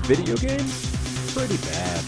Video games? Pretty bad.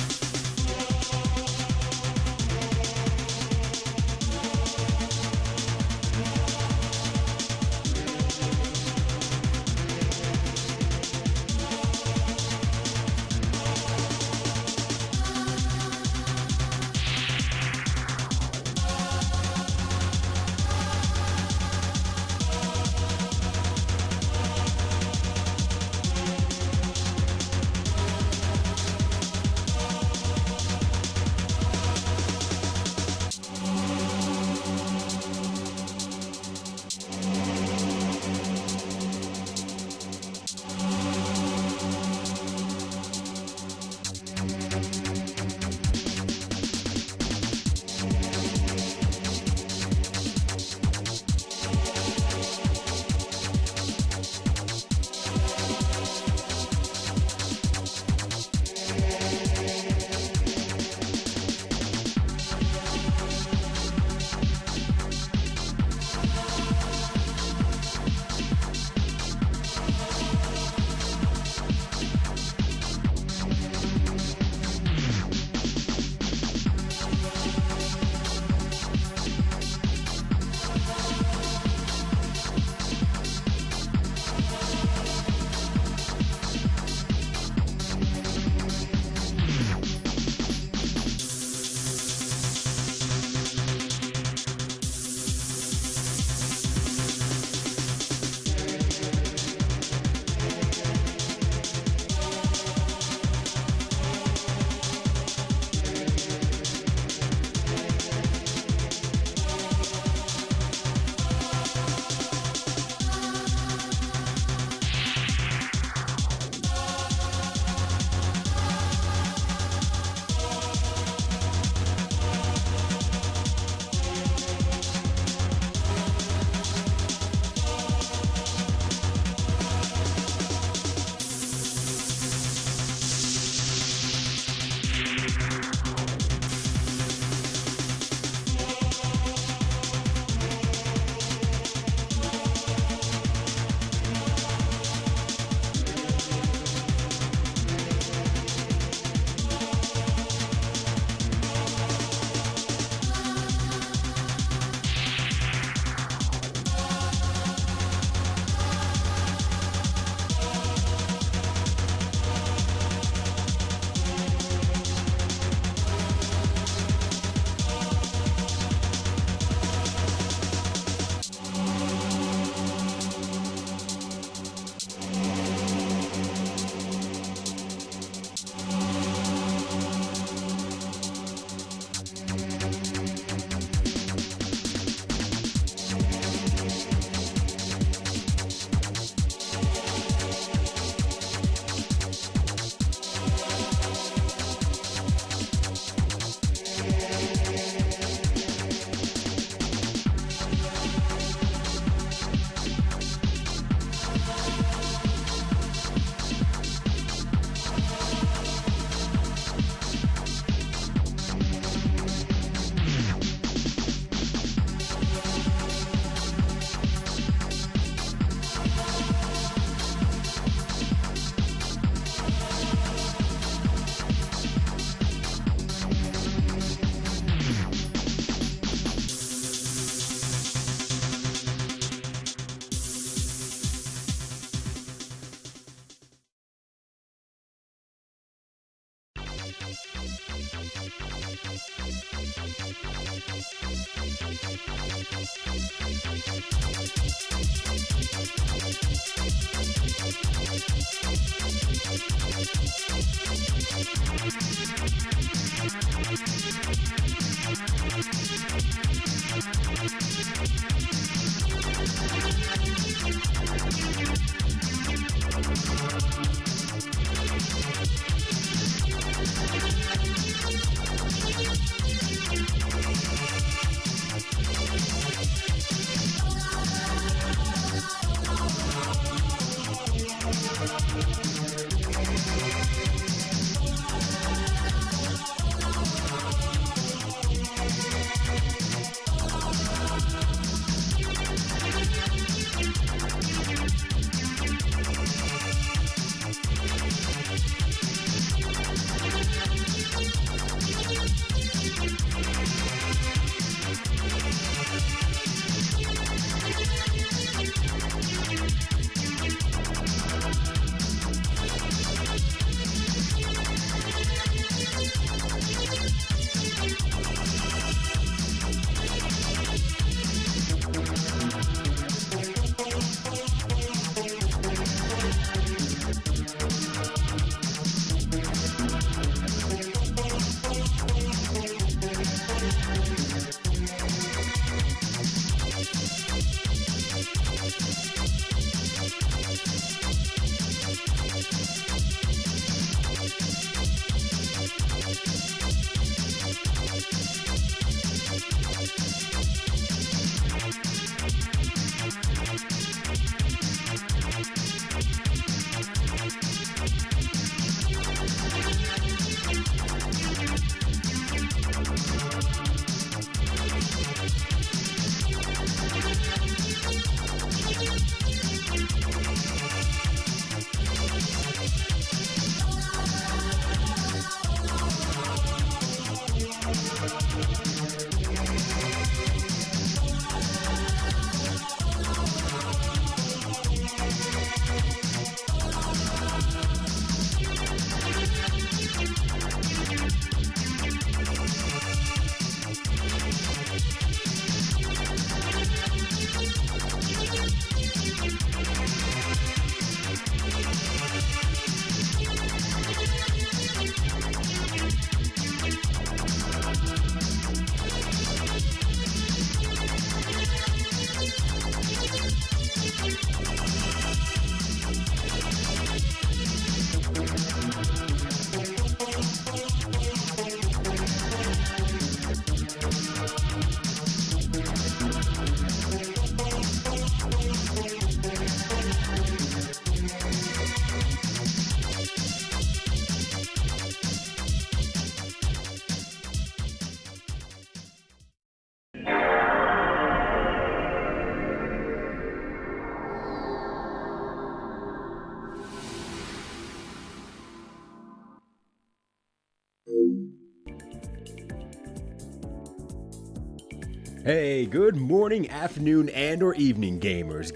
Hey, good morning, afternoon, and or evening, gamers,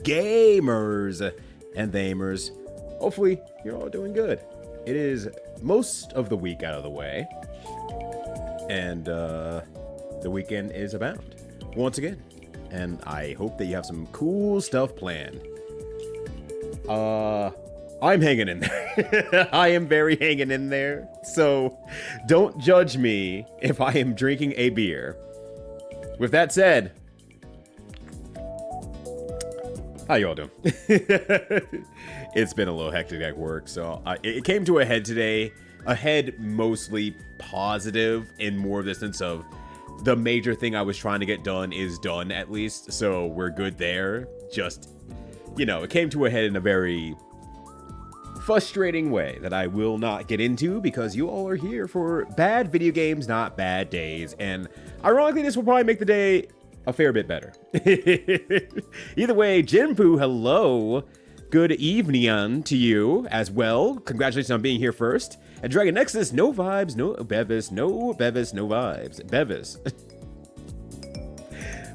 and thamers. Hopefully, you're all doing good. It is most of the week out of the way, and the weekend is abound once again. And I hope that you have some cool stuff planned. I'm hanging in there. I am very hanging in there. So don't judge me if I am drinking a beer. With that said, how y'all doing? It's been a little hectic at work, so it came to a head today. A head mostly positive in more of the sense of the major thing I was trying to get done is done at least, so we're good there. Just, you know, it came to a head in a very frustrating way that I will not get into because you all are here for bad video games, not bad days. And ironically, this will probably make the day a fair bit better. Either way, Jinpoo, hello. Good evening to you as well. Congratulations on being here first. And Dragon Nexus, no vibes, no Bevis, no Bevis, no vibes. Bevis.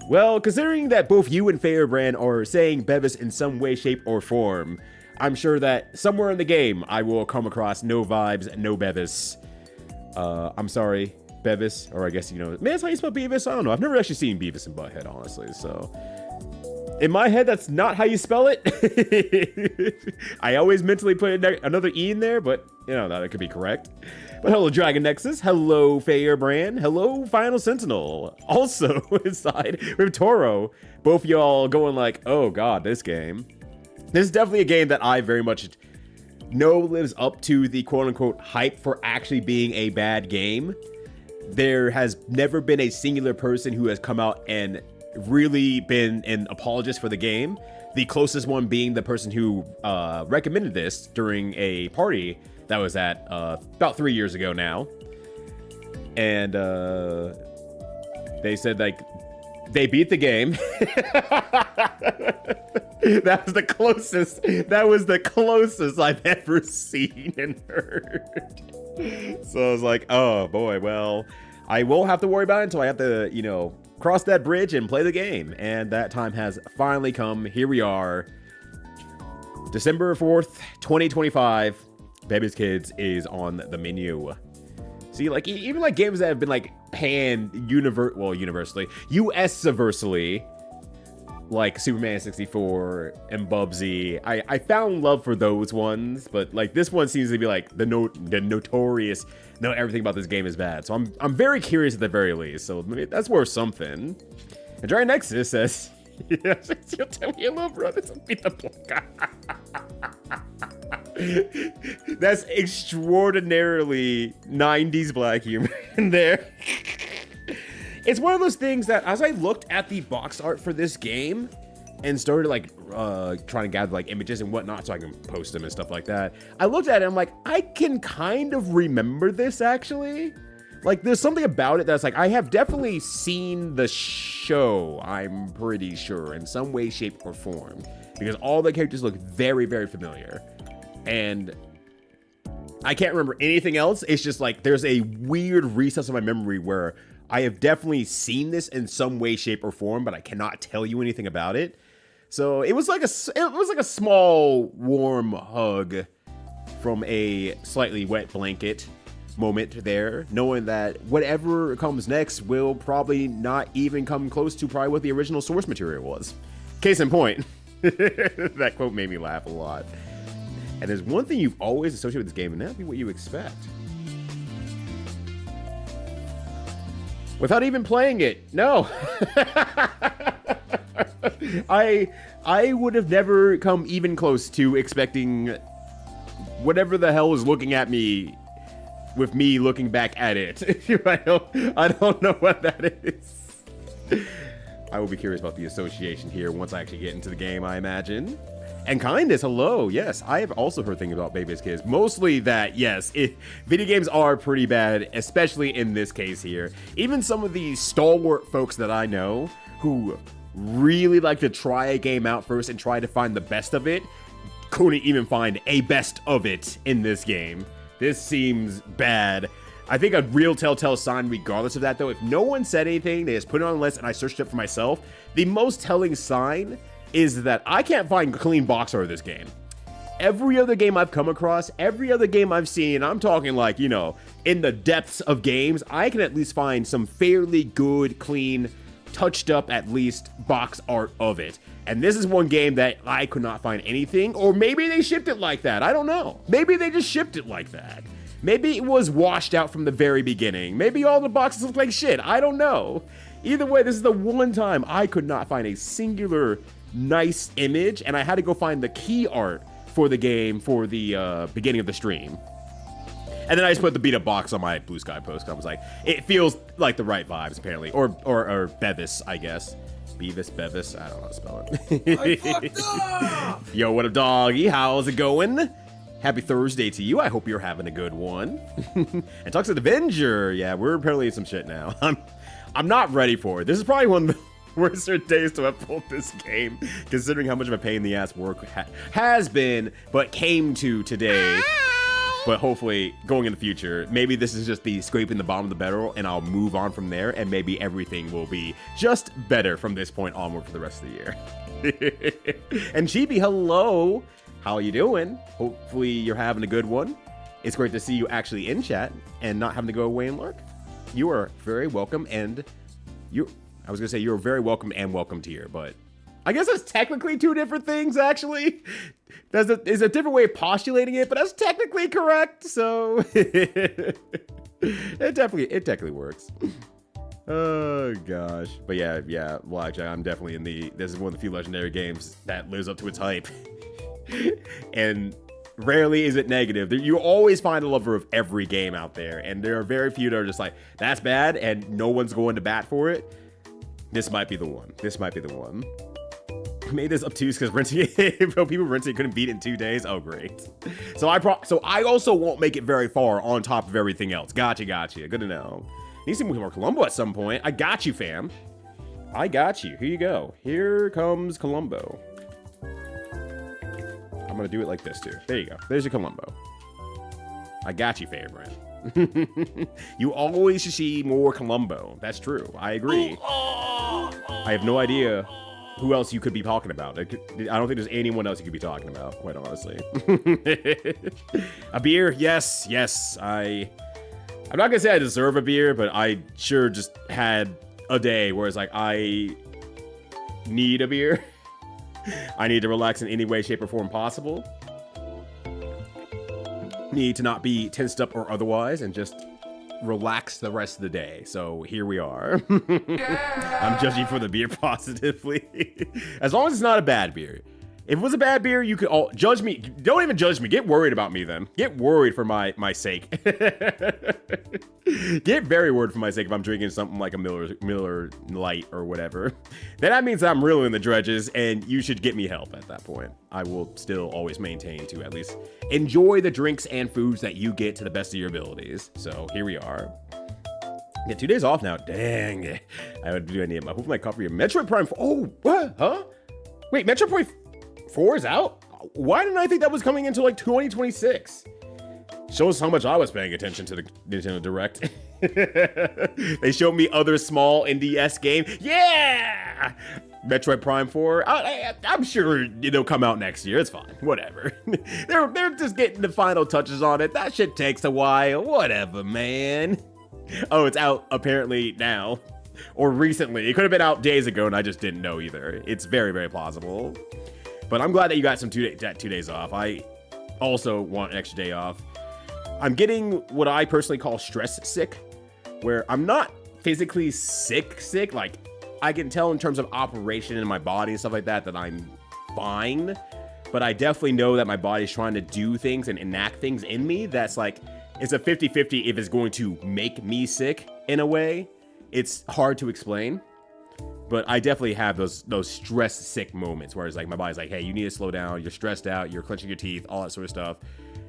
Well, considering that both you and Fairbrand are saying Bevis in some way, shape, or form, I'm sure that somewhere in the game, I will come across no vibes, no Bevis. I'm sorry, Bevis, or I guess, you know, man, that's how you spell Beavis? I don't know. I've never actually seen Beavis and Butthead, honestly, so. In my head, that's not how you spell it. I always mentally put another E in there, but, you know, that could be correct. But hello, Dragon Nexus. Hello, Fairbrand. Hello, Final Sentinel. Also, inside with Toro. Both y'all going like, oh god, this game. This is definitely a game that I very much know lives up to the quote-unquote hype for actually being a bad game. There has never been a singular person who has come out and really been an apologist for the game. The closest one being the person who recommended this during a party that was at about 3 years ago now. And they said, like, they beat the game. That was the closest I've ever seen and heard. So I was like, oh boy, well, I won't have to worry about it until I have to, you know, cross that bridge and play the game. And that time has finally come. Here we are. December 4th, 2025. Bebe's Kids is on the menu. See, like, even like games that have been like universally, US-versally, like Superman 64 and Bubsy. I found love for those ones, but like this one seems to be like the notorious, no, everything about this game is bad. So I'm very curious at the very least. So maybe that's worth something. And Dragon Nexus says, yes, you'll tell me your little brother to beat the block. That's extraordinarily 90s black humor in there. It's one of those things that as I looked at the box art for this game and started like trying to gather like images and whatnot so I can post them and stuff like that, I looked at it and I'm like, I can kind of remember this actually. Like there's something about it that's like, I have definitely seen the show, I'm pretty sure, in some way, shape, or form. Because all the characters look very, very familiar. And I can't remember anything else. It's just like there's a weird recess of my memory where I have definitely seen this in some way, shape, or form, but I cannot tell you anything about it. So it was like a small warm hug from a slightly wet blanket moment there, knowing that whatever comes next will probably not even come close to probably what the original source material was. Case in point, that quote made me laugh a lot. And there's one thing you've always associated with this game, and that'd be what you expect. Without even playing it, no. I would have never come even close to expecting whatever the hell is looking at me with me looking back at it. I don't know what that is. I will be curious about the association here once I actually get into the game, I imagine. And Kindness, hello. Yes, I have also heard things about Bebe's Kids. Mostly that, yes, video games are pretty bad, especially in this case here. Even some of the stalwart folks that I know who really like to try a game out first and try to find the best of it, couldn't even find a best of it in this game. This seems bad. I think a real telltale sign, regardless of that, though, if no one said anything, they just put it on the list and I searched it for myself, the most telling sign is that I can't find clean box art of this game. Every other game I've come across, every other game I've seen, I'm talking like, you know, in the depths of games, I can at least find some fairly good, clean, touched up at least box art of it. And this is one game that I could not find anything, or maybe they shipped it like that. I don't know. Maybe they just shipped it like that. Maybe it was washed out from the very beginning. Maybe all the boxes look like shit. I don't know. Either way, this is the one time I could not find a singular nice image, and I had to go find the key art for the game for the beginning of the stream. And then I just put the beat up box on my Blue Sky post. I was like, it feels like the right vibes, apparently. Or Bevis, I guess. Bevis, I don't know how to spell it. I fucked up! Yo, what up, doggy? How's it going? Happy Thursday to you. I hope you're having a good one. And Toxic Avenger. Yeah, we're apparently in some shit now. I'm not ready for it. This is probably one of the worst days to have pulled this game, considering how much of a pain in the ass work has been, but came to today. But hopefully, going in the future, maybe this is just the scraping the bottom of the barrel, and I'll move on from there, and maybe everything will be just better from this point onward for the rest of the year. And Chibi, hello. How are you doing? Hopefully you're having a good one. It's great to see you actually in chat and not having to go away and lurk. You are very welcome, and I was gonna say you're very welcome and welcomed here, but I guess that's technically two different things, actually. There's a different way of postulating it, but that's technically correct, so it definitely works. Oh gosh. But yeah, Blackjack, I'm definitely this is one of the few legendary games that lives up to its hype. And rarely is it negative. You always find a lover of every game out there, and there are very few that are just like, that's bad, and no one's going to bat for it. This might be the one. Made this obtuse because renting people renting couldn't beat it in 2 days. Oh, great. So I also won't make it very far on top of everything else. Gotcha. Good to know. Need some more Columbo at some point. I got you, fam. I got you. Here you go. Here comes Columbo. I'm gonna do it like this too. There you go. There's your Columbo. I got you, favorite. You always should see more Columbo. That's true. I agree. I have no idea who else you could be talking about. I don't think there's anyone else you could be talking about, quite honestly. A beer? Yes. I'm not gonna say I deserve a beer, but I sure just had a day where it's like, I need a beer. I need to relax in any way, shape, or form possible. Need to not be tensed up or otherwise, and just relax the rest of the day. So here we are. I'm judging for the beer positively. As long as it's not a bad beer. If it was a bad beer, you could all judge me. Don't even judge me. Get worried about me then. Get worried for my sake. Get very worried for my sake if I'm drinking something like a Miller Light or whatever. Then that means I'm really in the dredges, and you should get me help at that point. I will still always maintain to at least enjoy the drinks and foods that you get to the best of your abilities. So here we are. Get 2 days off now. Dang. I would do any of my. Hopefully my coffee. Metroid Prime 4. Oh, what? Huh? Wait, Metroid Prime 4 is out? Why didn't I think that was coming into like 2026? Shows how much I was paying attention to the Nintendo Direct. They showed me other small NDS game. Yeah! Metroid Prime 4. I'm sure it'll come out next year. It's fine. Whatever. They're just getting the final touches on it. That shit takes a while. Whatever, man. Oh, it's out apparently now. Or recently. It could have been out days ago and I just didn't know either. It's very, very plausible. But I'm glad that you got some 2 days off. I also want an extra day off. I'm getting what I personally call stress sick, where I'm not physically sick. Like, I can tell in terms of operation in my body and stuff like that I'm fine. But I definitely know that my body's trying to do things and enact things in me that's like, it's a 50-50 if it's going to make me sick in a way. It's hard to explain. But I definitely have those stress sick moments where it's like my body's like, hey, you need to slow down. You're stressed out. You're clenching your teeth, all that sort of stuff.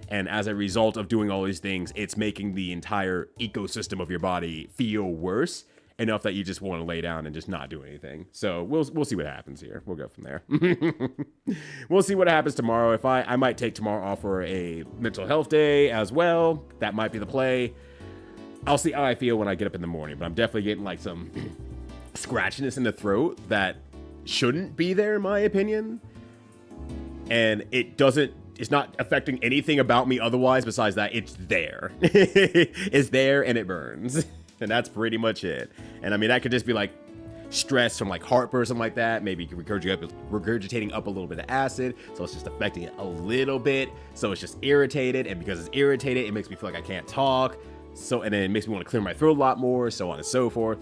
And as a result of doing all these things, it's making the entire ecosystem of your body feel worse enough that you just want to lay down and just not do anything. So we'll see what happens here. We'll go from there. We'll see what happens tomorrow. If I might take tomorrow off for a mental health day as well. That might be the play. I'll see how I feel when I get up in the morning, but I'm definitely getting like some scratchiness in the throat that shouldn't be there in my opinion. And it's not affecting anything about me otherwise besides that it's there. It's there and it burns. And that's pretty much it. And I mean, that could just be like stress from like heartburn or something like that. Maybe regurgitating up a little bit of acid. So it's just affecting it a little bit. So it's just irritated. And because it's irritated, it makes me feel like I can't talk. So, and then it makes me want to clear my throat a lot more, so on and so forth.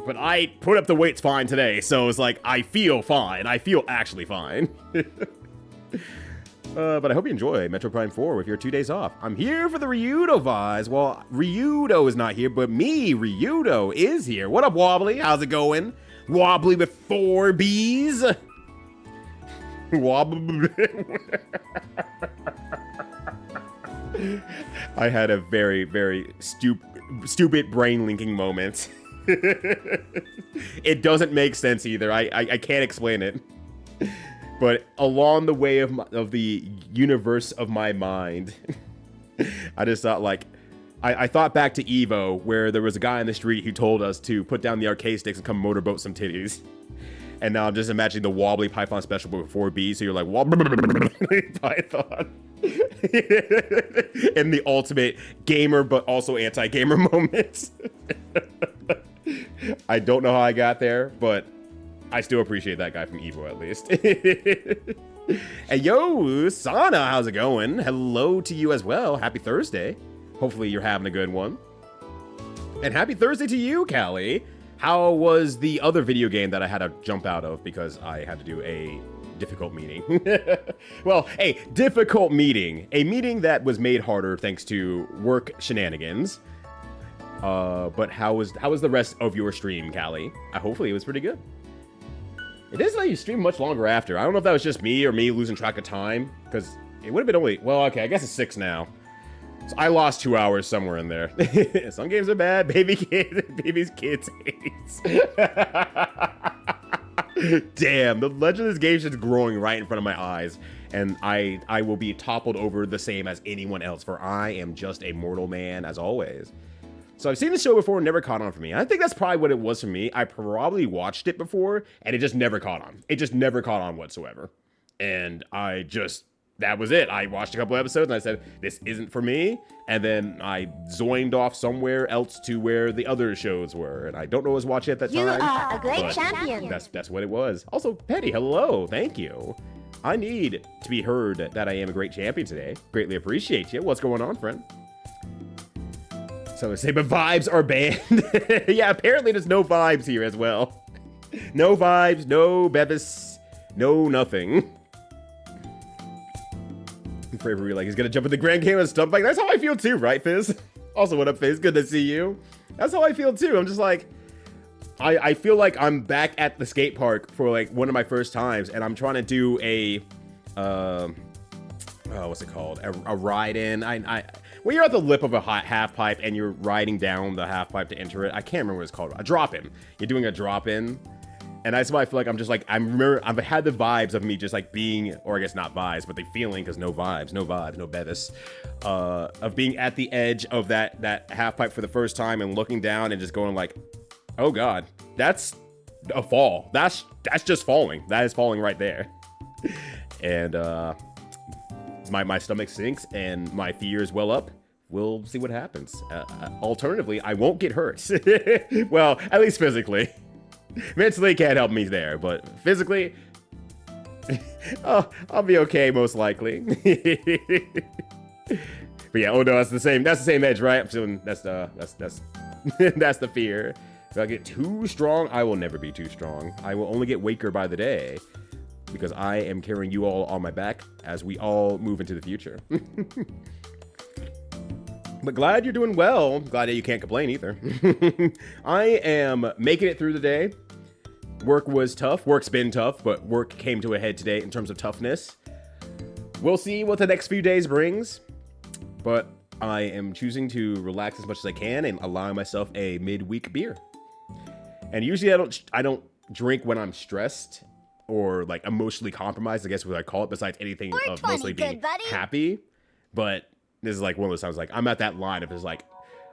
But I put up the weights fine today, so it's like, I feel fine. I feel actually fine. But I hope you enjoy Metro Prime 4 with your 2 days off. I'm here for the Ryudo vibes. Well, Ryudo is not here, but me, Ryudo, is here. What up, Wobbly? How's it going? Wobbly with 4 B's? Wobbly. I had a very, very stupid brain linking moment. It doesn't make sense either. I can't explain it. But along the way of the universe of my mind, I just thought like, I thought back to Evo, where there was a guy on the street who told us to put down the arcade sticks and come motorboat some titties. And now I'm just imagining the Wobbly Python special with 4B, so you're like, Wobbly Python. In the ultimate gamer, but also anti-gamer moments. I don't know how I got there, but I still appreciate that guy from Evo at least. Hey, yo, Sana, how's it going? Hello to you as well. Happy Thursday. Hopefully you're having a good one. And happy Thursday to you, Callie. How was the other video game that I had to jump out of because I had to do a difficult meeting? Well, a difficult meeting. A meeting that was made harder thanks to work shenanigans. But how was the rest of your stream, Callie? Hopefully it was pretty good. It is like you stream much longer after. I don't know if that was just me or me losing track of time, because it would have been only, well, okay, I guess it's 6 now. So I lost 2 hours somewhere in there. Some games are bad. Baby's kids hates. Damn, the legend of this game is just growing right in front of my eyes. And I will be toppled over the same as anyone else, for I am just a mortal man as always. So I've seen the show before, never caught on for me. I think that's probably what it was for me. I probably watched it before, and it just never caught on. It just never caught on whatsoever. And that was it. I watched a couple episodes, and I said, this isn't for me. And then I zoined off somewhere else to where the other shows were. And I don't know what I was watching at that time. You are a great champion. That's what it was. Also, Petty, hello. Thank you. I need to be heard that I am a great champion today. Greatly appreciate you. What's going on, friend? So I say, but vibes are banned. Yeah, apparently there's no vibes here as well. No vibes, no Bevis, no nothing. Forever like he's gonna jump in the grand game and stuff like that's how I feel too, right, Fizz? Also, what up, Fizz? Good to see you. That's how I feel too. I'm just like, I feel like I'm back at the skate park for like one of my first times, and I'm trying to do a what's it called? A ride in. When you're at the lip of a half pipe and you're riding down the half pipe to enter it, I can't remember what it's called. A drop in. You're doing a drop in. And that's why I feel like I'm just like, I've had the vibes of me just like being, or I guess not vibes, but the feeling, because no vibes, no Bevis, of being at the edge of that half pipe for the first time and looking down and just going like, oh God, that's a fall. That's just falling. That is falling right there. And my stomach sinks and my fears well up. We'll see what happens. Alternatively, I won't get hurt. Well, at least physically. Mentally, can't help me there, but physically, I'll be okay most likely. But yeah, oh no, that's the same edge, right? I'm assuming that's that's the fear. If I get too strong, I will never be too strong. I will only get weaker by the day, because I am carrying you all on my back as we all move into the future. But glad you're doing well. Glad that you can't complain either. I am making it through the day. Work was tough. Work's been tough, but work came to a head today in terms of toughness. We'll see what the next few days brings, but I am choosing to relax as much as I can and allow myself a midweek beer. And usually I don't drink when I'm stressed or like emotionally compromised, I guess what I call it, besides anything of mostly being happy. But this is like one of those times like I'm at that line of just like,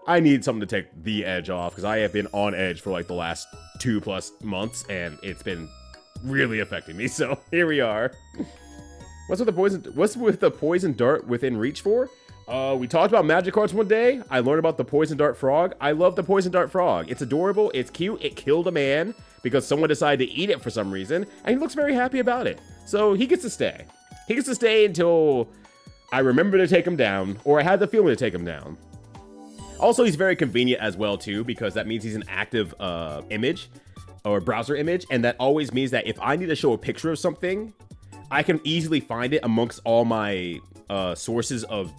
I need something to take the edge off because I have been on edge for like the last 2+ months and it's been really affecting me. So here we are. What's with the poison dart within reach for? We talked about magic cards one day. I learned about the poison dart frog. I love the poison dart frog. It's adorable. It's cute. It killed a man because someone decided to eat it for some reason, and he looks very happy about it. So he gets to stay. He gets to stay until I remember to take him down, or I had the feeling to take him down. Also, he's very convenient as well, too, because that means he's an active image or browser image, and that always means that if I need to show a picture of something, I can easily find it amongst all my sources of...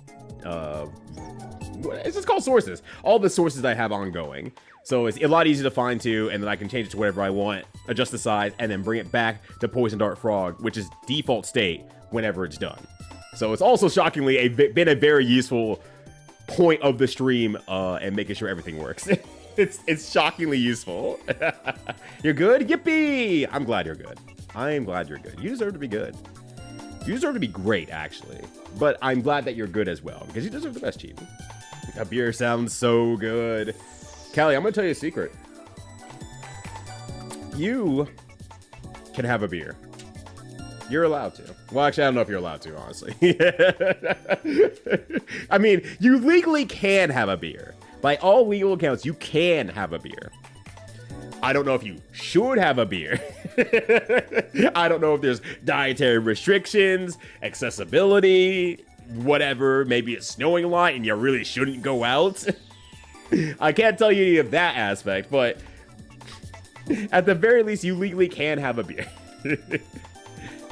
it's just called sources. All the sources I have ongoing. So it's a lot easier to find, too, and then I can change it to whatever I want, adjust the size, and then bring it back to Poison Dart Frog, which is default state whenever it's done. So it's also shockingly been a very useful point of the stream and making sure everything works. It's shockingly useful. You're good? Yippee! I'm glad you're good. I'm glad you're good. You deserve to be good. You deserve to be great, actually. But I'm glad that you're good as well, because you deserve the best, Chief. A beer sounds so good. Callie, I'm going to tell you a secret. You can have a beer. You're allowed to. Well, actually, I don't know if you're allowed to, honestly. I mean, you legally can have a beer. By all legal accounts, you can have a beer. I don't know if you should have a beer. I don't know if there's dietary restrictions, accessibility, whatever. Maybe it's snowing a lot and you really shouldn't go out. I can't tell you any of that aspect, but at the very least, you legally can have a beer.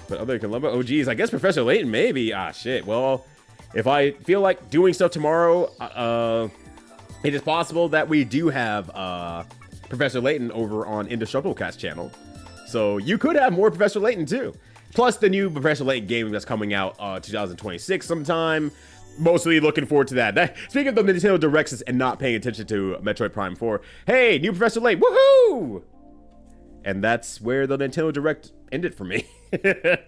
But other than Columbo, oh geez, I guess Professor Layton, maybe. Ah, shit. Well, if I feel like doing stuff tomorrow, it is possible that we do have Professor Layton over on Indestructible Cast channel. So you could have more Professor Layton too. Plus the new Professor Layton game that's coming out 2026 sometime. Mostly looking forward to that. Speaking of the Nintendo Directs and not paying attention to Metroid Prime 4, hey, new Professor Layton, woohoo! And that's where the Nintendo Direct ended for me.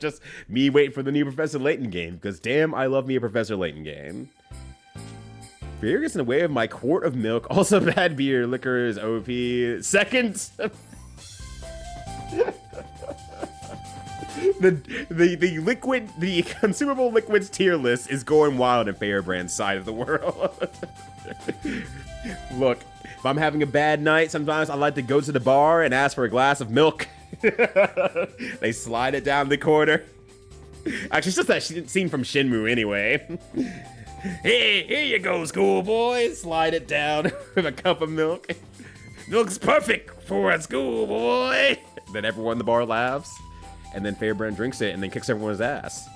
Just me waiting for the new Professor Layton game, because damn, I love me a Professor Layton game. Beer gets in the way of my quart of milk. Also bad beer. Liquor is OP. Seconds. The consumable liquids tier list is going wild in Fairbrand's side of the world. Look, if I'm having a bad night, sometimes I like to go to the bar and ask for a glass of milk. They slide it down the corner. Actually, it's just that scene from Shenmue anyway. Hey, here you go, schoolboy. Slide it down with a cup of milk. Milk's perfect for a schoolboy. Then everyone in the bar laughs, and then Fairbrand drinks it and then kicks everyone's ass.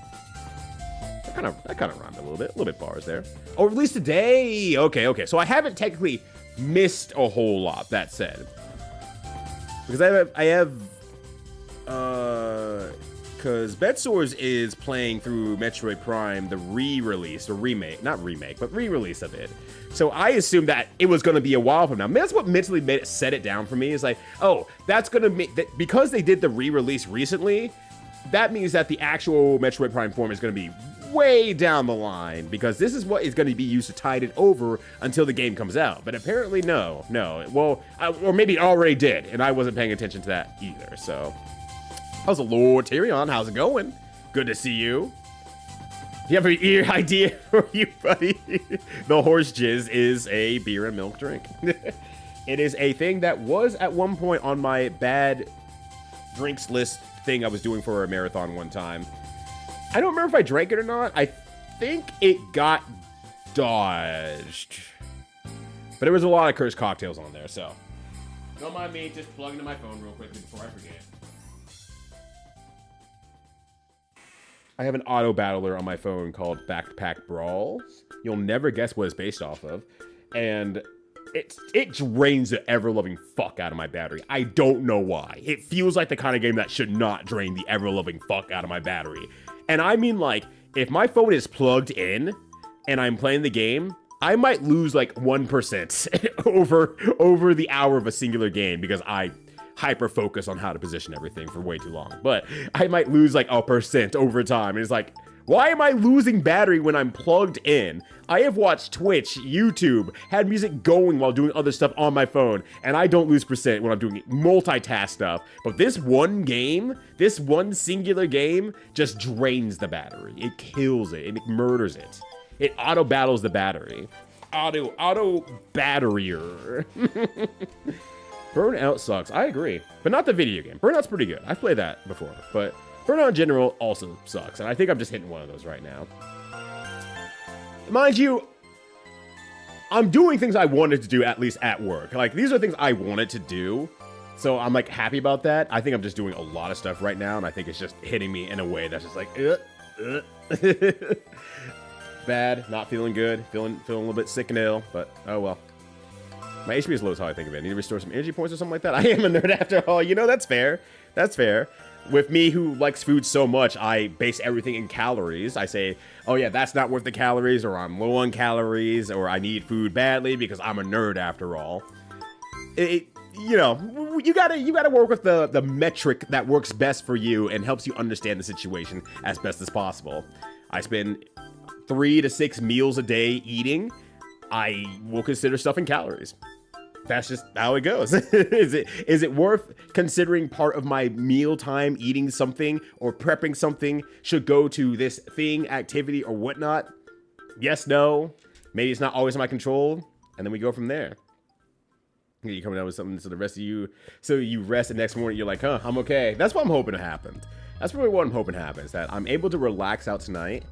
That kind of rhymed a little bit bars there. Oh, released today. Okay. So I haven't technically missed a whole lot. That said, because because Bedsores is playing through Metroid Prime, the re-release, or remake, not remake, but re-release of it. So I assumed that it was going to be a while from now. That's what mentally made it set it down for me. Is like, oh, that's going to make that because they did the re-release recently. That means that the actual Metroid Prime form is going to be way down the line because this is what is going to be used to tide it over until the game comes out. But apparently, no. Well, or maybe it already did, and I wasn't paying attention to that either. So. How's the Lord Tyrion? How's it going? Good to see you. Do you have an ear idea for you, buddy? The horse jizz is a beer and milk drink. It is a thing that was at one point on my bad drinks list thing I was doing for a marathon one time. I don't remember if I drank it or not. I think it got dodged. But there was a lot of cursed cocktails on there, so. Don't mind me just plugging into my phone real quickly before I forget. I have an auto battler on my phone called Backpack Brawls. You'll never guess what it's based off of. And it drains the ever-loving fuck out of my battery. I don't know why. It feels like the kind of game that should not drain the ever-loving fuck out of my battery. And I mean, like, if my phone is plugged in and I'm playing the game, I might lose like 1% over the hour of a singular game because I hyper focus on how to position everything for way too long. But I might lose like 1% over time. And it's like, Why am I losing battery when I'm plugged in? I have watched Twitch, YouTube, had music going while doing other stuff on my phone, and I don't lose percent when I'm doing multitask stuff. But this one game, this one singular game, just drains the battery. It kills it, it murders it. It auto-battles the battery. Auto-batterier. Burnout sucks, I agree. But not the video game. Burnout's pretty good. I've played that before, but Burnout in general also sucks, and I think I'm just hitting one of those right now. Mind you, I'm doing things I wanted to do at least at work. Like, these are things I wanted to do, so I'm, like, happy about that. I think I'm just doing a lot of stuff right now, and I think it's just hitting me in a way that's just like, bad, not feeling good, feeling a little bit sick and ill, but oh well. My HP is low is how I think of it. I need to restore some energy points or something like that. I am a nerd after all. You know, that's fair. That's fair. With me, who likes food so much, I base everything in calories. I say, oh yeah, that's not worth the calories, or I'm low on calories, or I need food badly because I'm a nerd after all. You know, you gotta work with the metric that works best for you and helps you understand the situation as best as possible. I spend 3 to 6 meals a day eating. I will consider stuff in calories. That's just how it goes. Is it worth considering part of my mealtime eating something or prepping something should go to this thing, activity, or whatnot? Yes, no. Maybe it's not always in my control, and then we go from there. You coming out with something so the rest of you, so you rest the next morning, you're like, huh, I'm okay. That's what I'm hoping to happen. That's really what I'm hoping happens, that I'm able to relax out tonight,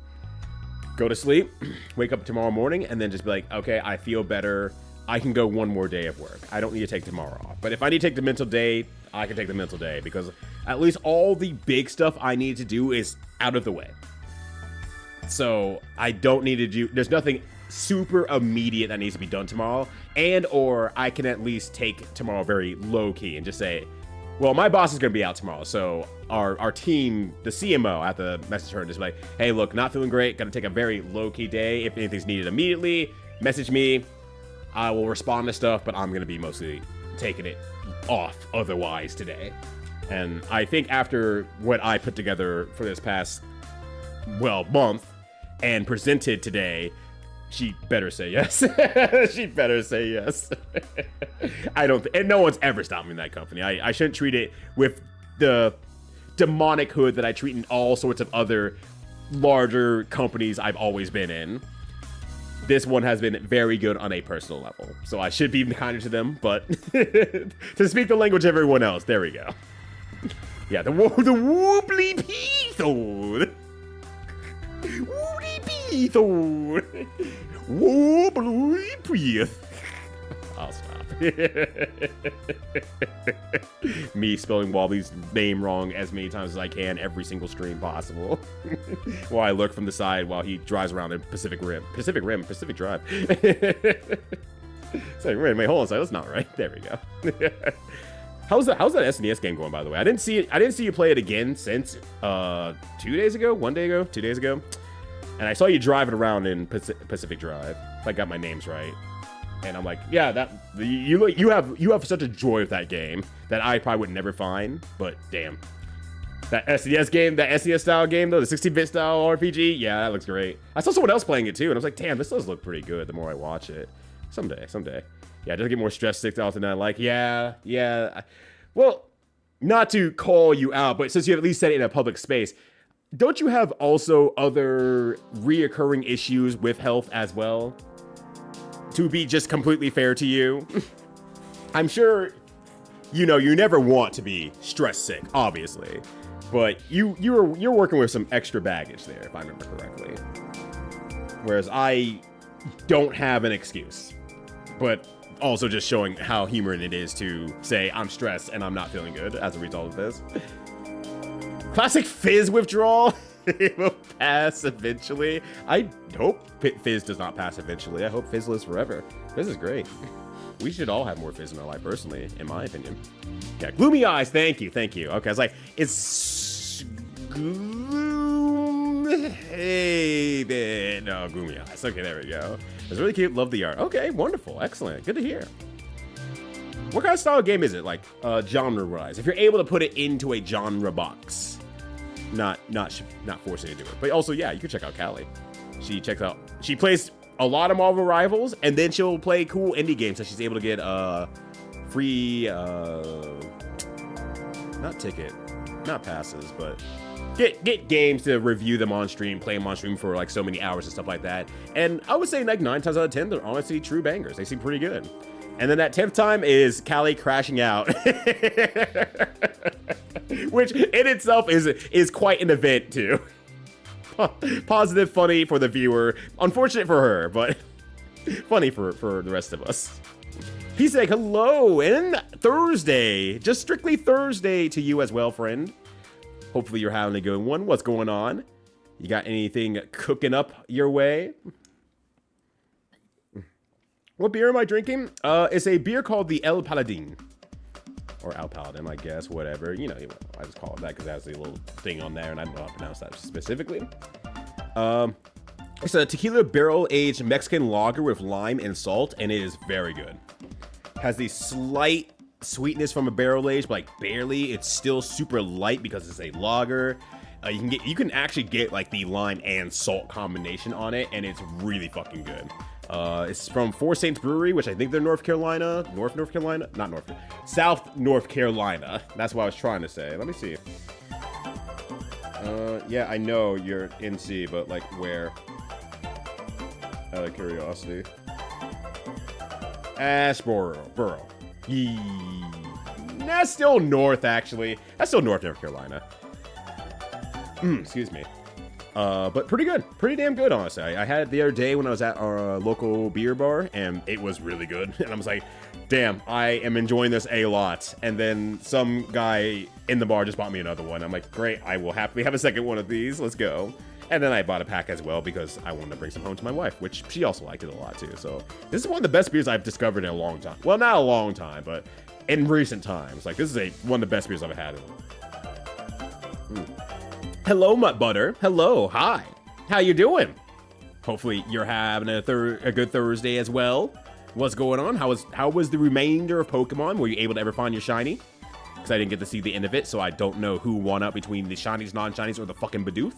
go to sleep, wake up tomorrow morning, and then just be like, okay, I feel better. I can go one more day of work. I don't need to take tomorrow off. But if I need to take the mental day, I can take the mental day, because at least all the big stuff I need to do is out of the way. So I don't need to do, there's nothing super immediate that needs to be done tomorrow, and or I can at least take tomorrow very low key and just say, well, my boss is going to be out tomorrow, so our team, the CMO at the message her and just like, hey, look, not feeling great, going to take a very low key day. If anything's needed immediately, message me. I will respond to stuff, but I'm going to be mostly taking it off otherwise today. And I think after what I put together for this past, well, month and presented today, she better say yes. She better say yes. And no one's ever stopped me in that company. I shouldn't treat it with the demonic hood that I treat in all sorts of other larger companies I've always been in. This one has been very good on a personal level, so I should be even kinder to them, but to speak the language of everyone else, there we go. Yeah, the woobly peethod. Woobly peethod. Woobly peeth. I'll stop. Me spelling Wobbly's name wrong as many times as I can every single stream possible. While I lurk from the side while he drives around in Pacific Drive. It's like, wait, hold on a second, that's not right. There we go. How's that SNES game going, by the way? I didn't see you play it again since 2 days ago, 1 day ago, 2 days ago. And I saw you driving around in Pacific Drive, if I got my names right. And I'm like, yeah, you have such a joy with that game that I probably would never find. But damn, that SNES game, that SNES style game though, the 16-bit style RPG, yeah, that looks great. I saw someone else playing it too, and I was like, damn, this does look pretty good. The more I watch it, someday, yeah, it does get more stress sick often than I like. Yeah. Well, not to call you out, but since you have at least said it in a public space, don't you have also other reoccurring issues with health as well? To be just completely fair to you, I'm sure, you know, you never want to be stress sick, obviously, but you're working with some extra baggage there, if I remember correctly. Whereas I don't have an excuse, but also just showing how humoring it is to say I'm stressed and I'm not feeling good as a result of this. Classic Fizz withdrawal. It will pass eventually. I hope Fizz does not pass eventually. I hope Fizz lives forever. Fizz is great. We should all have more Fizz in our life, personally, in my opinion. Yeah, Gloomy Eyes. Thank you. Okay, I was like, it's Hey, no, Gloomy Eyes. Okay, there we go. It's really cute. Love the art. Okay, wonderful. Excellent. Good to hear. What kind of style of game is it? Like, genre-wise? If you're able to put it into a genre box. not forcing you to do it. But also, yeah, you can check out Callie. She plays a lot of Marvel Rivals, and then she'll play cool indie games, so she's able to get free not passes, but get games to review them on stream, play them on stream for like so many hours and stuff like that. And I would say like 9 times out of 10, they're honestly true bangers. They seem pretty good. And then that 10th time is Callie crashing out, which in itself is quite an event too. Positive, funny for the viewer, unfortunate for her, but funny for the rest of us. He's like, hello, and Thursday, just strictly Thursday to you as well, friend. Hopefully you're having a good one. What's going on? You got anything cooking up your way? What beer am I drinking? It's a beer called the El Paladin. Or Al Paladin, I guess, whatever. You know, I just call it that because it has a little thing on there, and I don't know how to pronounce that specifically. It's a tequila barrel-aged Mexican lager with lime and salt, and it is very good. Has the slight sweetness from a barrel age, but like barely. It's still super light because it's a lager. You can actually get like the lime and salt combination on it, and it's really fucking good. It's from Four Saints Brewery, which I think they're South North Carolina. That's what I was trying to say. Let me see. Yeah, I know you're NC, but like where? Out of curiosity. Ashboro. That's still north, actually. That's still North Carolina. Excuse me. But pretty good. Pretty damn good, honestly. I had it the other day when I was at our local beer bar, and it was really good. And I was like, damn, I am enjoying this a lot. And then some guy in the bar just bought me another one. I'm like, great, I will happily have a second one of these. Let's go. And then I bought a pack as well because I wanted to bring some home to my wife, which she also liked it a lot too. So this is one of the best beers I've discovered in a long time. Well, not a long time, but in recent times. Like, this is one of the best beers I've had. Hello, Mutt Butter. Hello, hi. How you doing? Hopefully you're having a good Thursday as well. What's going on? How was the remainder of Pokemon? Were you able to ever find your shiny? Because I didn't get to see the end of it, so I don't know who won out between the shinies, non-shinies, or the fucking Bidoof.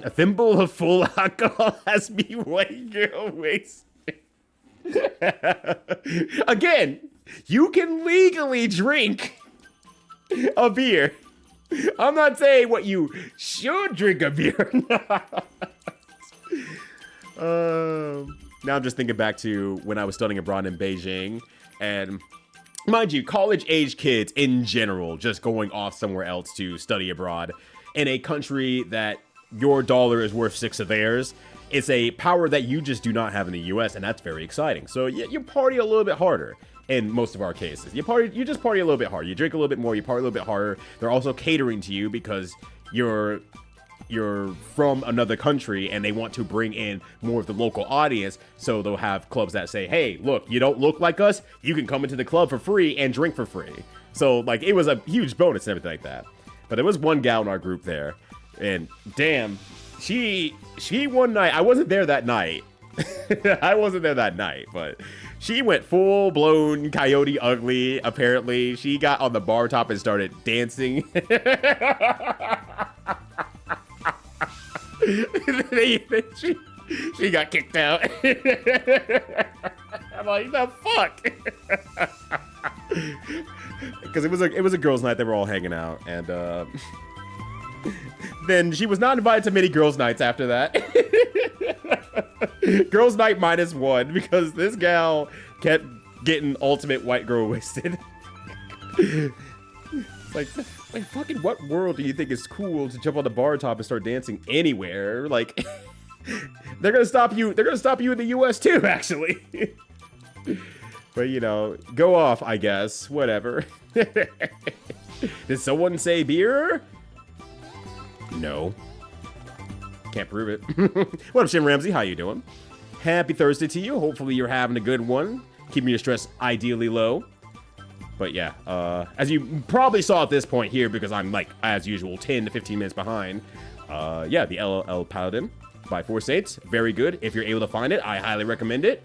A thimble of full alcohol has me way wasted. Again, you can legally drink a beer. I'm not saying what you should drink a beer. Now I'm just thinking back to when I was studying abroad in Beijing, and mind you, college-age kids in general just going off somewhere else to study abroad in a country that your dollar is worth 6 of theirs. It's a power that you just do not have in the US, and that's very exciting. So you party a little bit harder in most of our cases. You just party a little bit harder. You drink a little bit more, you party a little bit harder. They're also catering to you because you're from another country and they want to bring in more of the local audience, so they'll have clubs that say, hey, look, you don't look like us, you can come into the club for free and drink for free. So like, it was a huge bonus and everything like that. But there was one gal in our group there, and damn, she one night, I wasn't there that night. I wasn't there that night, but she went full-blown Coyote Ugly, apparently. She got on the bar top and started dancing. she got kicked out. I'm like, the fuck? Because it was a girls' night. They were all hanging out, and then she was not invited to many girls' nights after that. Girls' night -1 because this gal kept getting ultimate white girl wasted. Like, fucking what world do you think is cool to jump on the bar top and start dancing anywhere? Like, they're gonna stop you. They're gonna stop you in the US too, actually. But you know, go off, I guess. Whatever. Did someone say beer? No. Can't prove it. What up, Shin Ramsey? How you doing? Happy Thursday to you. Hopefully you're having a good one. Keeping your stress ideally low. But yeah, as you probably saw at this point here, because I'm like, as usual, 10 to 15 minutes behind. Yeah, the El Paladin by Four Saints. Very good. If you're able to find it, I highly recommend it.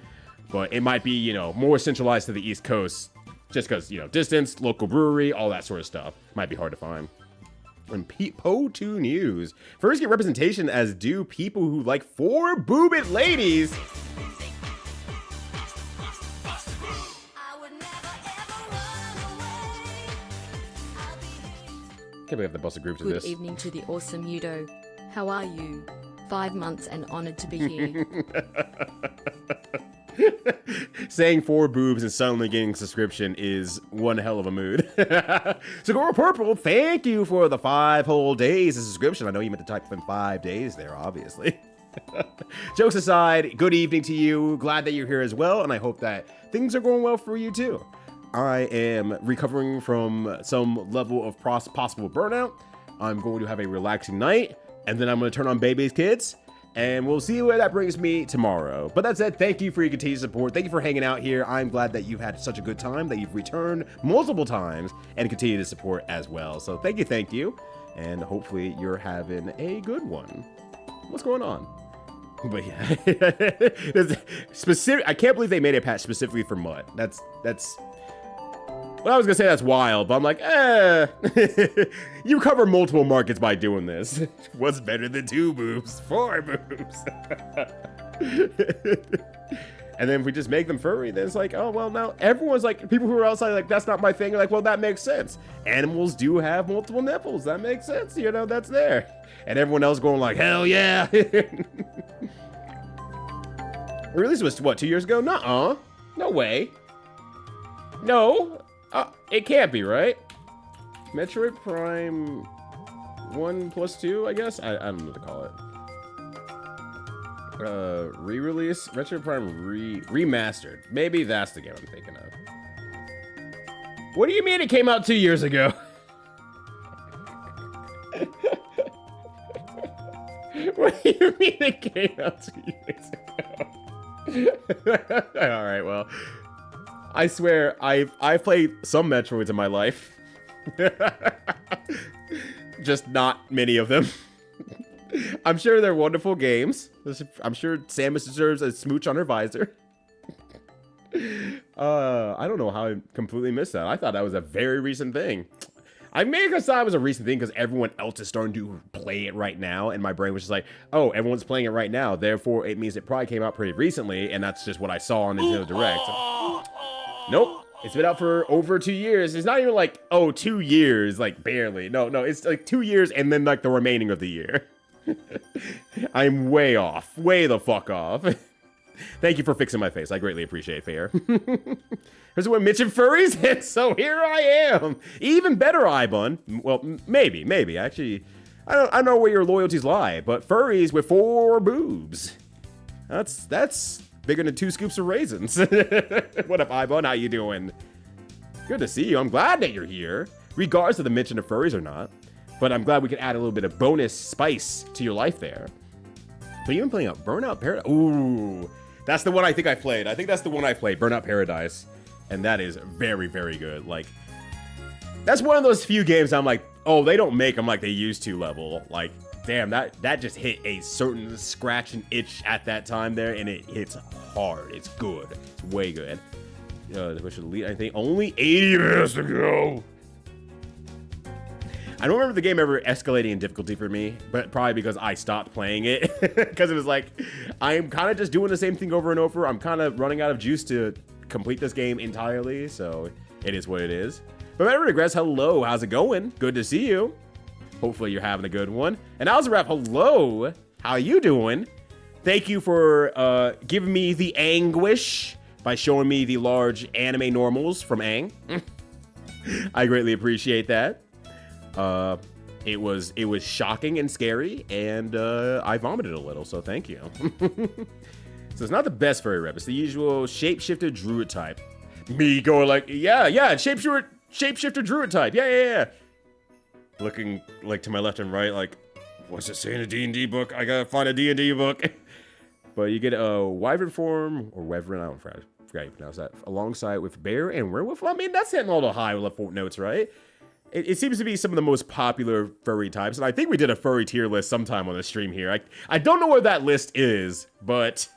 But it might be, you know, more centralized to the East Coast. Just because, you know, distance, local brewery, all that sort of stuff. Might be hard to find. And Po2 News. Furries get representation as do people who like 4-boobed ladies. Can't believe I have to bust a group to this. Good evening to the awesome Udo. How are you? 5 months and honored to be here. Saying 4 boobs and suddenly getting a subscription is one hell of a mood. So Goro Purple, thank you for the 5 whole days of subscription. I know you meant to type in 5 days there, obviously. Jokes aside, good evening to you. Glad that you're here as well, and I hope that things are going well for you too. I am recovering from some level of possible burnout. I'm going to have a relaxing night, and then I'm going to turn on Bebe's Kids, and we'll see where that brings me tomorrow. But that said, thank you for your continued support. Thank you for hanging out here. I'm glad that you've had such a good time, that you've returned multiple times, and continue to support as well. So thank you, and hopefully you're having a good one. What's going on? But yeah, I can't believe they made a patch specifically for Mutt. That's. Well, I was gonna say that's wild, but I'm like, you cover multiple markets by doing this. What's better than 2 boobs? 4 boobs. And then if we just make them furry, then it's like, oh, well, now everyone's like, people who are outside, like, that's not my thing. Are like, well, that makes sense. Animals do have multiple nipples. That makes sense. You know, that's there. And everyone else going like, hell yeah. Release was, what, 2 years ago? Nuh-uh. No way. No. It can't be, right? Metroid Prime 1 plus 2, I guess? I don't know what to call it. Re-release? Metroid Prime Remastered. Maybe that's the game I'm thinking of. What do you mean it came out 2 years ago? What do you mean it came out 2 years ago? Alright, well. I swear, I've played some Metroids in my life. Just not many of them. I'm sure they're wonderful games. I'm sure Samus deserves a smooch on her visor. I don't know how I completely missed that. I thought that was a very recent thing. I made it thought it was a recent thing because everyone else is starting to play it right now, and my brain was just like, oh, everyone's playing it right now, therefore it means it probably came out pretty recently, and that's just what I saw on Nintendo Direct. Nope. It's been out for over 2 years. It's not even like, oh, 2 years, like barely. No, it's like 2 years and then like the remaining of the year. I'm way off. Way the fuck off. Thank you for fixing my face. I greatly appreciate it, Fair. Here's what mentioned furries, and so here I am. Even better, Ibun. Well, maybe. Actually, I don't know where your loyalties lie, but furries with 4 boobs. That's bigger than 2 scoops of raisins. What up, Ibon? How you doing? Good to see you. I'm glad that you're here, regardless of the mention of furries or not. But I'm glad we could add a little bit of bonus spice to your life there. But you've been playing out Burnout Paradise. Ooh, that's the one I think I played. I think that's the one I played, Burnout Paradise. And that is very, very good. Like, that's one of those few games I'm like, oh, they don't make them like they used to level. Like, damn, that just hit a certain scratch and itch at that time there, and it hits hard. It's good. It's way good. We should lead, I think, only 80 minutes to go. I don't remember the game ever escalating in difficulty for me, but probably because I stopped playing it. Because it was like, I'm kind of just doing the same thing over and over. I'm kind of running out of juice to complete this game entirely, so it is what it is. But Better Regress, hello, how's it going? Good to see you. Hopefully you're having a good one. And Alzarap, hello, how you doing? Thank you for giving me the anguish by showing me the large anime normals from Aang. I greatly appreciate that. It was shocking and scary, and I vomited a little, so thank you. So it's not the best furry rep. It's the usual shapeshifter druid type. Me going like, yeah, shapeshifter druid type. Yeah. Looking like to my left and right, like, what's it say in a D&D book? I gotta find a D&D book. But you get a wyvern form, or wyvern, I don't forget how you pronounce that, alongside with bear and werewolf. I mean, that's hitting all the high level notes, right? It seems to be some of the most popular furry types, and I think we did a furry tier list sometime on the stream here. I don't know where that list is, but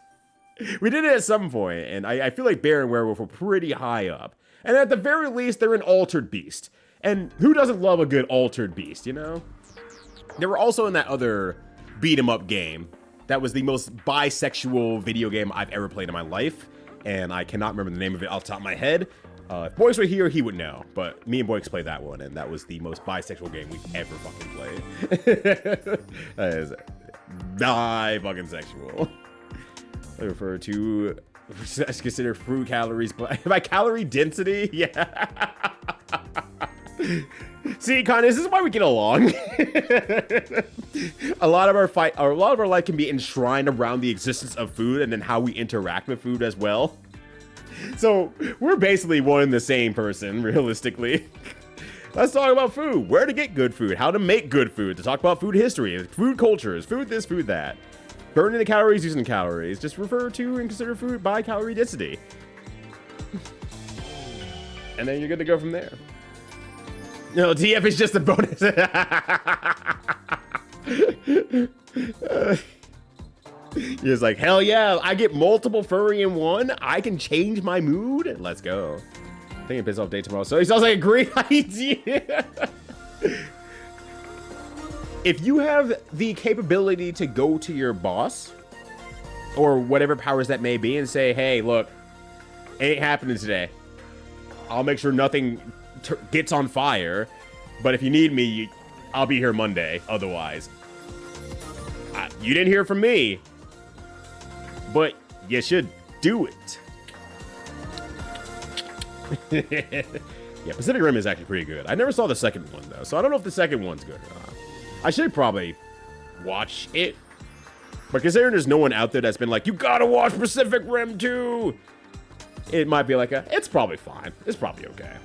we did it at some point, and I feel like bear and werewolf were pretty high up. And at the very least, they're an altered beast. And who doesn't love a good altered beast, you know? They were also in that other beat 'em up game. That was the most bisexual video game I've ever played in my life, and I cannot remember the name of it off the top of my head. If Boyx were here, he would know, but me and Boyx played that one, and that was the most bisexual game we've ever fucking played. That is fucking sexual. I refer to, consider fruit calories by calorie density. Yeah. See, Con, this is why we get along. a lot of our life can be enshrined around the existence of food and then how we interact with food as well. So we're basically one and the same person, realistically. Let's talk about food. Where to get good food, how to make good food, to talk about food history, food cultures, food this, food that. Burning the calories, using calories. Just refer to and consider food by calorie density. And then you're good to go from there. No, TF is just a bonus. He was like, hell yeah, I get multiple furry in one. I can change my mood. Let's go. I think it pisses off day tomorrow. So he sounds like a great idea. If you have the capability to go to your boss or whatever powers that may be and say, hey, look, it ain't happening today. I'll make sure nothing gets on fire, but if you need me, I'll be here Monday. Otherwise, you didn't hear from me, but you should do it. Yeah, Pacific Rim is actually pretty good. I never saw the second one though, so I don't know if the second one's good or not. I should probably watch it, but considering there's no one out there that's been like, you gotta watch Pacific Rim 2, it might be like it's probably fine. It's probably okay.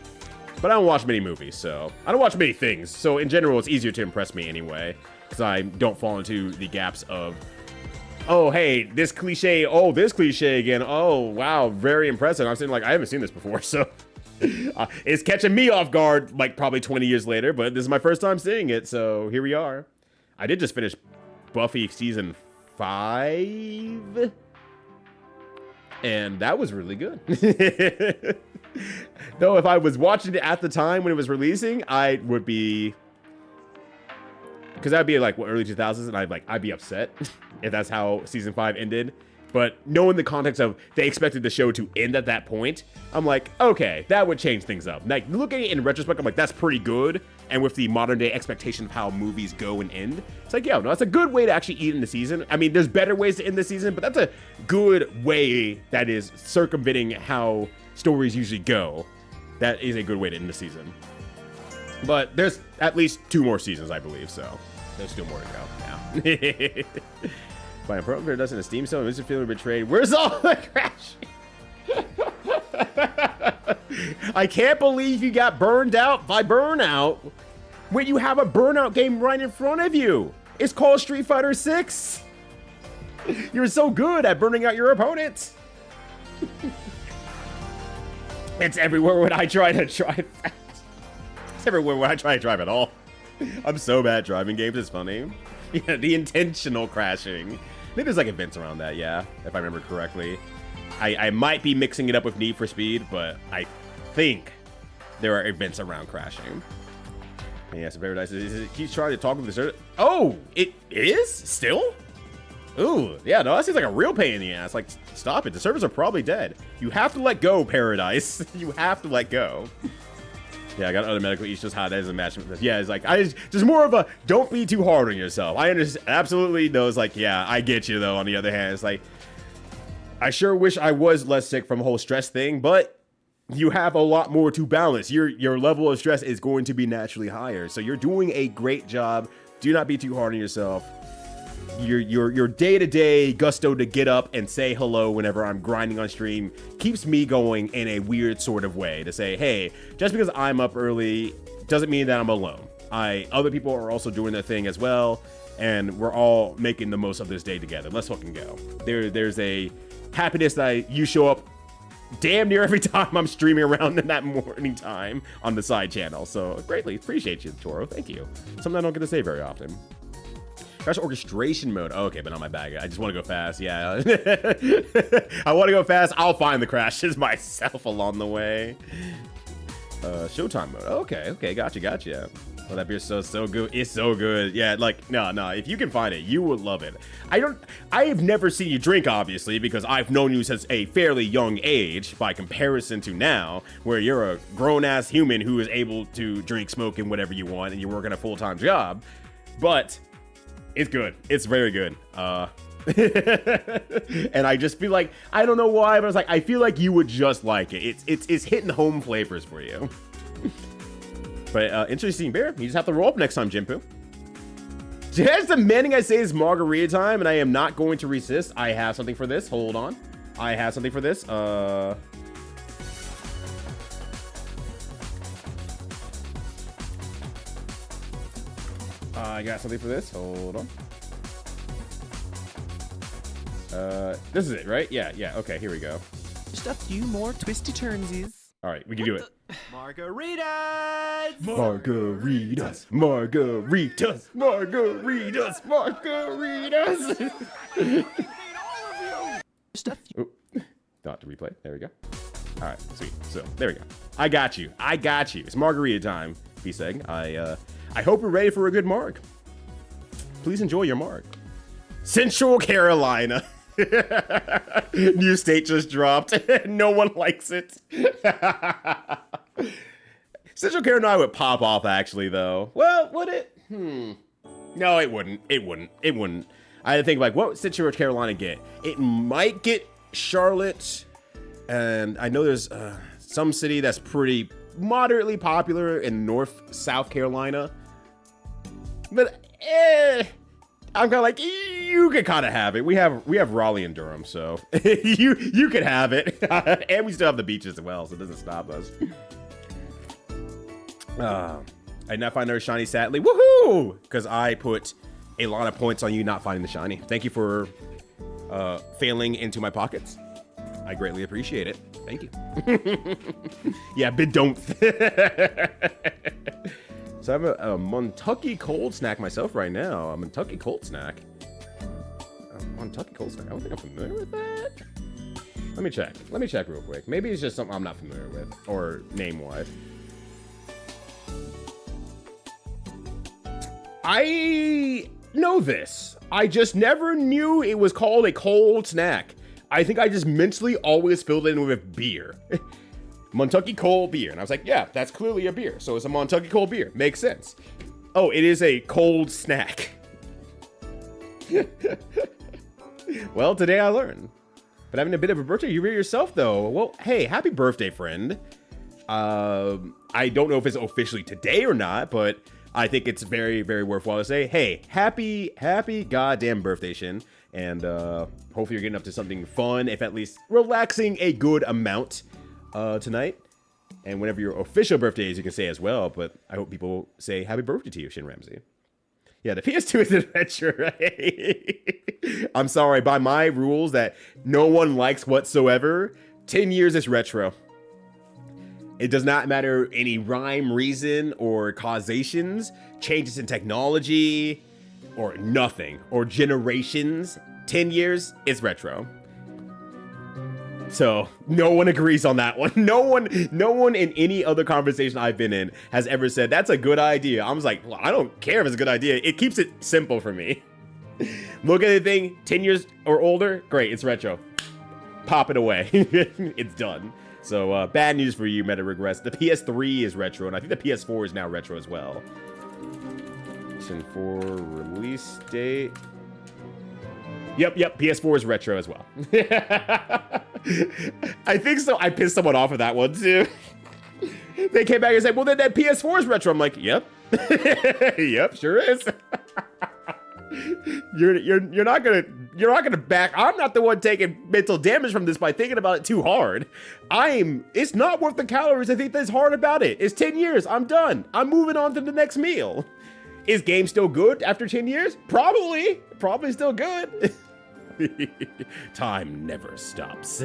But I don't watch many movies, so I don't watch many things. So in general, it's easier to impress me anyway, because I don't fall into the gaps of, oh, hey, this cliche. Oh, this cliche again. Oh, wow, very impressive. I'm saying like, I haven't seen this before, so it's catching me off guard, like probably 20 years later. But this is my first time seeing it, so here we are. I did just finish Buffy season 5. And that was really good. Though if I was watching it at the time when it was releasing, I would be, because that'd be like what, early 2000s, and I'd be upset if that's how season 5 ended. But knowing the context of they expected the show to end at that point, I'm like, okay, that would change things up. Like looking at it in retrospect, I'm like, that's pretty good. And with the modern day expectation of how movies go and end, it's like, yeah, no, that's a good way to actually end the season. I mean, there's better ways to end the season, but that's a good way that is circumventing how stories usually go. That is a good way to end the season. But there's at least 2 more seasons, I believe, so there's still more to go. Yeah. By a program does in a Steam sale, Mr. Feeling betrayed. Where's all the crashing? I can't believe you got burned out by Burnout when you have a Burnout game right in front of you. It's called Street Fighter 6. You're so good at burning out your opponents. It's everywhere when I try to drive fast. It's everywhere when I try to drive at all. I'm so bad at driving games, it's funny. Yeah, the intentional crashing. Maybe there's like events around that, yeah, if I remember correctly. I might be mixing it up with Need for Speed, but I think there are events around crashing. Yeah, so Paradise keeps trying to talk with the server. Oh, it is? Still? Ooh, yeah, no, that seems like a real pain in the ass. Like, stop it. The servers are probably dead. You have to let go, Paradise. You have to let go. Yeah, I got other medical issues, how that is a match with this. Yeah, it's like, just more of a, don't be too hard on yourself. I understand, absolutely knows, like, yeah, I get you, though, on the other hand. It's like, I sure wish I was less sick from the whole stress thing, but you have a lot more to balance. Your level of stress is going to be naturally higher. So you're doing a great job. Do not be too hard on yourself. Your day-to-day gusto to get up and say hello whenever I'm grinding on stream keeps me going in a weird sort of way to say, hey, just because I'm up early doesn't mean that I'm alone. Other people are also doing their thing as well, and we're all making the most of this day together. Let's fucking go. There's a happiness that you show up damn near every time I'm streaming around in that morning time on the side channel. So greatly appreciate you, Toro. Thank you. Something I don't get to say very often. Crash orchestration mode. Oh, okay, but not my bag. I just want to go fast. Yeah. I want to go fast. I'll find the crashes myself along the way. Showtime mode. Okay, gotcha. Oh, that beer's so good. It's so good. Yeah, like, no, if you can find it, you would love it. I have never seen you drink, obviously, because I've known you since a fairly young age by comparison to now, where you're a grown-ass human who is able to drink, smoke, and whatever you want, and you're working a full-time job. But it's good. It's very good. And I just feel like, I don't know why, but I was like, I feel like you would just like it. It's hitting home flavors for you. But interesting beer. You just have to roll up next time, Jimpu. Just demanding I say it's margarita time, and I am not going to resist. I have something for this. Hold on. I have something for this. I got something for this. Hold on. This is it, right? Yeah. Okay, here we go. Just a few more twisty turnsies. All right, we can do it. Margaritas! Margaritas, margaritas, margaritas, margaritas. Just a few. Not to replay. There we go. All right, sweet. So there we go. I got you. It's margarita time, B-Seg. I hope you're ready for a good marg. Please enjoy your marg. Central Carolina. New state just dropped. No one likes it. Central Carolina would pop off, actually, though. Well, would it? No, it wouldn't. It wouldn't. I think, like, what would Central Carolina get? It might get Charlotte. And I know there's some city that's pretty moderately popular in South Carolina. But, I'm kind of like, you could kind of have it. We have Raleigh and Durham, so you could have it. And we still have the beaches as well, so it doesn't stop us. I did not find another shiny, sadly. Woohoo! Because I put a lot of points on you not finding the shiny. Thank you for failing into my pockets. I greatly appreciate it. Thank you. Yeah, but don't. So I have a Montucky cold snack myself right now. A Montucky cold snack. Montucky cold snack. I don't think I'm familiar with that. Let me check. Let me check real quick. Maybe it's just something I'm not familiar with, or name-wise. I know this. I just never knew it was called a cold snack. I think I just mentally always filled it in with beer. Montucky cold beer. And I was like, yeah, that's clearly a beer. So it's a Montucky cold beer. Makes sense. Oh, it is a cold snack. Well, today I learned. But having a bit of a birthday, you read yourself, though. Well, hey, happy birthday, friend. I don't know if it's officially today or not, but I think it's very, very worthwhile to say, hey, happy goddamn birthday, Shin. And hopefully you're getting up to something fun, if at least relaxing a good amount tonight. And whenever your official birthday is, you can say as well. But I hope people say happy birthday to you, Shin Ramsey. Yeah, the PS2 is an adventure, right? I'm sorry, by my rules that no one likes whatsoever, 10 years is retro. It does not matter any rhyme, reason, or causations, changes in technology, or nothing, or generations. 10 years is retro. So no one agrees on that one. No one in any other conversation I've been in has ever said that's a good idea. I was like, well, I don't care if it's a good idea. It keeps it simple for me. Look at the thing, 10 years or older, great, it's retro. Pop it away. It's done. So bad news for you, Meta Regress. The PS3 is retro, and I think the PS4 is now retro as well. PlayStation 4 release date. Yep, PS4 is retro as well. I think so. I pissed someone off with that one too. They came back and said, well, then that PS4 is retro. I'm like, yep. Yep, sure is. You're not gonna back. I'm not the one taking mental damage from this by thinking about it too hard. It's not worth the calories I think that's hard about it. It's 10 years. I'm done. I'm moving on to the next meal. Is game still good after 10 years? Probably still good. Time never stops.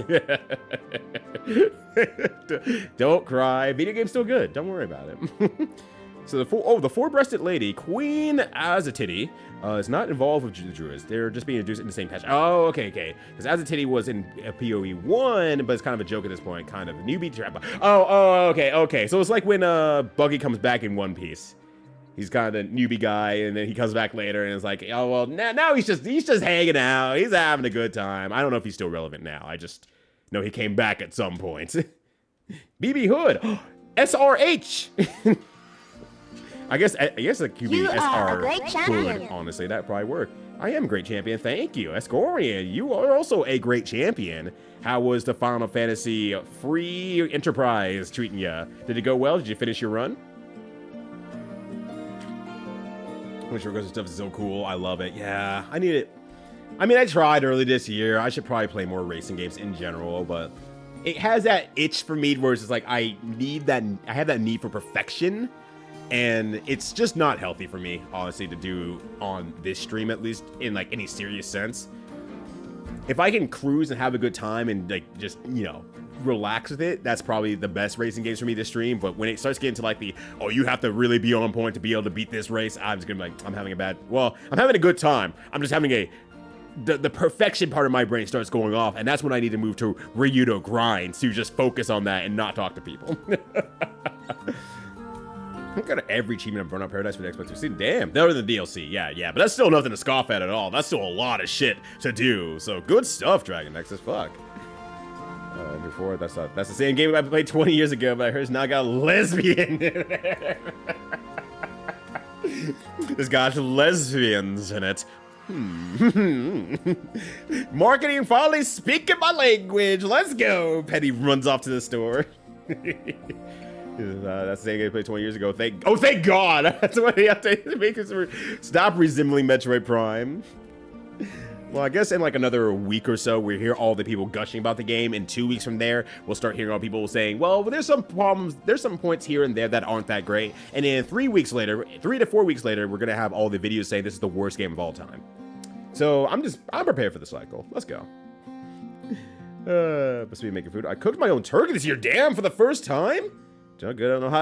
Don't cry. Video game's still good. Don't worry about it. So the four-breasted lady, Queen Azatiti, is not involved with the Druids. They're just being introduced in the same patch. Oh, okay. Because Azatiti was in PoE 1, but it's kind of a joke at this point. Kind of a newbie trap. Oh, okay. So it's like when Buggy comes back in One Piece. He's kind of a newbie guy, and then he comes back later and is like, oh well, now he's just hanging out. He's having a good time. I don't know if he's still relevant now. I just know he came back at some point. BB Hood, SRH. I guess a QB You are a great SR champion. Hood. Honestly, that probably work. I am a great champion. Thank you, Escorian. You are also a great champion. How was the Final Fantasy free enterprise treating ya? Did it go well? Did you finish your run? Which Regards stuff is so cool. I love it. Yeah, I need it. I mean, I tried early this year. I should probably play more racing games in general, but it has that itch for me where it's just like I have that need for perfection, and it's just not healthy for me, honestly, to do on this stream, at least in like any serious sense. If I can cruise and have a good time and like just, you know, relax with it, that's probably the best racing games for me to stream. But when it starts getting to like the, oh, you have to really be on point to be able to beat this race, I'm just gonna be like, I'm having a good time. I'm just having the perfection part of my brain starts going off, and that's when I need to move to Ryudo grind to just focus on that and not talk to people. I got every achievement of Burnout Paradise for the Xbox 360. Damn, better than the DLC. Yeah, but that's still nothing to scoff at all. That's still a lot of shit to do. So good stuff, Dragon X as fuck. Before that's the same game I played 20 years ago, but I heard it's now got lesbian in it. It's got lesbians in it. Marketing finally speaking my language. Let's go. Petty runs off to the store. That's the same game I played 20 years ago. Thank God. That's what they have to make us stop resembling Metroid Prime. Well, I guess in like another week or so, we'll hear all the people gushing about the game. In 2 weeks from there, we'll start hearing all people saying, well, there's some problems. There's some points here and there that aren't that great. And then 3 to 4 weeks later, we're going to have all the videos saying this is the worst game of all time. So I'm prepared for the cycle. Let's go. Must be making food. I cooked my own turkey this year. Damn, for the first time. Good. I don't know how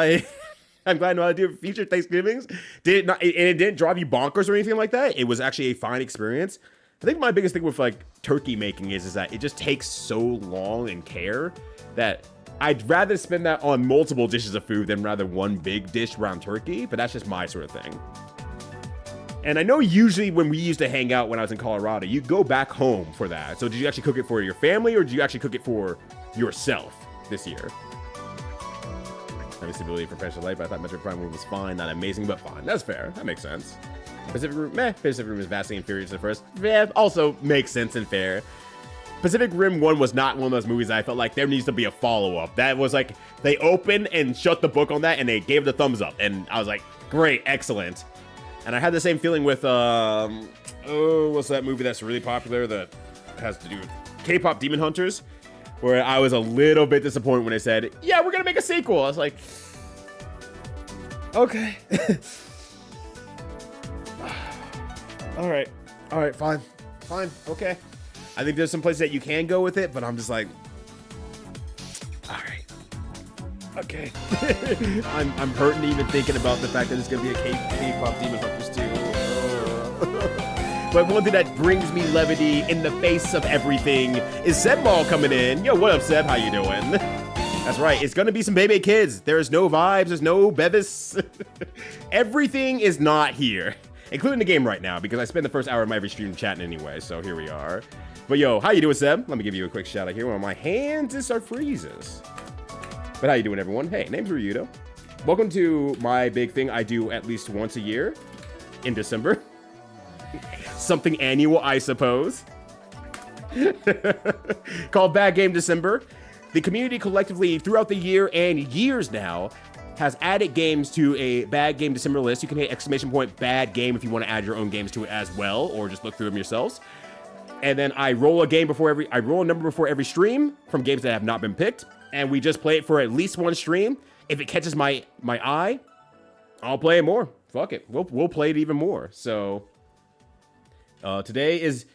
I'm glad I know how to do future Thanksgivings. It didn't drive you bonkers or anything like that. It was actually a fine experience. I think my biggest thing with like turkey making is that it just takes so long and care that I'd rather spend that on multiple dishes of food than rather one big dish around turkey, but that's just my sort of thing. And I know usually when we used to hang out when I was in Colorado, you go back home for that. So did you actually cook it for your family or did you actually cook it for yourself this year? Having stability for professional life, I thought Metroid Prime was fine, not amazing, but fine. That's fair. That makes sense. Pacific Rim is vastly inferior to the first. Yeah, also makes sense and fair. Pacific Rim 1 was not one of those movies that I felt like there needs to be a follow-up. That was like, they opened and shut the book on that and they gave it a thumbs up. And I was like, great, excellent. And I had the same feeling with, what's that movie that's really popular that has to do with K-pop Demon Hunters? Where I was a little bit disappointed when they said, yeah, we're gonna make a sequel. I was like, okay. All right, fine, okay. I think there's some places that you can go with it, but I'm just like, all right, okay. I'm hurting even thinking about the fact that it's gonna be a K-pop Demon Hunters 2. But one thing that brings me levity in the face of everything is Sebmall coming in. Yo, what up, Seb? How you doing? That's right, it's gonna be some Bebe kids. There's no vibes, there's no Bevis. Everything is not here. Including the game right now, because I spend the first hour of my every stream chatting anyway, so here we are. But yo, how you doing, Seb? Let me give you a quick shout out here. One of my hands is our freezes. But how you doing, everyone? Hey, name's Ryudo. Welcome to my big thing I do at least once a year in December. Something annual, I suppose. Called BadGame December. The community collectively throughout the year and years now has added games to a Bad Game December list. You can hit !bad game if you want to add your own games to it as well, or just look through them yourselves. And then I roll a number before every stream from games that have not been picked, and we just play it for at least one stream. If it catches my eye, I'll play it more. Fuck it, we'll play it even more. So today is,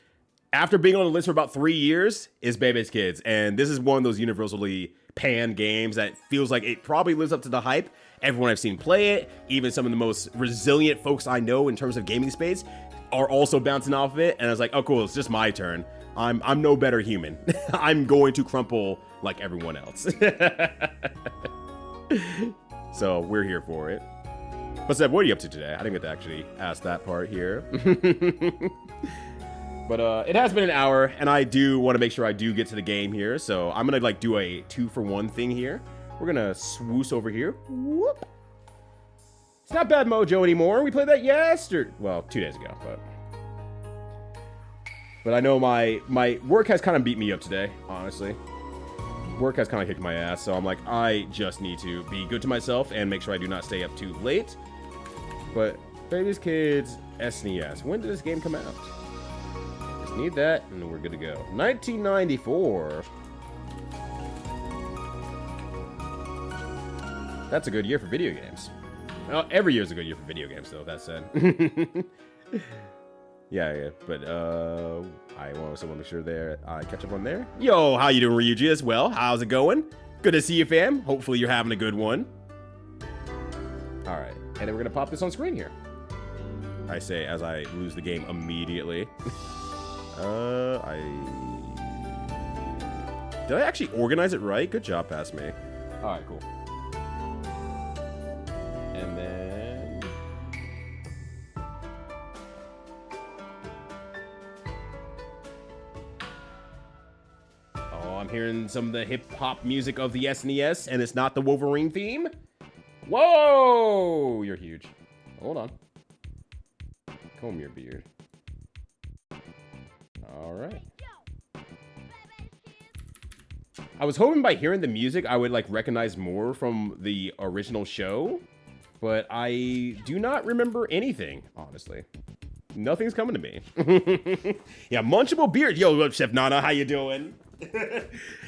after being on the list for about 3 years, is Bebe's Kids, and this is one of those universally panned games that feels like it probably lives up to the hype. Everyone I've seen play it, even some of the most resilient folks I know in terms of gaming space, are also bouncing off of it. And I was like, oh cool, it's just my turn. I'm no better human. I'm going to crumple like everyone else. So we're here for it. But Seb, what are you up to today? I didn't get to actually ask that part here. But it has been an hour, and I do want to make sure I do get to the game here. So I'm gonna like do a 2-for-1 thing here. We're gonna swoosh over here. Whoop. It's not Bad Mojo anymore. We played that yesterday. Well, 2 days ago, but I know my work has kind of beat me up today, honestly. Work has kind of kicked my ass, so I'm like, I just need to be good to myself and make sure I do not stay up too late. But Baby's Kids SNES. When did this game come out? Just need that, and we're good to go. 1994. That's a good year for video games. Well, every year is a good year for video games, though, that said. Yeah, but I also want to make sure there I catch up on there. Yo, how you doing, Ryuji, as well? How's it going? Good to see you, fam. Hopefully you're having a good one. All right, and then we're gonna pop this on screen here. I say as I lose the game immediately. Did I actually organize it right? Good job, past me. All right, cool. And then... Oh, I'm hearing some of the hip-hop music of the SNES, and it's not the Wolverine theme? Whoa! You're huge. Hold on. Comb your beard. All right. I was hoping by hearing the music, I would, like, recognize more from the original show, but I do not remember anything, honestly. Nothing's coming to me. Yeah, Munchable Beard. Yo, Chef Nana, how you doing?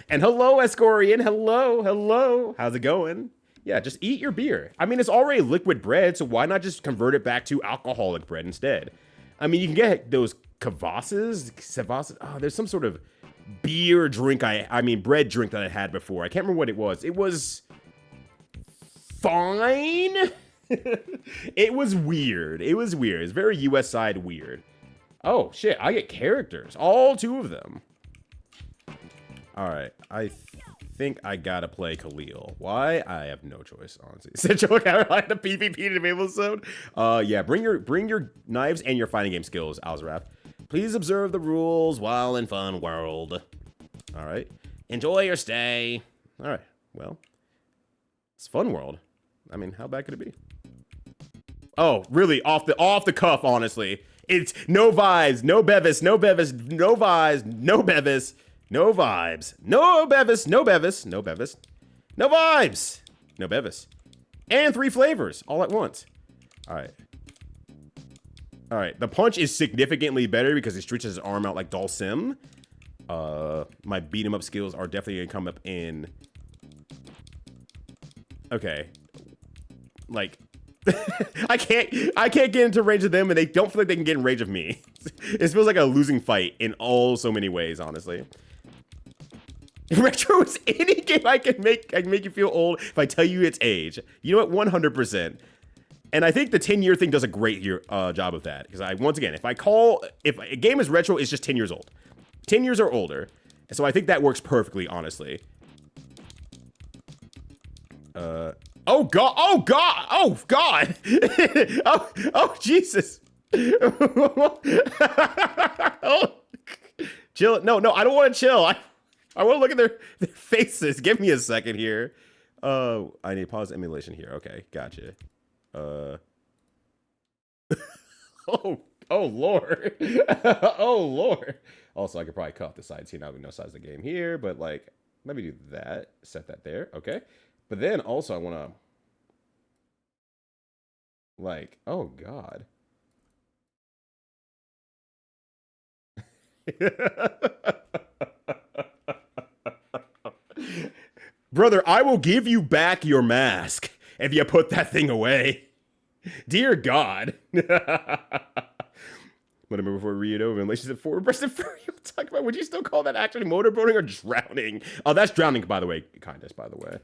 And hello, Escorian. Hello, hello. How's it going? Yeah, just eat your beer. I mean, it's already liquid bread, so why not just convert it back to alcoholic bread instead? I mean, you can get those kvases. Oh, there's some sort of beer drink I mean, bread drink that I had before. I can't remember what it was. It was fine. It was weird. It was weird. It's very US side weird. Oh, shit. I get characters. All 2 of them. All right. I think I gotta play Khalil. Why? I have no choice, honestly. Central Carolina PvP to be able to. Yeah. Bring your knives and your fighting game skills, Alzrath. Please observe the rules while in Fun World. All right. Enjoy your stay. All right. Well, it's Fun World. I mean, how bad could it be? Oh, really? Off the cuff, honestly. It's no vibes, no Bevis, no Bevis, no vibes, no Bevis, no vibes, no Bevis, no Bevis, no Bevis, no vibes, no Bevis, and 3 flavors all at once. All right. All right. The punch is significantly better because he stretches his arm out like Dhalsim. My beat 'em up skills are definitely gonna come up in. Okay. Like. I can't get into range of them, and they don't feel like they can get in range of me. It feels like a losing fight in so many ways, honestly. Retro is any game I can make you feel old if I tell you its age. You know what? 100%. And I think the 10-year thing does a great job of that. Because once again, if a game is retro, it's just 10 years old. 10 years or older. So I think that works perfectly, honestly. Oh god! Oh god! Oh god! oh Jesus! Oh, chill! No, I don't want to chill. I want to look at their faces. Give me a second here. I need to pause emulation here. Okay, gotcha. Oh lord! Oh lord! Also, I could probably cut off the sides here. Now we know size of the game here, but like, let me do that. Set that there. Okay. But then also I want to, like, oh god. Brother, I will give you back your mask if you put that thing away. Dear God. Whatever before read over in relationship forward breasted furry. Talk about, would you still call that actually motorboating or drowning? Oh, that's drowning, by the way. Kindness, by the way.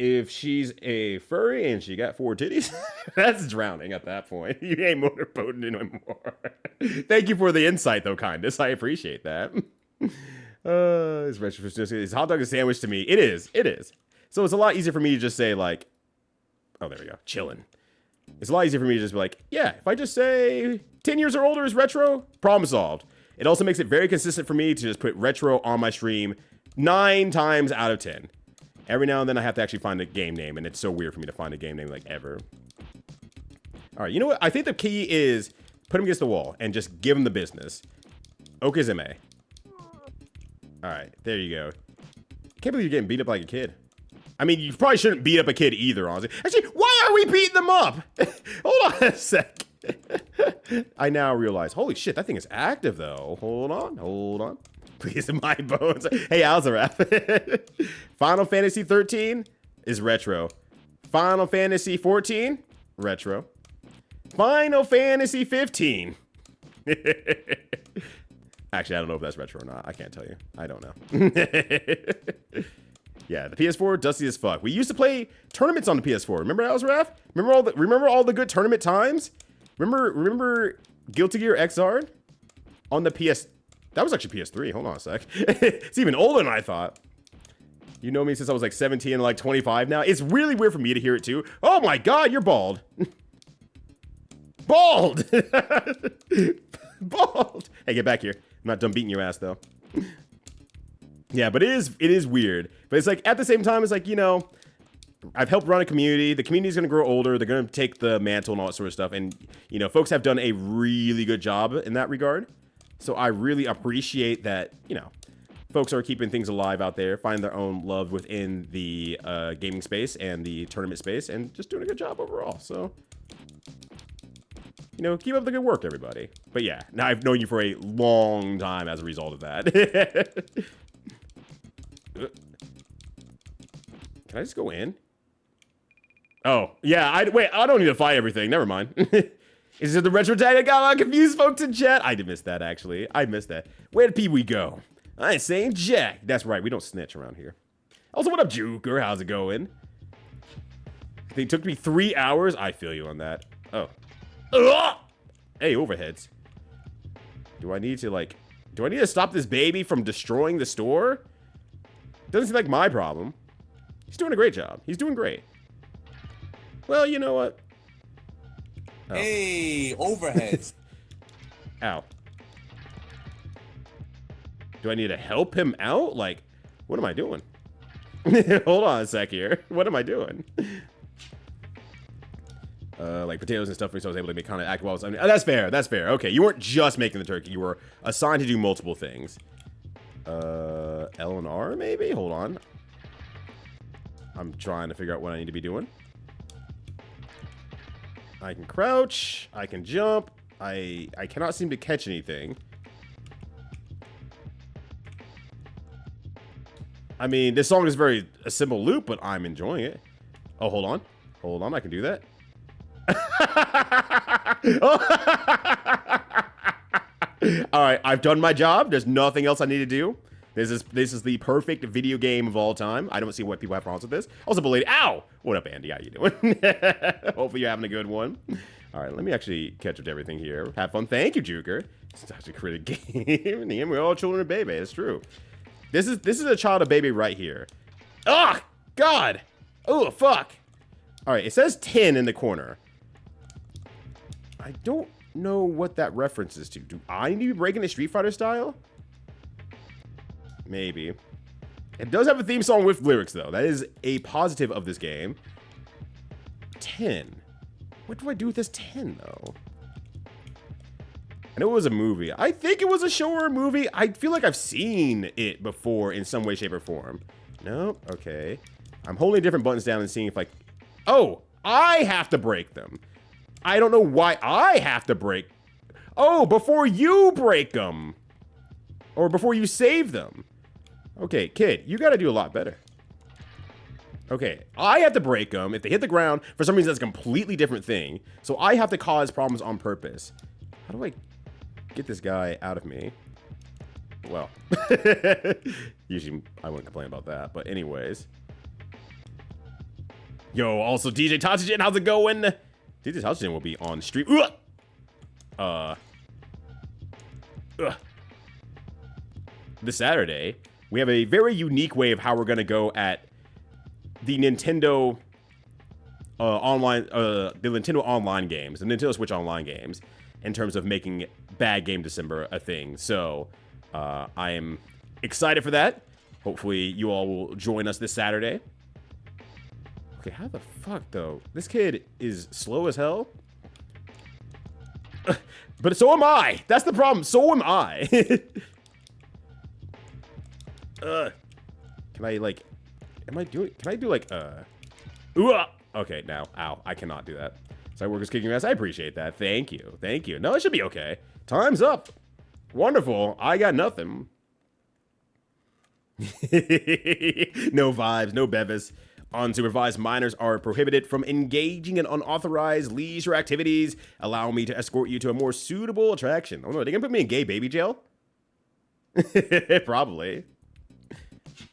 If she's a furry and she got 4 titties, that's drowning at that point. You ain't motorboating anymore. Thank you for the insight, though, kindness. I appreciate that. Is hot dog a sandwich to me? It is. It is. So it's a lot easier for me to just say, like, Oh, there we go. Chilling. It's a lot easier for me to just be like, yeah, if I just say 10 years or older is retro, problem solved. It also makes it very consistent for me to just put retro on my stream 9 times out of 10. Every now and then I have to actually find a game name, and it's so weird for me to find a game name like ever. All right, you know what? I think the key is put him against the wall and just give him the business. Okazeme. All right, there you go. I can't believe you're getting beat up like a kid. I mean, you probably shouldn't beat up a kid either, honestly. Actually, why are we beating them up? Hold on a sec. I now realize, holy shit, that thing is active, though. Hold on. Please, my bones. Hey, how's the rap? Final Fantasy 13 is retro. Final Fantasy 14, retro. Final Fantasy 15. Actually, I don't know if that's retro or not. I can't tell you. I don't know. Yeah, the PS4, dusty as fuck. We used to play tournaments on the PS4. Remember that was Raph? Remember all the good tournament times? Remember Guilty Gear XR on the PS? That was actually PS3. Hold on a sec. It's even older than I thought. You know me since I was like 17 and like 25 now. It's really weird for me to hear it too. Oh my god, you're bald. Bald. Bald. Hey, get back here. I'm not done beating your ass though. Yeah, but it is weird. But it's like, at the same time, it's like, you know, I've helped run a community. The community's going to grow older. They're going to take the mantle and all that sort of stuff. And, you know, folks have done a really good job in that regard. So I really appreciate that, you know, folks are keeping things alive out there, finding their own love within the gaming space and the tournament space, and just doing a good job overall. So, you know, keep up the good work, everybody. But yeah, now I've known you for a long time as a result of that. Can I just go in? Oh, yeah, wait, I don't need to fight everything. Never mind. Is it the retro tag? I got confused folks in chat. I did miss that, actually. I missed that. Where did Pee-wee go? I ain't saying jack. That's right, we don't snitch around here. Also, what up, Juker? How's it going? It took me 3 hours. I feel you on that. Oh. Ugh! Hey, overheads. Do I need to stop this baby from destroying the store? Doesn't seem like my problem. He's doing a great job. He's doing great. Well, you know what? Oh. Hey, overheads. Ow. Do I need to help him out? Like, what am I doing? Hold on a sec here. What am I doing? Like potatoes and stuff, so I was able to make kind of active while I was. That's fair. That's fair. Okay, you weren't just making the turkey. You were assigned to do multiple things. L and R maybe? Hold on. I'm trying to figure out what I need to be doing. I can crouch. I can jump. I cannot seem to catch anything. I mean, this song is a simple loop, but I'm enjoying it. Oh, hold on. Hold on, I can do that. All right, I've done my job. There's nothing else I need to do. This is the perfect video game of all time. I don't see why people have problems with this. Also, belated. Ow! What up, Andy? How you doing? Hopefully you're having a good one. All right, let me actually catch up to everything here. Have fun. Thank you, Juker. It's such a critic game. And we're all children of Bebe. It's true. This is a child of Bebe right here. Ah, God. Oh, fuck. All right, it says 10 in the corner. I don't know what that references to. Do I need to be breaking the Street Fighter style? Maybe. It does have a theme song with lyrics, though. That is a positive of this game. 10. What do I do with this 10, though? I know it was a movie. I think it was a show or a movie. I feel like I've seen it before in some way, shape, or form. No? Okay. I'm holding different buttons down and seeing if, like... Oh! I have to break them. I don't know why I have to break... Oh, before you break them! Or before you save them. Okay, kid, you gotta do a lot better. Okay, I have to break them. If they hit the ground, for some reason that's a completely different thing. So I have to cause problems on purpose. How do I get this guy out of me? Well, usually I wouldn't complain about that, but anyways. Yo, also DJ Tachigen, how's it going? DJ Tachigen will be on stream. This Saturday, we have a very unique way of how we're going to go at the Nintendo online, the Nintendo Online games, the Nintendo Switch Online games, in terms of making Bad Game December a thing. So I am excited for that. Hopefully you all will join us this Saturday. Okay, how the fuck though? This kid is slow as hell. But so am I. That's the problem. So am I. Can I like? Am I doing? Can I do like? Ooh, okay, now, ow, I cannot do that. Side workers kicking your ass. I appreciate that. Thank you, thank you. No, it should be okay. Time's up. Wonderful. I got nothing. No vibes, no bevis. Unsupervised minors are prohibited from engaging in unauthorized leisure activities. Allow me to escort you to a more suitable attraction. Oh no, are they gonna put me in gay baby jail? Probably.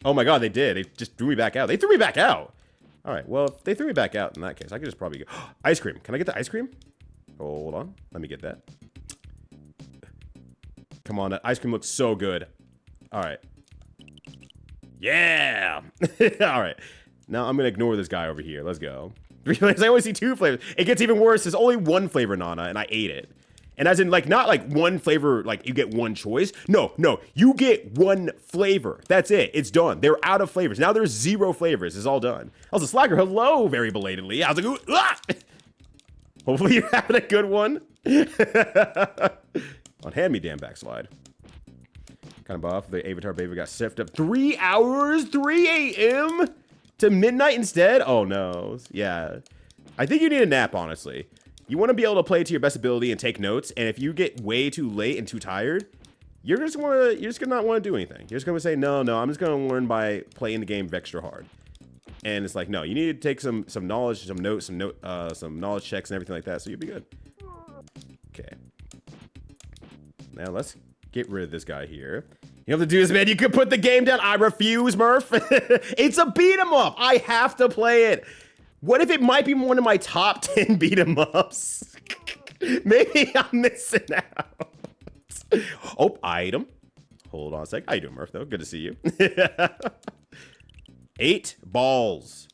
Oh my god, they did. They just threw me back out. They threw me back out. All right, well, if they threw me back out in that case, I could just probably go. Ice cream. Can I get the ice cream? Hold on. Let me get that. Come on, that ice cream looks so good. All right. Yeah. All right. Now I'm going to ignore this guy over here. Let's go. Realize I only see 2 flavors. It gets even worse. There's only 1 flavor, Nana, and I ate it. And as in, like, not like 1 flavor, like you get 1 choice. No, no, you get 1 flavor. That's it. It's done. They're out of flavors. Now there's 0 flavors. It's all done. I was a slacker. Hello, very belatedly. I was like, ooh, ah! Hopefully you're having a good one. On hand-me-damn backslide. Kind of buff. The Avatar Baby got sipped up. 3 hours? 3 a.m. to midnight instead? Oh, no. Yeah. I think you need a nap, honestly. You want to be able to play to your best ability and take notes, and if you get way too late and too tired, you're just gonna not want to do anything. You're just gonna say, no, I'm just gonna learn by playing the game extra hard. And it's like, no, you need to take some knowledge, some notes, some knowledge checks and everything like that, so you'll be good. Okay. Now let's get rid of this guy here. You have to do this, man. You could put the game down. I refuse, Murph. It's a beat 'em up. I have to play it. What if it might be one of my top 10 beat 'em ups? Maybe I'm missing out. Oh, item. Hold on a sec. How you doing, Murph, though? Good to see you. 8 balls.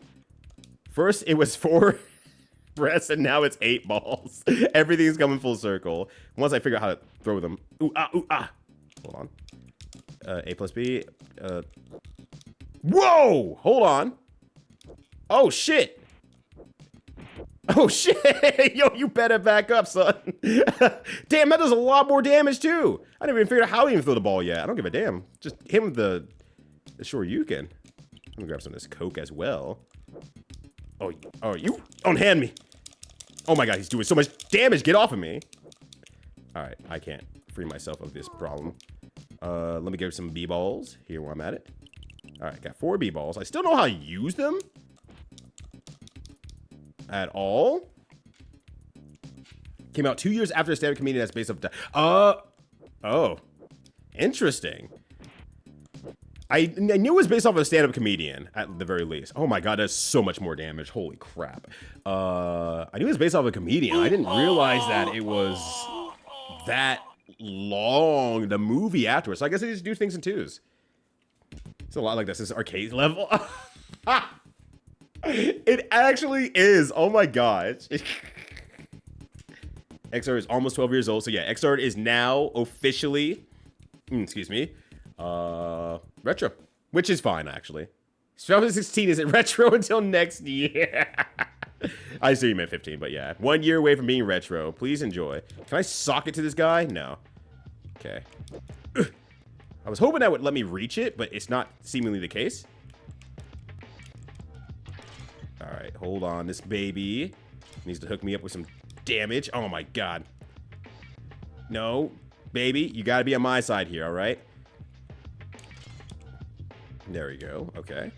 First, it was 4 breasts, and now it's 8 balls. Everything's coming full circle. Once I figure out how to throw them. Ooh, ah, ooh, ah. Hold on. A plus B. Whoa! Hold on. Oh, shit. Oh, shit. Yo, you better back up, son. Damn, that does a lot more damage, too. I didn't even figure out how to even throw the ball yet. I don't give a damn. Just hit with the Shoryuken. I'm gonna grab some of this Coke as well. Oh, you unhand me. Oh my god, he's doing so much damage. Get off of me. All right, I can't free myself of this problem. Let me give some B-balls here where I'm at it. All right, got 4 B-balls. I still know how to use them. At all. Came out 2 years after a stand-up comedian that's based off. Oh, interesting. I knew it was based off of a stand-up comedian at the very least. Oh my god, that's so much more damage. Holy crap. I knew it was based off of a comedian. I didn't realize that it was that long, the movie afterwards. So I guess they just do things in 2s. It's a lot like this. This is arcade level. It actually is. Oh my gosh. XR is almost 12 years old. So yeah, XR is now officially, excuse me, retro, which is fine actually. 2016 isn't retro until next year. I assume you meant 15, but yeah, 1 year away from being retro. Please enjoy. Can I sock it to this guy? No. Okay. I was hoping that would let me reach it, but it's not seemingly the case. All right, hold on. This baby needs to hook me up with some damage. Oh my god. No, baby, you gotta be on my side here, all right? There we go. Okay.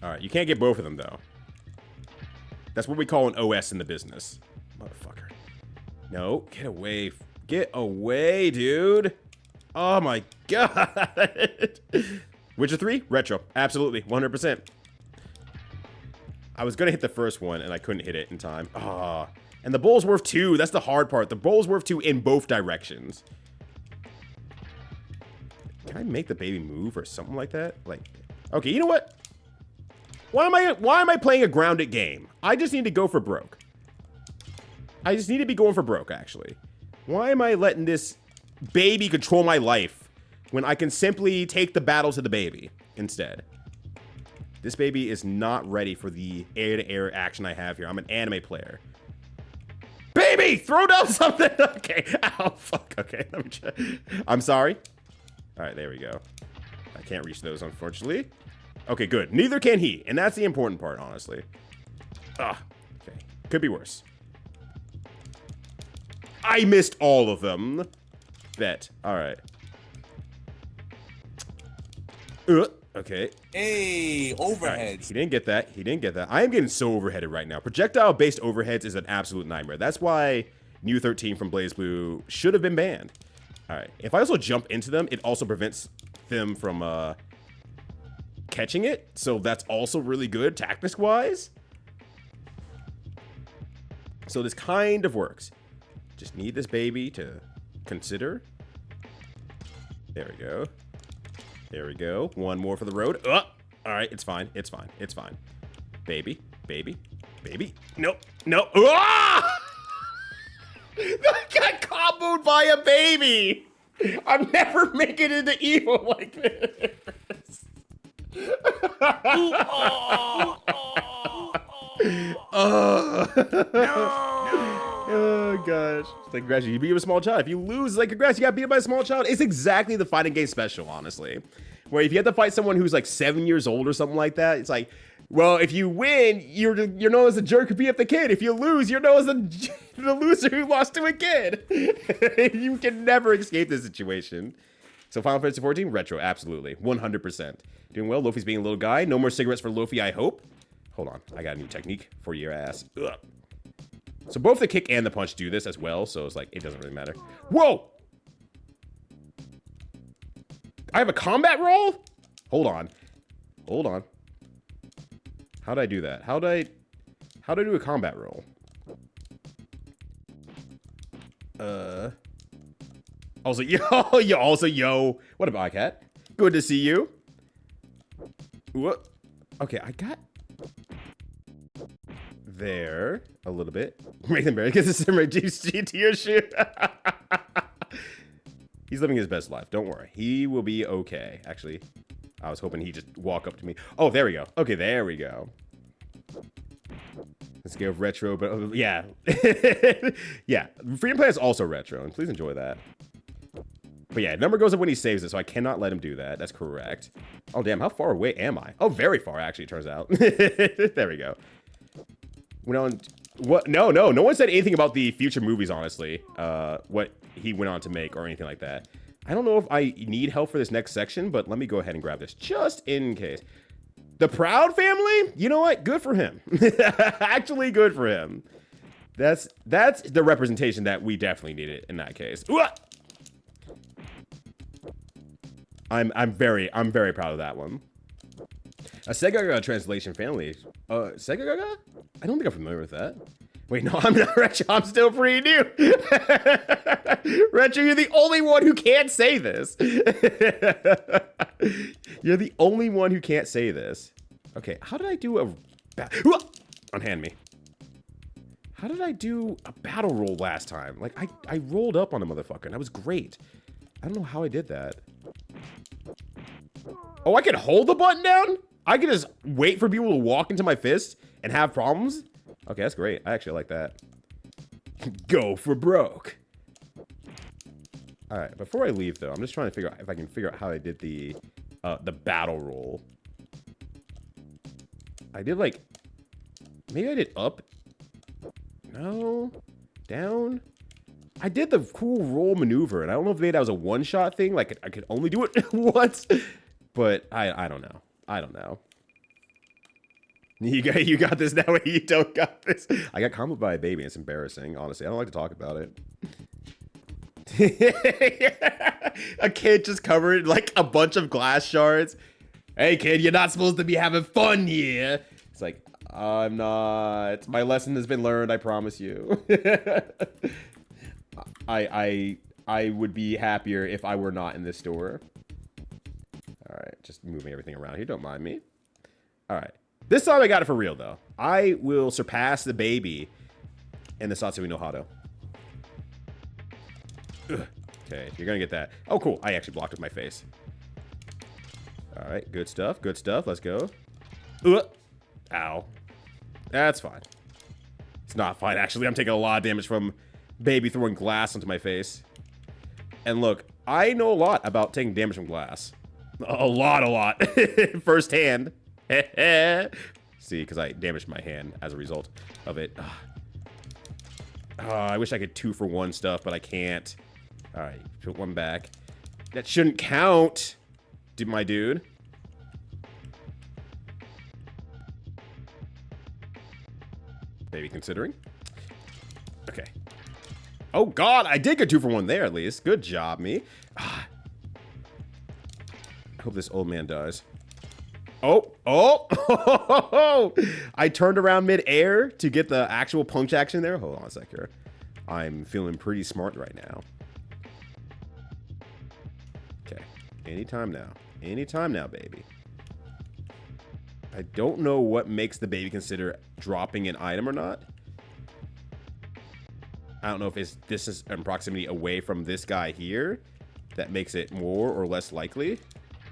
All right, you can't get both of them, though. That's what we call an OS in the business. Motherfucker. No, get away. Get away, dude. Oh my god. Witcher 3? Retro. Absolutely. 100%. I was gonna hit the first one and I couldn't hit it in time. Ah, and the bowl's worth 2. That's the hard part. The bowl's worth 2 in both directions. Can I make the baby move or something like that? Like, okay, you know what? Why am I playing a grounded game? I just need to go for broke. I just need to be going for broke, actually. Why am I letting this baby control my life when I can simply take the battle to the baby instead? This baby is not ready for the air-to-air action I have here. I'm an anime player. Baby, throw down something. Okay. Ow, fuck. Okay, let me try. I'm sorry. All right, there we go. I can't reach those, unfortunately. Okay, good. Neither can he, and that's the important part, honestly. Ah, okay. Could be worse. I missed all of them. Bet. All right. Okay. Hey, overheads. Right. He didn't get that. He didn't get that. I am getting so overheaded right now. Projectile-based overheads is an absolute nightmare. That's why New 13 from BlazBlue should have been banned. All right. If I also jump into them, it also prevents them from catching it. So that's also really good tactics-wise. So this kind of works. Just need this baby to consider. There we go. There we go. One more for the road. All right, it's fine. It's fine. It's fine. Baby, baby, baby. Nope, nope. Ah! I got comboed by a baby. I'm never making it into evil like this. Oh gosh. It's like, congrats, you beat up a small child. If you lose, like, congrats, you got beat up by a small child. It's exactly the fighting game special, honestly. Where if you have to fight someone who's like 7 years old or something like that, it's like, well, if you win, you're known as a jerk who beat up the kid. If you lose, you're known as the loser who lost to a kid. You can never escape this situation. So Final Fantasy 14, retro, absolutely. 100%. Doing well. Lofi's being a little guy. No more cigarettes for Lofi, I hope. Hold on. I got a new technique for your ass. Ugh. So both the kick and the punch do this as well, so it's like, it doesn't really matter. Whoa! I have a combat roll? Hold on. Hold on. How did I do that? How did I do a combat roll? Also, yo. What about Cat? Good to see you. What? Okay, I got there a little bit. Nathan Barry gets a samurai GC to your shoe. He's living his best life. Don't worry. He will be okay. Actually, I was hoping he'd just walk up to me. Oh, there we go. Okay, there we go. Let's go retro, but yeah. Yeah, Freedom Plan is also retro, and please enjoy that. But yeah, number goes up when he saves it, so I cannot let him do that. That's correct. Oh, damn, how far away am I? Oh, very far, actually, it turns out. There we go. Went on... What? No one said anything about the future movies, honestly. What he went on to make or anything like that. I don't know if I need help for this next section, but let me go ahead and grab this just in case. The Proud family? You know what? Good for him. Actually, good for him. That's the representation that we definitely needed in that case. Ooh! I'm very proud of that one. A Sega translation family. Sega? I don't think I'm familiar with that. Wait, no, I'm not Retro. I'm still pretty new. Retro, you're the only one who can't say this. You're the only one who can't say this. Okay, how did I do a... Unhand me. How did I do a battle roll last time? Like, I rolled up on a motherfucker, and that was great. I don't know how I did that. Oh, I can hold the button down? I can just wait for people to walk into my fist and have problems? Okay, that's great. I actually like that. Go for broke. All right, before I leave, though, I'm just trying to figure out if I can figure out how I did the battle roll. I did, like... Maybe I did up? No? Down? I did the cool roll maneuver, and I don't know if maybe that was a one-shot thing. Like, I could only do it once. But I don't know. I don't know. You got this now. You don't got this. I got comboed by a baby. It's embarrassing, honestly. I don't like to talk about it. A kid just covered like a bunch of glass shards. Hey, kid, you're not supposed to be having fun here. It's like, I'm not. My lesson has been learned. I promise you. I would be happier if I were not in this store. All right, just moving everything around here. Don't mind me. All right. This time I got it for real, though. I will surpass the baby in the Satsui no Hado. Ugh. Okay, you're gonna get that. Oh, cool. I actually blocked with my face. All right, good stuff. Good stuff. Let's go. Ow. That's fine. It's not fine, actually. I'm taking a lot of damage from baby throwing glass onto my face. And look, I know a lot about taking damage from glass. A lot. Firsthand. See, because I damaged my hand as a result of it. I wish I could 2-for-1 stuff, but I can't. All right, put one back. That shouldn't count, my dude. Maybe considering. Okay. Oh, God, I did get 2-for-1 there, at least. Good job, me. I hope this old man dies. Oh. I turned around mid-air to get the actual punch action there. Hold on a sec here. I'm feeling pretty smart right now. Okay. Anytime now. Anytime now, baby. I don't know what makes the baby consider dropping an item or not. I don't know if it's distance and proximity away from this guy here that makes it more or less likely.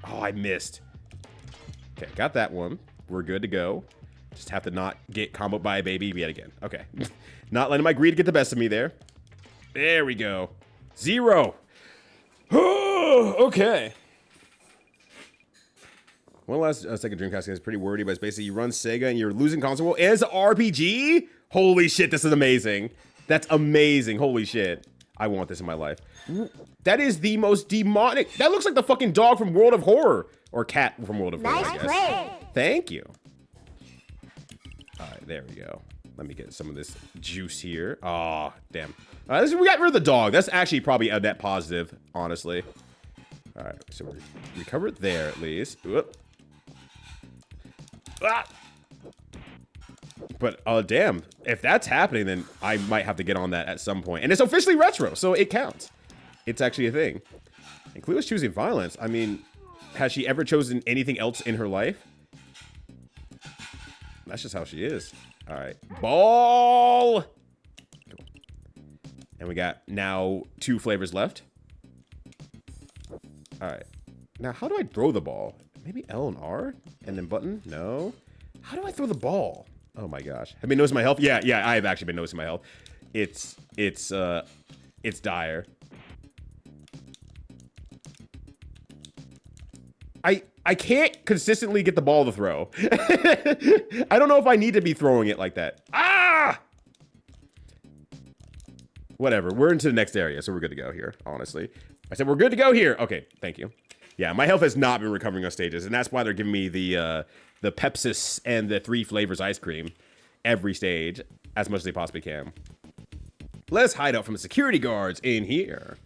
Oh, I missed. Okay, got that one. We're good to go. Just have to not get comboed by a baby yet again. Okay. Not letting my greed get the best of me there. There we go. 0. Okay. One last second Dreamcast game is pretty wordy, but it's basically you run Sega and you're losing console as an RPG? Holy shit, this is amazing. That's amazing. Holy shit. I want this in my life. That is the most demonic. That looks like the fucking dog from World of Horror. Or cat from World of Horror, I guess. Play. Thank you. All right, there we go. Let me get some of this juice here. Oh, damn. We got rid of the dog. That's actually probably a net positive, honestly. All right, so we recovered there at least. Whoop. Ah! But, damn, if that's happening, then I might have to get on that at some point. And it's officially retro, so it counts. It's actually a thing. And Cleo's choosing violence. I mean, has she ever chosen anything else in her life? That's just how she is. All right. Ball! Cool. And we got now 2 flavors left. All right. Now, how do I throw the ball? Maybe L and R? And then button? No. How do I throw the ball? Oh my gosh. Have you been noticing my health? Yeah, I have actually been noticing my health. It's dire. I can't consistently get the ball to throw. I don't know if I need to be throwing it like that. Ah! Whatever. We're into the next area, so we're good to go here, honestly. I said we're good to go here. Okay, thank you. Yeah, my health has not been recovering on stages, and that's why they're giving me the Pepsis and the 3 flavors ice cream every stage as much as they possibly can. Let's hide out from the security guards in here.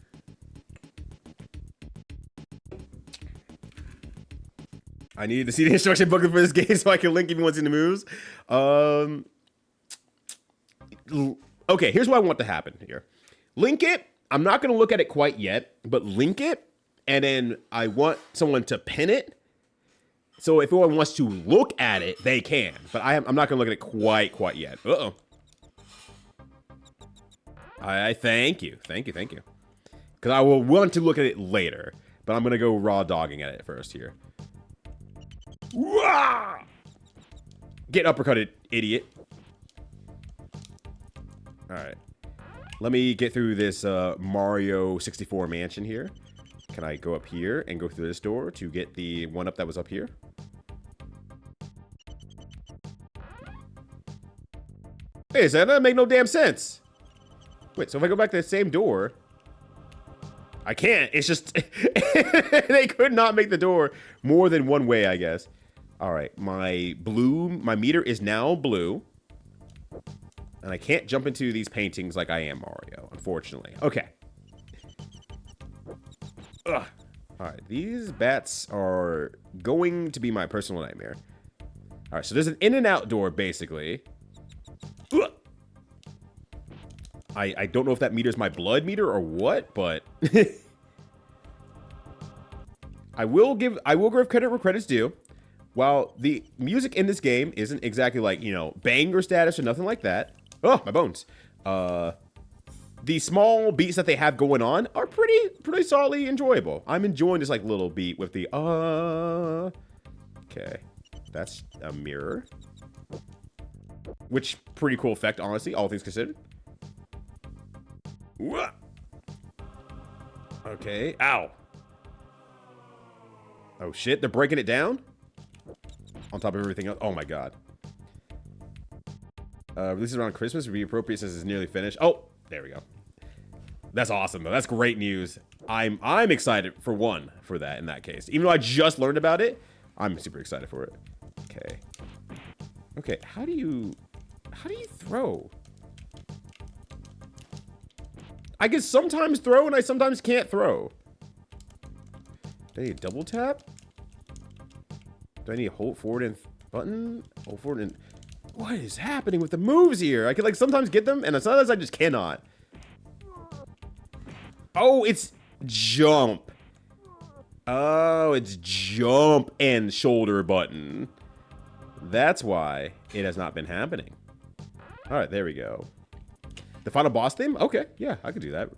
I needed to see the instruction booklet for this game so I can link even once in the moves. Okay, here's what I want to happen here. Link it. I'm not going to look at it quite yet, but link it. And then I want someone to pin it. So if anyone wants to look at it, they can. But I'm not going to look at it quite yet. Uh-oh. I thank you. Thank you. Because I will want to look at it later. But I'm going to go raw dogging at it first here. Wah! Get uppercutted, idiot. Alright. Let me get through this Mario 64 mansion here. Can I go up here and go through this door to get the one-up that was up here? Hey, so that doesn't make no damn sense. Wait, so if I go back to the same door... I can't. It's just... they could not make the door more than one way, I guess. Alright, my meter is now blue. And I can't jump into these paintings like I am Mario, unfortunately. Okay. Ugh. Alright, these bats are going to be my personal nightmare. Alright, so there's an in and out door, basically. Ugh. I don't know if that meter is my blood meter or what, but... I will give credit where credit's due. while the music in this game isn't exactly like, you know, banger status or nothing like that. Oh, my bones. The small beats that they have going on are pretty solidly enjoyable. I'm enjoying this like little beat with the Okay, that's a mirror, which pretty cool effect, honestly, all things considered. What? Okay, ow. Oh shit, they're breaking it down on top of everything else. Oh my god. Releases around Christmas would be appropriate since it's nearly finished. Oh, there we go. That's awesome though. That's great news. I'm excited for that in that case. Even though I just learned about it, I'm super excited for it. Okay. Okay, how do you throw? I can sometimes throw and I sometimes can't throw. Do I need a double tap? Do I need to hold forward and button? Hold forward and... What is happening with the moves here? I can like sometimes get them and sometimes I just cannot. Oh, it's jump. Oh, it's jump and shoulder button. That's why it has not been happening. All right, there we go. The final boss theme? Okay, yeah, I could do that.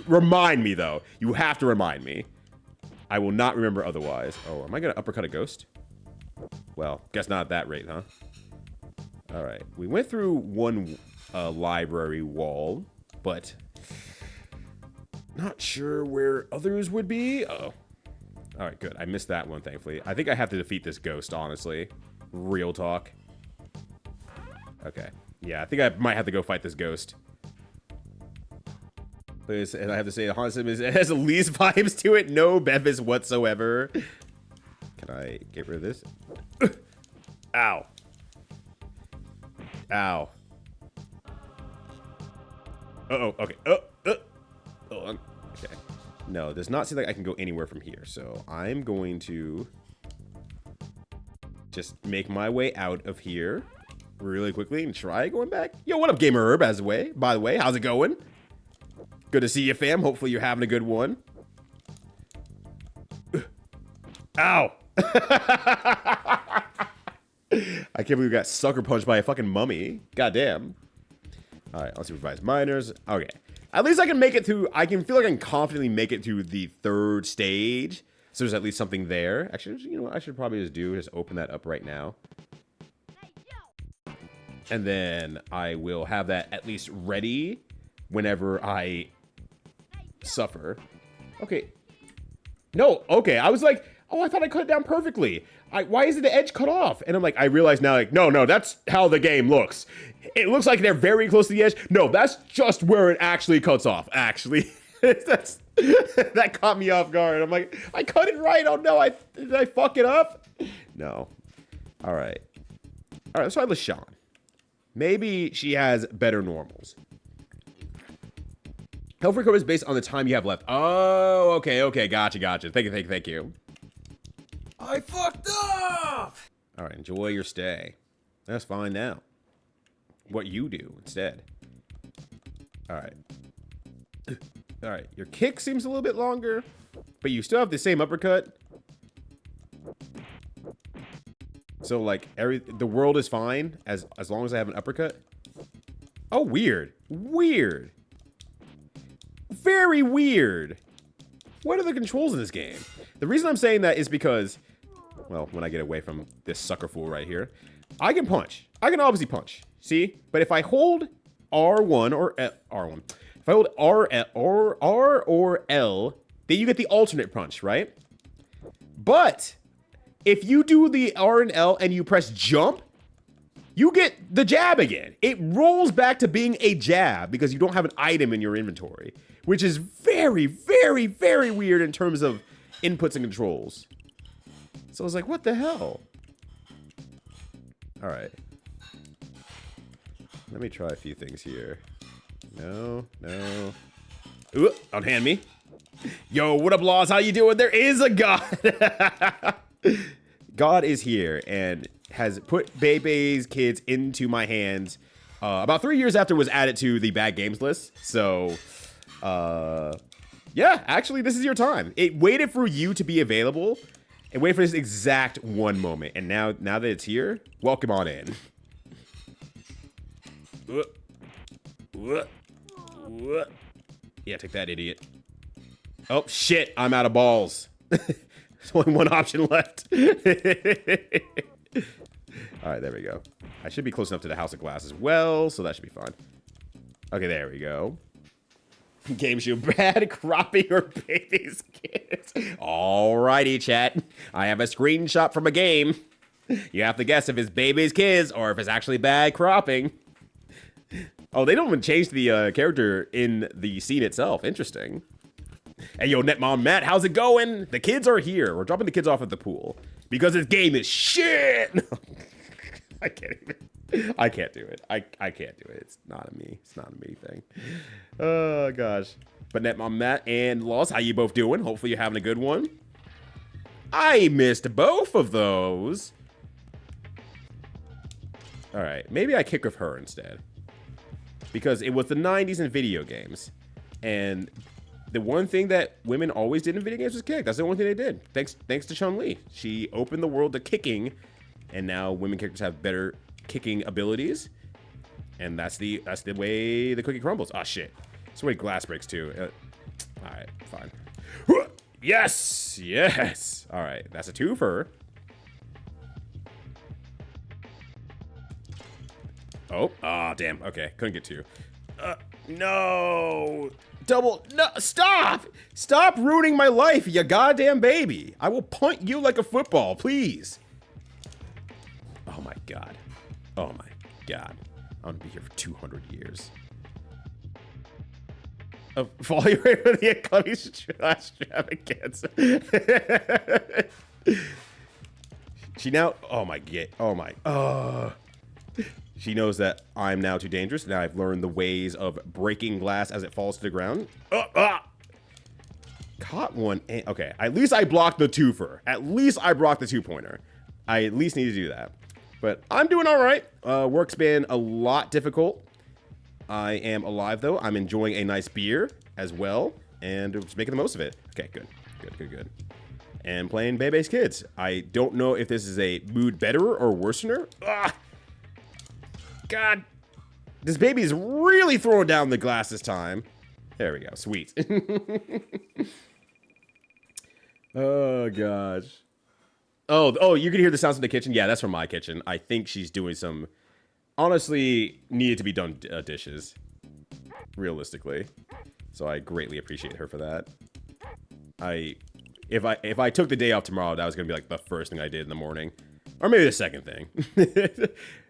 Remind me, though. You have to remind me. I will not remember otherwise. Oh, am I going to uppercut a ghost? Well, guess not at that rate, huh? All right, we went through one library wall, but not sure where others would be. Uh-oh. All right, good. I missed that one, thankfully. I think I have to defeat this ghost, honestly. Real talk. Okay. Yeah, I think I might have to go fight this ghost. And I have to say, the Haunted Sim it has the least vibes to it. No Bevis whatsoever. Can I get rid of this? Ow. Ow. Uh-oh, okay. Okay. No, it does not seem like I can go anywhere from here. So I'm going to just make my way out of here really quickly and try going back. Yo, what up, Gamer Herb, by the way? How's it going? Good to see you, fam. Hopefully you're having a good one. Ow. I can't believe we got sucker punched by a fucking mummy. Goddamn. All right, let's supervise miners. Okay. At least I can make it through. I can feel like I can confidently make it to the third stage. So there's at least something there. Actually, you know what I should probably just do? Just open that up right now. And then I will have that at least ready whenever I suffer. Okay. No, okay. I was like, oh, I thought I cut it down perfectly. Why isn't the edge cut off? And I'm like, I realize now, like, no, that's how the game looks. It looks like they're very close to the edge. No, that's just where it actually cuts off, actually. That caught me off guard. I'm like, I cut it right. Oh, no, did I fuck it up? No. All right. All right, let's try LaShawn. Maybe she has better normals. Health recovery is based on the time you have left. Oh, okay. Gotcha. Thank you. I fucked up! All right, enjoy your stay. Let's find out what you do instead. All right. All right, your kick seems a little bit longer, but you still have the same uppercut. So, like, the world is fine as long as I have an uppercut. Oh, weird. Weird. Very weird. What are the controls in this game? The reason I'm saying that is because, well, when I get away from this sucker fool right here, I can punch. I can obviously punch. See? But if I hold R1 or R1, if I hold R or L, then you get the alternate punch, right? But if you do the R and L and you press jump, you get the jab again. It rolls back to being a jab because you don't have an item in your inventory, which is very, very, very weird in terms of inputs and controls. So I was like, what the hell? All right. Let me try a few things here. No. Ooh, unhand me. Yo, what up, Laws? How you doing? There is a God. God is here and has put Bebe's kids into my hands about 3 years after it was added to the bad games list. So, yeah, actually, this is your time. It waited for you to be available and wait for this exact one moment. And now that it's here, welcome on in. Yeah, take that, idiot. Oh, shit, I'm out of balls. There's only one option left. All right, there we go. I should be close enough to the house of glass as well, so that should be fine. Okay, there we go. Game show bad cropping or baby's kids. Alrighty, chat. I have a screenshot from a game. You have to guess if it's baby's kids or if it's actually bad cropping. Oh, they don't even change the character in the scene itself. Interesting. Hey, yo, Netmom Matt, how's it going? The kids are here. We're dropping the kids off at the pool because this game is shit. I can't do it. I can't do it. It's not a me. It's not a me thing. Oh, gosh. But Netmom Matt and Lost, how you both doing? Hopefully you're having a good one. I missed both of those. All right. Maybe I kick with her instead. Because it was the 90s in video games. And the one thing that women always did in video games was kick. That's the only thing they did. Thanks to Chun-Li. She opened the world to kicking. And now women characters have better kicking abilities. And that's the way the cookie crumbles. Oh, shit. That's the way glass breaks, too. All right, fine. Yes! Yes! All right, that's a twofer. Oh, damn. Okay, couldn't get two. No. Double. No, stop. Stop ruining my life, you goddamn baby. I will punt you like a football, please. Oh, my God. Oh, my God. I'm going to be here for 200 years. Follow your way for the clubby extravaganza. She now. Oh, my. Oh, my. She knows that I'm now too dangerous. Now I've learned the ways of breaking glass as it falls to the ground. Caught one. Okay, at least I blocked the twofer. At least I blocked the two-pointer. I at least need to do that. But I'm doing all right. Work's been a lot difficult. I am alive, though. I'm enjoying a nice beer as well. And just making the most of it. Okay, good. Good. And playing Bebe's Kids. I don't know if this is a mood betterer or worsener. God, this baby is really throwing down the glass this time. There we go. Sweet. Oh, gosh. Oh, you can hear the sounds in the kitchen? Yeah, that's from my kitchen. I think she's doing some, honestly, needed to be done dishes, realistically. So I greatly appreciate her for that. If I took the day off tomorrow, that was going to be like the first thing I did in the morning. Or maybe the second thing.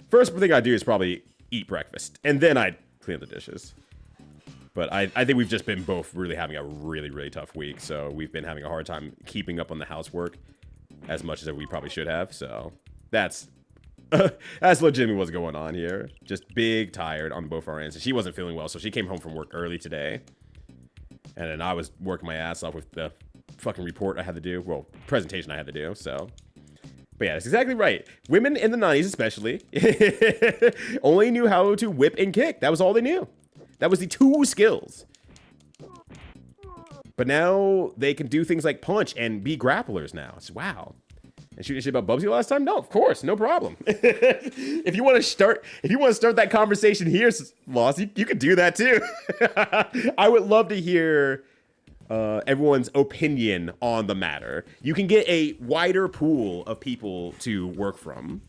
First thing I do is probably eat breakfast, and then I'd clean up the dishes. But I think we've just been both really having a really, really tough week, so we've been having a hard time keeping up on the housework as much as we probably should have, so that's legitimately what's going on here. Just big tired on both our ends, and she wasn't feeling well, so she came home from work early today, and then I was working my ass off with the fucking report I had to do, well, presentation I had to do, so... But yeah, that's exactly right. Women in the 90s especially only knew how to whip and kick. That was all they knew. That was the two skills. But now they can do things like punch and be grapplers now. It's wow. And shooting shit about Bubsy last time? No, of course, no problem. If you want to start that conversation here, Lost, you could do that too. I would love to hear everyone's opinion on the matter. You can get a wider pool of people to work from.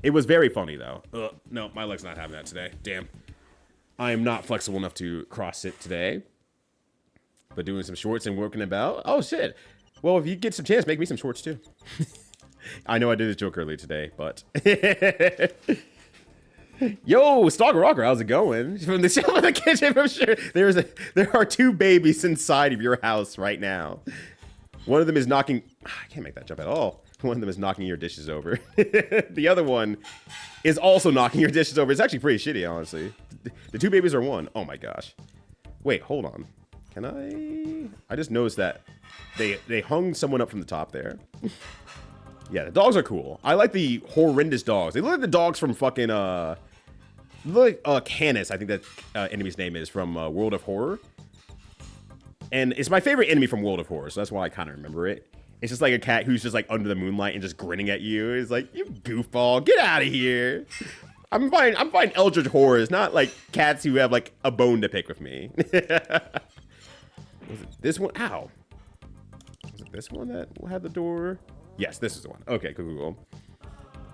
It was very funny, though. No, my leg's not having that today. Damn. I am not flexible enough to cross sit today. But doing some shorts and working about. Oh, shit. Well, if you get some chance, make me some shorts, too. I know I did this joke earlier today, but... Yo, Stalker Rocker, how's it going? From the shelf of the kitchen, I'm sure. There are two babies inside of your house right now. One of them is knocking... I can't make that jump at all. One of them is knocking your dishes over. The other one is also knocking your dishes over. It's actually pretty shitty, honestly. The two babies are one. Oh my gosh. Wait, hold on. Can I... I just noticed that they hung someone up from the top there. Yeah, the dogs are cool. I like the horrendous dogs. They look like the dogs from fucking, Canis, I think that enemy's name is, from World of Horror. And it's my favorite enemy from World of Horror, so that's why I kind of remember it. It's just like a cat who's just like under the moonlight and just grinning at you. It's like, you goofball, get out of here. I'm fine eldritch horrors, not like cats who have like a bone to pick with me. Was it this one? Ow. Was it this one that had the door? Yes, this is the one. Okay, cool.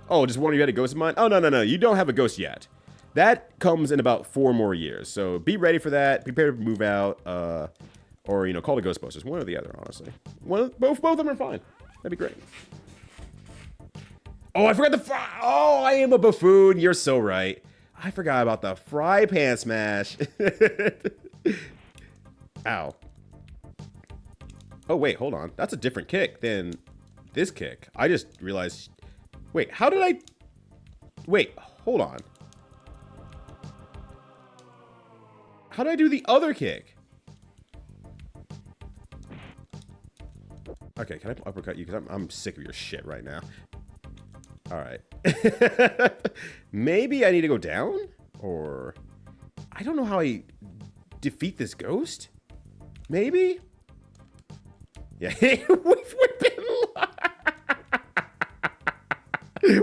Oh, just one of you had a ghost in mind? Oh, no. You don't have a ghost yet. That comes in about 4 more years. So be ready for that. Prepare to move out. Or, you know, call the Ghostbusters. One or the other, honestly. Both of them are fine. That'd be great. Oh, I forgot the fry. Oh, I am a buffoon. You're so right. I forgot about the fry pan smash. Ow. Oh, wait, hold on. That's a different kick than this kick. I just realized. Wait, how did I... Wait, hold on. How did I do the other kick? Okay, can I uppercut you? Because I'm sick of your shit right now. All right. Maybe I need to go down? Or... I don't know how I defeat this ghost. Maybe? Yeah.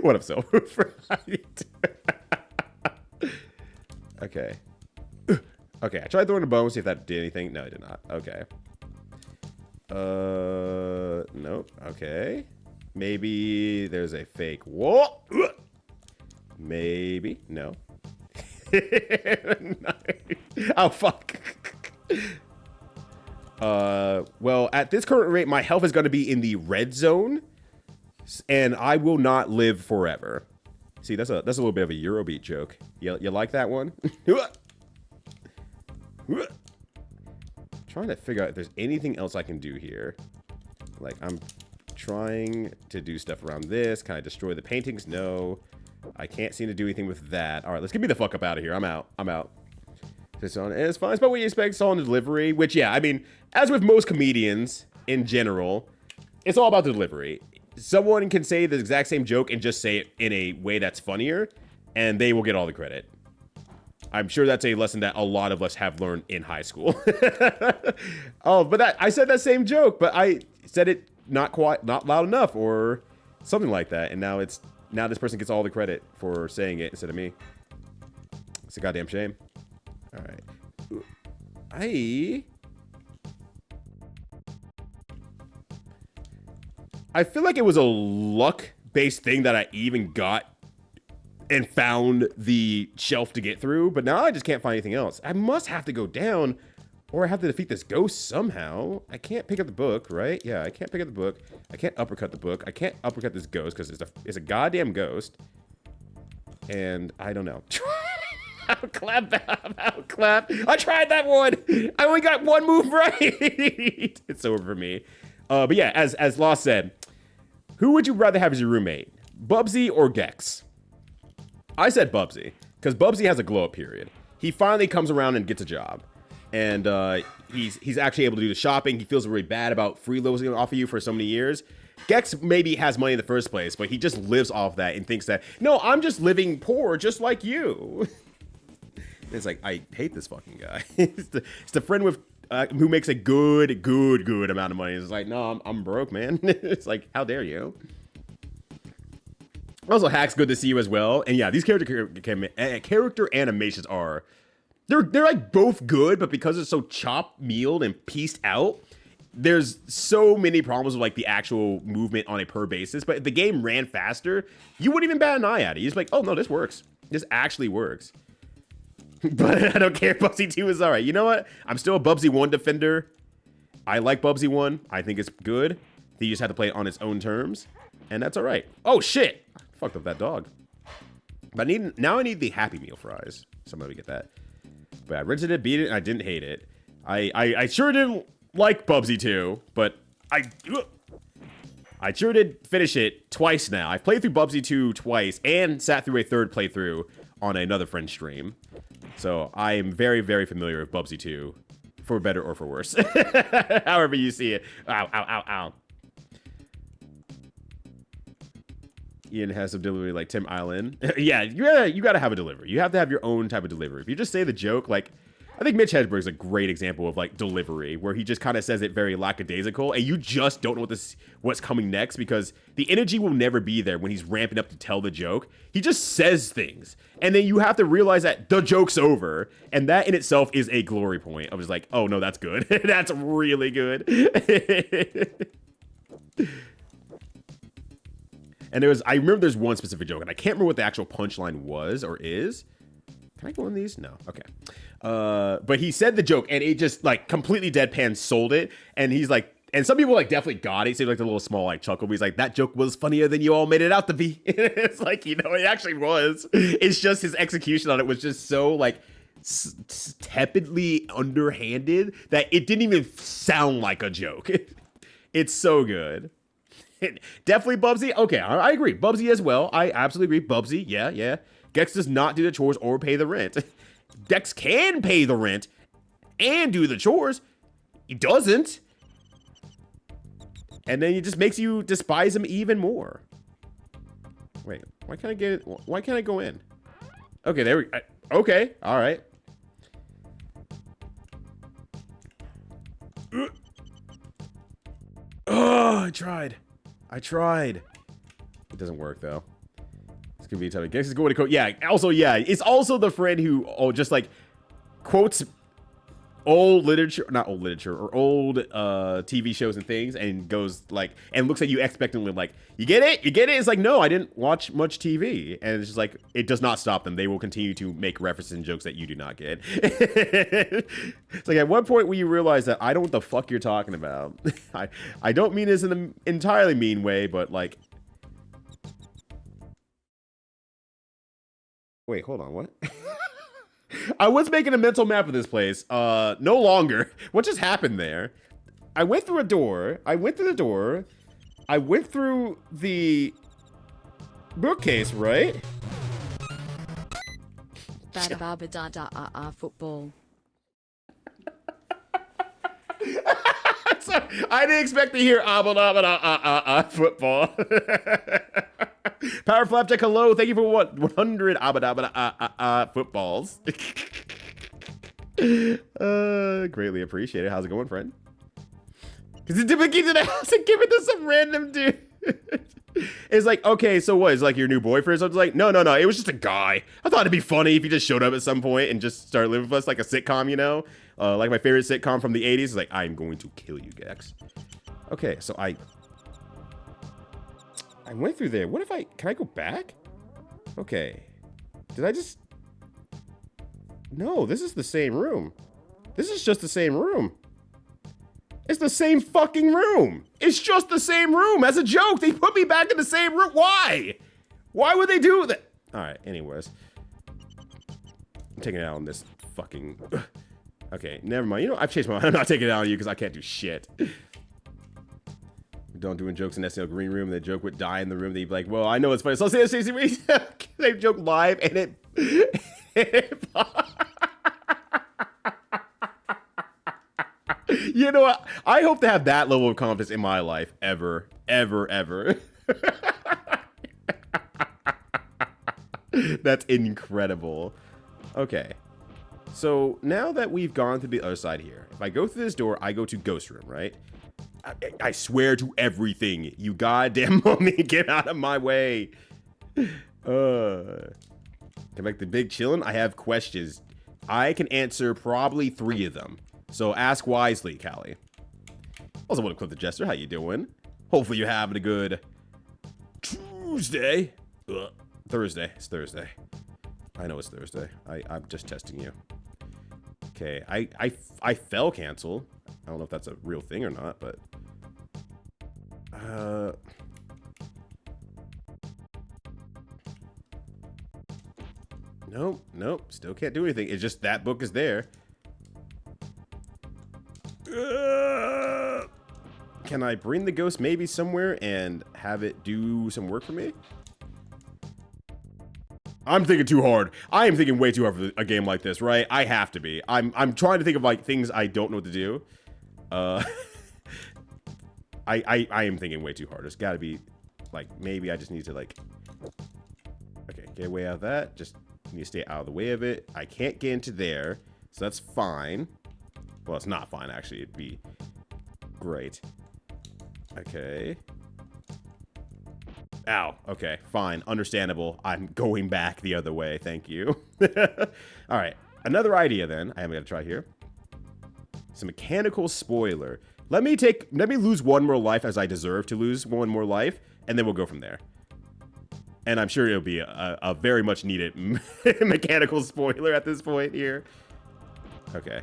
What up, Silver? Okay. Okay, I tried throwing a bone, see if that did anything. No, it did not. Okay. Nope. Okay. Maybe there's a fake wall. Maybe. No. Oh, fuck. Well, at this current rate, my health is going to be in the red zone, and I will not live forever. See, that's a little bit of a Eurobeat joke. You like that one? Trying to figure out if there's anything else I can do here. Like, I'm trying to do stuff around this. Can I destroy the paintings? No. I can't seem to do anything with that. All right, let's get me the fuck up out of here. I'm out. This on is fine. It's about what you expect. It's all in the delivery. Which, yeah, I mean, as with most comedians in general, it's all about the delivery. Someone can say the exact same joke and just say it in a way that's funnier, and they will get all the credit. I'm sure that's a lesson that a lot of us have learned in high school. Oh, but I said that same joke, but I said it not loud enough or something like that, and now this person gets all the credit for saying it instead of me. It's a goddamn shame. All right. I feel like it was a luck-based thing that I even got and found the shelf to get through, but now I just can't find anything else. I must have to go down, or I have to defeat this ghost somehow. I can't pick up the book, right? Yeah, I can't pick up the book. I can't uppercut the book. I can't uppercut this ghost because it's a goddamn ghost. And I don't know. Outclap. I tried that one. I only got one move right. It's over for me. But yeah, as Lost said, who would you rather have as your roommate, Bubsy or Gex? I said Bubsy, because Bubsy has a glow-up period. He finally comes around and gets a job. And he's actually able to do the shopping. He feels really bad about freeloading off of you for so many years. Gex maybe has money in the first place, but he just lives off that and thinks that, no, I'm just living poor just like you. It's like, I hate this fucking guy. It's the friend with who makes a good amount of money. It's like, no, I'm broke, man. It's like, how dare you? Also, Hack's good to see you as well. And yeah, these character animations are, they're like both good, but because it's so chop-mealed and pieced out, there's so many problems with like the actual movement on a per basis. But if the game ran faster, you wouldn't even bat an eye at it. You're just like, oh no, this works. This actually works. But I don't care. Bubsy 2 is all right. You know what? I'm still a Bubsy 1 defender. I like Bubsy 1. I think it's good. You just have to play it on its own terms. And that's all right. Oh, shit. I fucked up that dog. But now I need the Happy Meal fries. Somebody get that. But I rented it, beat it, and I didn't hate it. I sure didn't like Bubsy 2, but I sure did finish it twice now. I've played through Bubsy 2 twice and sat through a third playthrough on another friend's stream. So I am very, very familiar with Bubsy 2, for better or for worse. However you see it. Ow, ow, ow, ow. Ian has some delivery like Tim Island. Yeah, you gotta have a delivery. You have to have your own type of delivery. If you just say the joke, like, I think Mitch Hedberg is a great example of like delivery, where he just kind of says it very lackadaisical, and you just don't know what's coming next because the energy will never be there when he's ramping up to tell the joke. He just says things, and then you have to realize that the joke's over, and that in itself is a glory point. I was like, oh no, that's good. That's really good. And I remember there's one specific joke, and I can't remember what the actual punchline was or is. Can I go on these? No. Okay. But he said the joke, and it just like completely deadpan sold it. And he's like, and some people like definitely got it. So like the little small like chuckle. But he's like, that joke was funnier than you all made it out to be. It's like, you know, it actually was. It's just his execution on it was just so like tepidly underhanded that it didn't even sound like a joke. It's so good. Definitely Bubsy. Okay, I agree. Bubsy as well. I absolutely agree. Bubsy, yeah. Gex does not do the chores or pay the rent. Gex can pay the rent and do the chores. He doesn't. And then he just makes you despise him even more. Wait, why can't I get it? Why can't I go in? Okay, there we go. Okay, all right. Oh, I tried. It doesn't work though. It's gonna be tough. Gex is going to quote. Yeah. Also, yeah. It's also the friend who just like quotes old literature, not old literature, or old TV shows and things, and goes like and looks at you expectantly, like, you get it? You get it? It's like, no, I didn't watch much TV, and it's just like it does not stop them. They will continue to make references and jokes that you do not get. It's like at what point will you realize that I don't know what the fuck you're talking about? I don't mean this in an entirely mean way, but like. Wait, hold on, what? I was making a mental map of this place. No longer. What just happened there? I went through a door. I went through the door. I went through the bookcase, right? Football. Sorry, I didn't expect to hear football. Power Flapjack, hello. Thank you for what? 100 footballs. Greatly appreciated. How's it going, friend? Because it's Dibiki to the house and give it to some random dude. It's like, okay, so what? Is like your new boyfriend? So it's like, no. It was just a guy. I thought it'd be funny if he just showed up at some point and just started living with us like a sitcom, you know? Like my favorite sitcom from the 80s is like, I'm going to kill you, Gex. Okay, so I went through there. What if can I go back? Okay. Did I just... No, this is the same room. This is just the same room. It's the same fucking room. It's just the same room. As a joke, they put me back in the same room. Why? Why would they do that? All right, anyways. I'm taking it out on this fucking... Okay, never mind. You know, I've changed my mind. I'm not taking it out on you because I can't do shit. Don't doing jokes in SNL green room. The joke would die in the room. They'd be like, well, I know it's funny. So I'll say they joke live and it you know what? I hope to have that level of confidence in my life ever. That's incredible. Okay. So now that we've gone through the other side here, if I go through this door, I go to ghost room, right? I swear to everything. You goddamn mummy, get out of my way. Come back to big chillin'. I have questions. I can answer probably 3 of them. So ask wisely, Callie. Also want to clip the jester. How you doing? Hopefully you're having a good Tuesday. Thursday. It's Thursday. I know it's Thursday. I'm just testing you. Okay. I fell cancel. I don't know if that's a real thing or not, but nope, still can't do anything. It's just that book is there. Can I bring the ghost maybe somewhere and have it do some work for me? I'm thinking too hard. I am thinking way too hard for a game like this, right? I have to be. I'm trying to think of like things I don't know what to do. I am thinking way too hard. There's got to be like maybe I just need to like. Okay, get away out of that. Just need to stay out of the way of it. I can't get into there. So that's fine. Well, it's not fine, actually. It'd be great. Okay. Ow. Okay, fine. Understandable. I'm going back the other way. Thank you. All right. Another idea, then. I am going to try here. It's a mechanical spoiler. Let me lose one more life as I deserve to lose one more life, and then we'll go from there. And I'm sure it'll be a very much needed mechanical spoiler at this point here. Okay.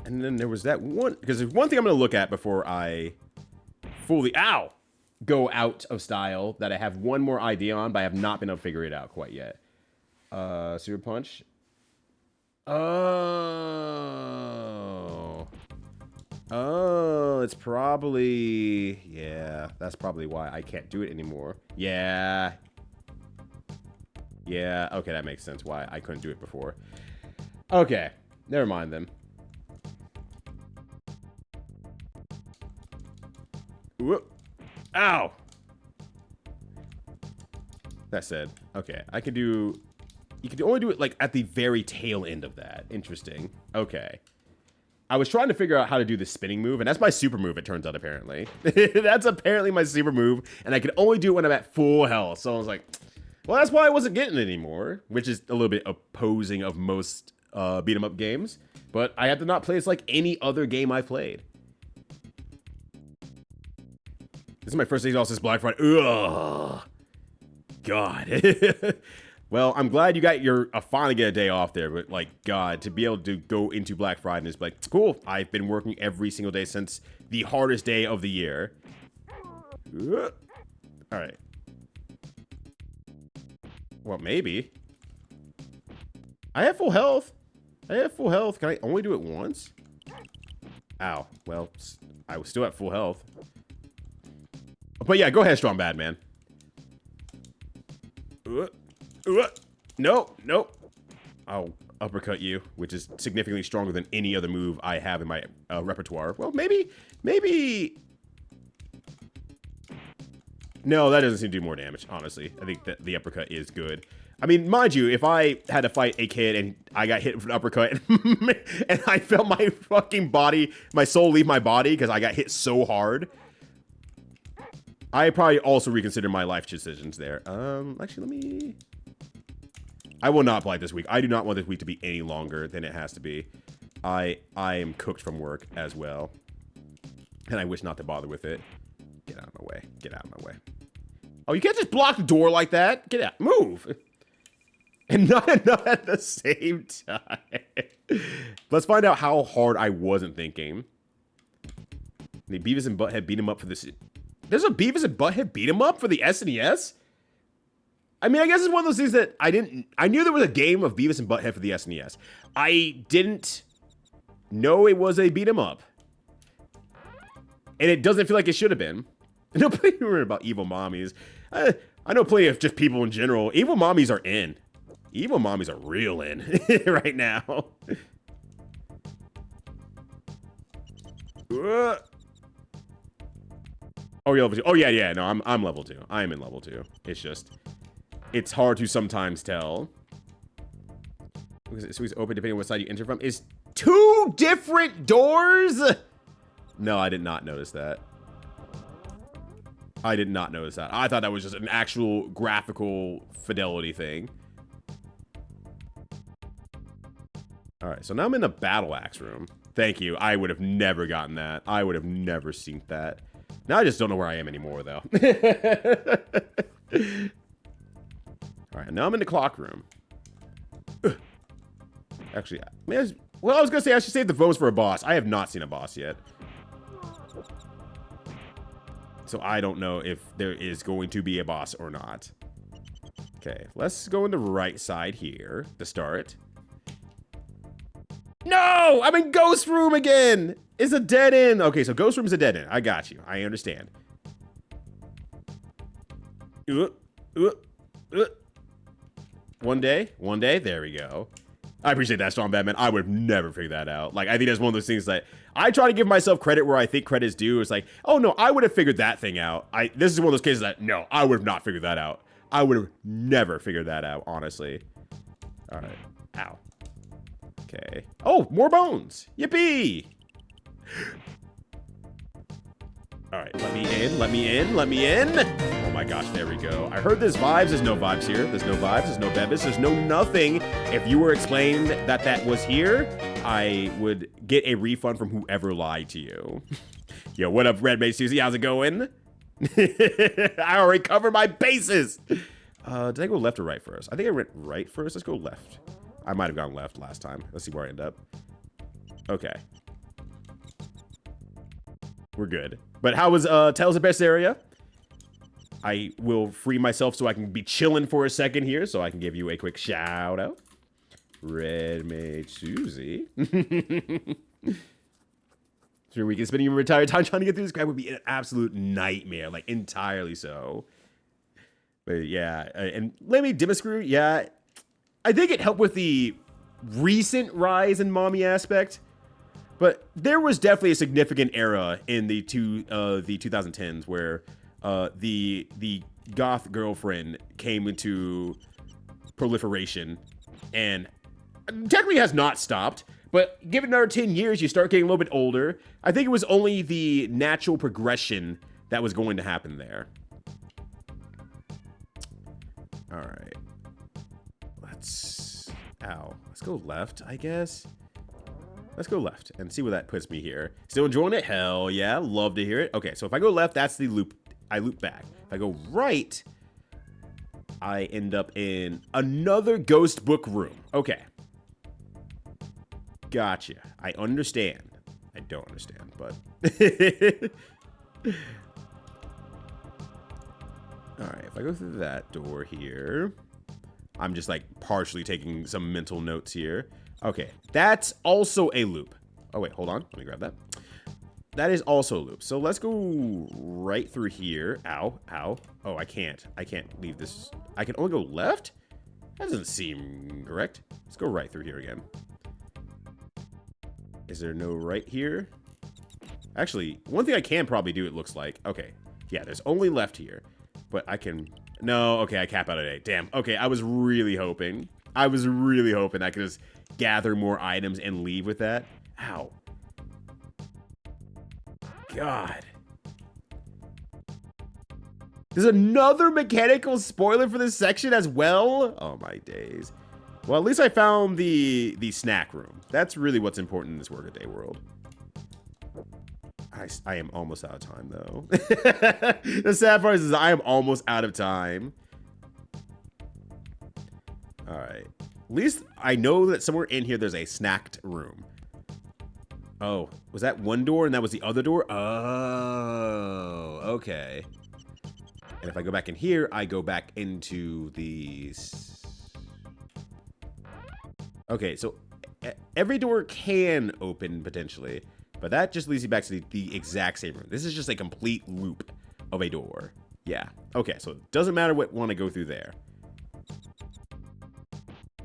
And then there was that one, because there's one thing I'm going to look at before I fully, go out of style that I have one more idea on, but I have not been able to figure it out quite yet. Super Punch. Oh, it's probably, yeah, that's probably why I can't do it anymore. Yeah, okay, that makes sense why I couldn't do it before. Okay, never mind then. Whoop. Ow! That said, okay, I can do, you can only do it like at the very tail end of that. Interesting. Okay. I was trying to figure out how to do the spinning move, and that's my super move, it turns out, apparently. That's apparently my super move, and I can only do it when I'm at full health. So I was like, well, that's why I wasn't getting it anymore, which is a little bit opposing of most beat 'em up games. But I have to not play this like any other game I played. This is my first day off since Black Friday. Ugh. God. Well, I'm glad you got finally get a day off there, but like, God, to be able to go into Black Friday and just be like, cool, I've been working every single day since the hardest day of the year. All right. Well, maybe. I have full health. Can I only do it once? Ow. Well, I was still at full health. But yeah, go ahead, Strong Bad Man. Nope. I'll uppercut you, which is significantly stronger than any other move I have in my repertoire. Well, maybe. No, that doesn't seem to do more damage, honestly. I think that the uppercut is good. I mean, mind you, if I had to fight a kid and I got hit with an uppercut and I felt my fucking body, my soul leave my body because I got hit so hard, I probably also reconsider my life decisions there. Actually, I will not play this week. I do not want this week to be any longer than it has to be. I am cooked from work as well. And I wish not to bother with it. Get out of my way. Get out of my way. Oh, you can't just block the door like that. Get out. Move. And not at the same time. Let's find out how hard I wasn't thinking. The Beavis and Butthead beat him up for this. There's a Beavis and Butthead beat him up for the SNES? I mean, I guess it's one of those things that I knew there was a game of Beavis and Butthead for the SNES. I didn't know it was a beat 'em up. And it doesn't feel like it should have been. I know plenty about evil mommies. I know plenty of just people in general. Evil mommies are in. Evil mommies are real in right now. Oh, you're level 2. Oh, yeah. No, I'm level 2. I am in level 2. It's just, it's hard to sometimes tell. So he's open depending on what side you enter from. Is 2 different doors? No, I did not notice that. I did not notice that. I thought that was just an actual graphical fidelity thing. All right, so now I'm in the battle axe room. Thank you. I would have never gotten that. I would have never seen that. Now I just don't know where I am anymore, though. All right, now I'm in the clock room. Actually, I was going to say I should save the votes for a boss. I have not seen a boss yet. So I don't know if there is going to be a boss or not. Okay, let's go in the right side here to start. No! I'm in Ghost Room again! It's a dead end. Okay, so Ghost Room is a dead end. I got you. I understand. One day. There we go. I appreciate that, Strong Batman. I would have never figured that out. Like, I think that's one of those things that I try to give myself credit where I think credit is due. It's like, oh no, I would have figured that thing out. This is one of those cases that, no, I would have not figured that out. I would have never figured that out, honestly. All right. Ow. Okay. Oh, more bones. Yippee. All right, let me in, let me in, let me in. Oh my gosh, there we go. I heard there's vibes. There's no vibes here. There's no vibes. There's no Bebes. There's no nothing. If you were explained that that was here, I would get a refund from whoever lied to you. Yo, what up, Red Mage Susie? How's it going? I already covered my bases. Did I go left or right first? I think I went right first. Let's go left. I might have gone left last time. Let's see where I end up. Okay. We're good. But how was Tales of Best area? I will free myself so I can be chilling for a second here, so I can give you a quick shout out. Red Mage Susie. Sure, we can spend your entire time trying to get through this guy would be an absolute nightmare, like entirely so. But yeah, and let me Demascrew, yeah. I think it helped with the recent rise in mommy aspect. But there was definitely a significant era in the 2010s where the goth girlfriend came into proliferation and technically has not stopped. But give it another 10 years, you start getting a little bit older. I think it was only the natural progression that was going to happen there. All right. Let's go left, I guess. Let's go left and see where that puts me here. Still enjoying it? Hell yeah, love to hear it. Okay, so if I go left, that's the loop. I loop back. If I go right, I end up in another ghost book room. Okay. Gotcha. I understand. I don't understand, but... Alright, if I go through that door here... I'm just, like, partially taking some mental notes here. Okay, that's also a loop. Oh, wait, hold on. Let me grab that. That is also a loop. So let's go right through here. Ow, ow. Oh, I can't. I can't leave this. I can only go left? That doesn't seem correct. Let's go right through here again. Is there no right here? Actually, one thing I can probably do, it looks like. Okay, yeah, there's only left here. But I can... No, okay, I cap out at 8. Damn, okay, I was really hoping. I could just gather more items and leave with that. Ow. God. There's another mechanical spoiler for this section as well? Oh my days. Well, at least I found the snack room. That's really what's important in this workaday world. I am almost out of time, though. The sad part is I am almost out of time. All right. At least I know that somewhere in here there's a snacked room. Oh, was that one door and that was the other door? Oh, okay. And if I go back in here, I go back into these. Okay, so every door can open potentially. But that just leads you back to the exact same room. This is just a complete loop of a door. Yeah. Okay, so it doesn't matter what one I go through there.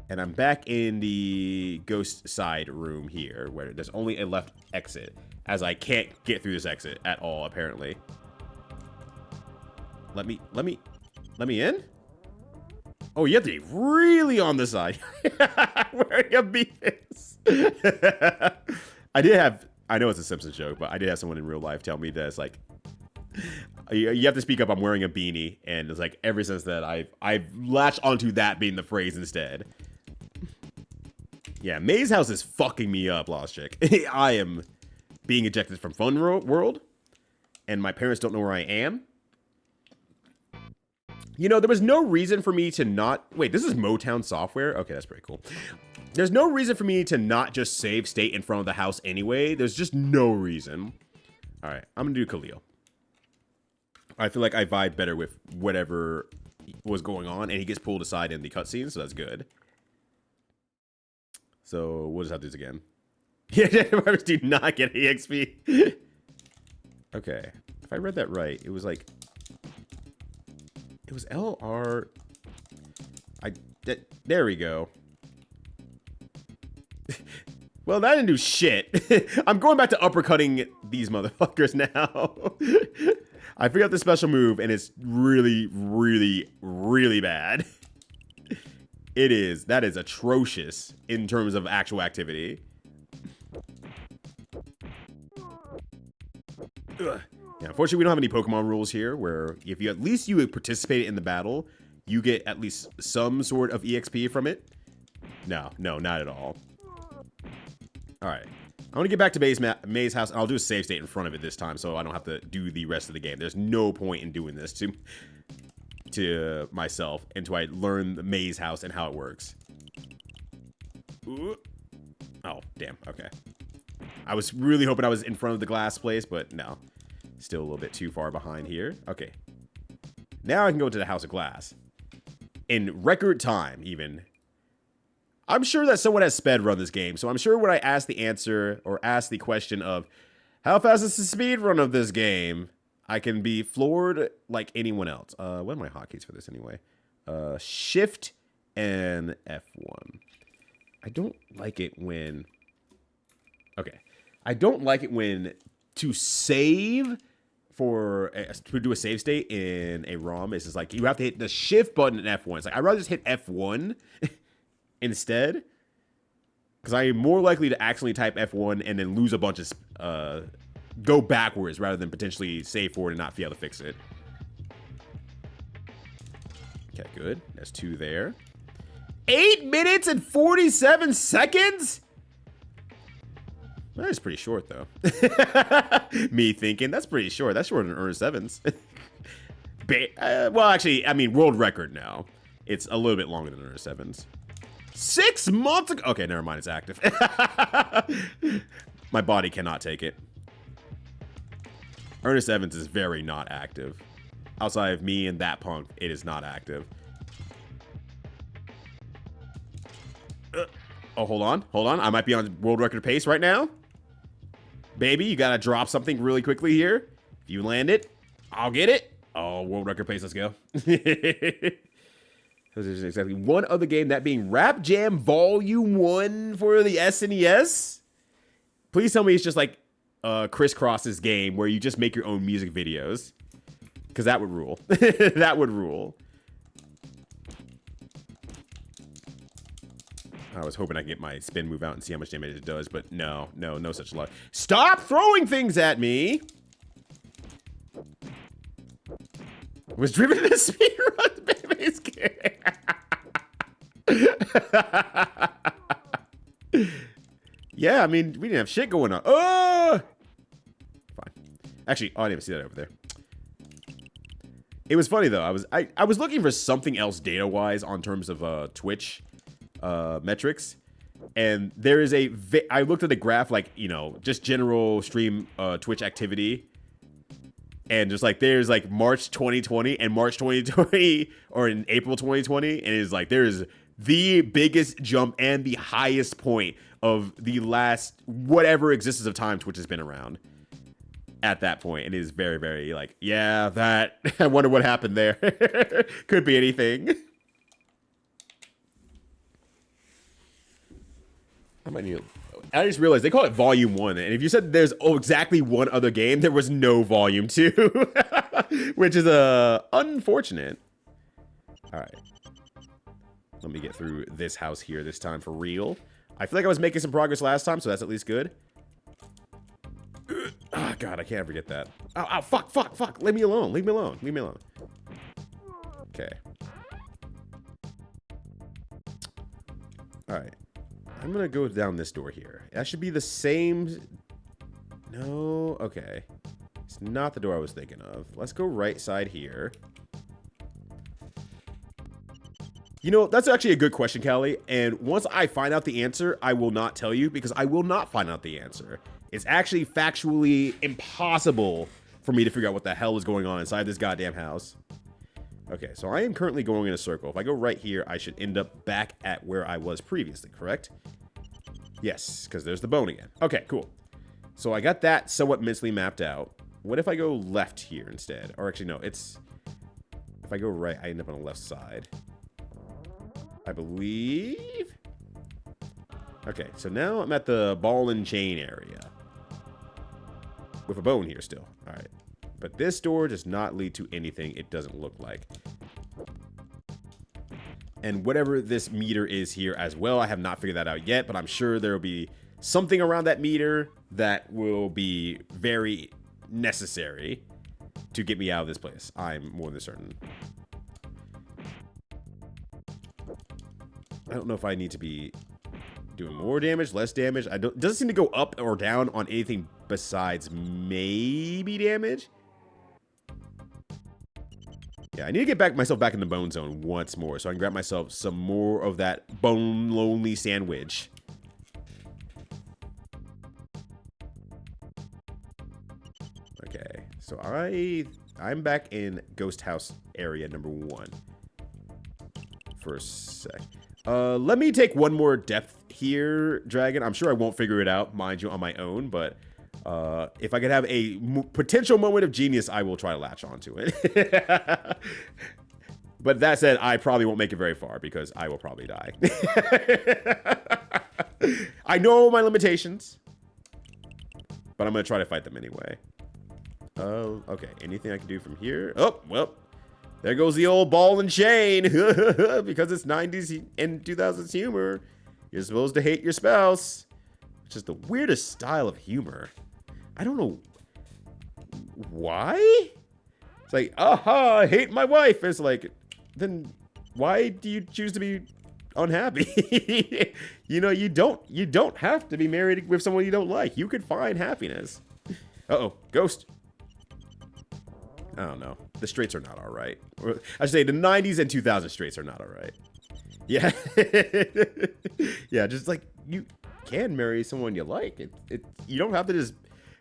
And I'm back in the ghost side room here, where there's only a left exit, as I can't get through this exit at all, apparently. Let me in? Oh, you have to be really on the side. Wearing a Beavis. I know it's a Simpsons joke, but I did have someone in real life tell me that it's like, you have to speak up, I'm wearing a beanie. And it's like, ever since that, I've latched onto that being the phrase instead. Yeah, Maze House is fucking me up, Lost Chick. I am being ejected from Fun World, and my parents don't know where I am. You know, there was no reason for me to not... Wait, this is Motown software? Okay, that's pretty cool. There's no reason for me to not just save state in front of the house anyway. There's just no reason. All right, I'm going to do Khalil. I feel like I vibe better with whatever was going on, and he gets pulled aside in the cutscene, so that's good. So, we'll just have to do this again. Yeah, do not get EXP. Okay, if I read that right, it was like... It was LR... There we go. Well, that didn't do shit. I'm going back to uppercutting these motherfuckers now. I figured out the special move, and it's really, really, really bad. It is. That is atrocious in terms of actual activity. Ugh. Yeah, unfortunately, we don't have any Pokemon rules here where if you at least you participate in the battle, you get at least some sort of EXP from it. No, not at all. All right. I want to get back to May's house, and I'll do a save state in front of it this time so I don't have to do the rest of the game. There's no point in doing this to myself until I learn the May's house and how it works. Ooh. Oh, damn. Okay. I was really hoping I was in front of the glass place, but no. Still a little bit too far behind here. Okay. Now I can go to the House of Glass. In record time, even. I'm sure that someone has sped run this game, so I'm sure when I ask the answer or ask the question of how fast is the speed run of this game, I can be floored like anyone else. What are my hotkeys for this anyway? Shift and F1. I don't like it when... Okay. I don't like it when to save to do a save state in a ROM is just like you have to hit the shift button and F1. It's like I'd rather just hit F1 instead, because I am more likely to accidentally type F1 and then lose a bunch of go backwards rather than potentially save forward and not be able to fix it. Okay, good. That's 2 there. 8 minutes and 47 seconds? That is pretty short, though. Me thinking, that's pretty short. That's shorter than Earnest Evans. Well, actually, I mean, world record now. It's a little bit longer than Earnest Evans. 6 months ago. Okay, never mind. It's active. My body cannot take it. Earnest Evans is very not active. Outside of me and that punk, it is not active. Oh, hold on. I might be on world record pace right now. Baby, you gotta drop something really quickly here. If you land it, I'll get it. Oh, world record pace, let's go. There's exactly one other game, that being Rap Jam Volume 1 for the SNES. Please tell me it's just like Crisscross's game where you just make your own music videos. Because that would rule. That would rule. I was hoping I could get my spin move out and see how much damage it does, but no such luck. Stop throwing things at me! Was driven to speedrun Bebe's game. Yeah, I mean, we didn't have shit going on. Oh! Fine. Actually, oh, I didn't even see that over there. It was funny, though. I was looking for something else data-wise on terms of Twitch metrics, and there is I looked at the graph, like, you know, just general stream Twitch activity, and just like there's like March 2020 and March 2020 or in April 2020, and it's like there's the biggest jump and the highest point of the last whatever existence of time Twitch has been around at that point. It is very, very like, yeah, that I wonder what happened there. Could be anything. I just realized they call it Volume 1, and if you said there's exactly one other game, there was no Volume 2, which is unfortunate. All right, let me get through this house here this time for real. I feel like I was making some progress last time, so that's at least good. Oh, God, I can't ever get that. Oh, fuck. Leave me alone. Okay. All right. I'm going to go down this door here. That should be the same. No. Okay. It's not the door I was thinking of. Let's go right side here. You know, that's actually a good question, Callie. And once I find out the answer, I will not tell you, because I will not find out the answer. It's actually factually impossible for me to figure out what the hell is going on inside this goddamn house. Okay, so I am currently going in a circle. If I go right here, I should end up back at where I was previously, correct? Yes, because there's the bone again. Okay, cool. So I got that somewhat mentally mapped out. What if I go left here instead? Or actually, no, it's... If I go right, I end up on the left side. I believe... Okay, so now I'm at the ball and chain area. With a bone here still. All right. But this door does not lead to anything, it doesn't look like. And whatever this meter is here as well, I have not figured that out yet, but I'm sure there will be something around that meter that will be very necessary to get me out of this place. I'm more than certain. I don't know if I need to be doing more damage, less damage. It doesn't seem to go up or down on anything besides maybe damage. Yeah, I need to get myself back in the bone zone once more so I can grab myself some more of that bone lonely sandwich. Okay, so I'm back in Ghost House area number 1 for a sec. Let me take one more depth here, Dragon. I'm sure I won't figure it out, mind you, on my own, but if I could have a potential moment of genius, I will try to latch onto it. But that said, I probably won't make it very far because I will probably die. I know my limitations, but I'm going to try to fight them anyway. Okay, anything I can do from here? Oh, well, there goes the old ball and chain. Because it's 90s and 2000s humor, you're supposed to hate your spouse. Which is the weirdest style of humor. I don't know why. It's like, aha, I hate my wife. It's like, then why do you choose to be unhappy? You know, you don't have to be married with someone you don't like. You could find happiness. Uh-oh, ghost. I don't know. The straights are not all right. I should say the 90s and 2000s straights are not all right. Yeah. Yeah, just like you can marry someone you like. You don't have to just...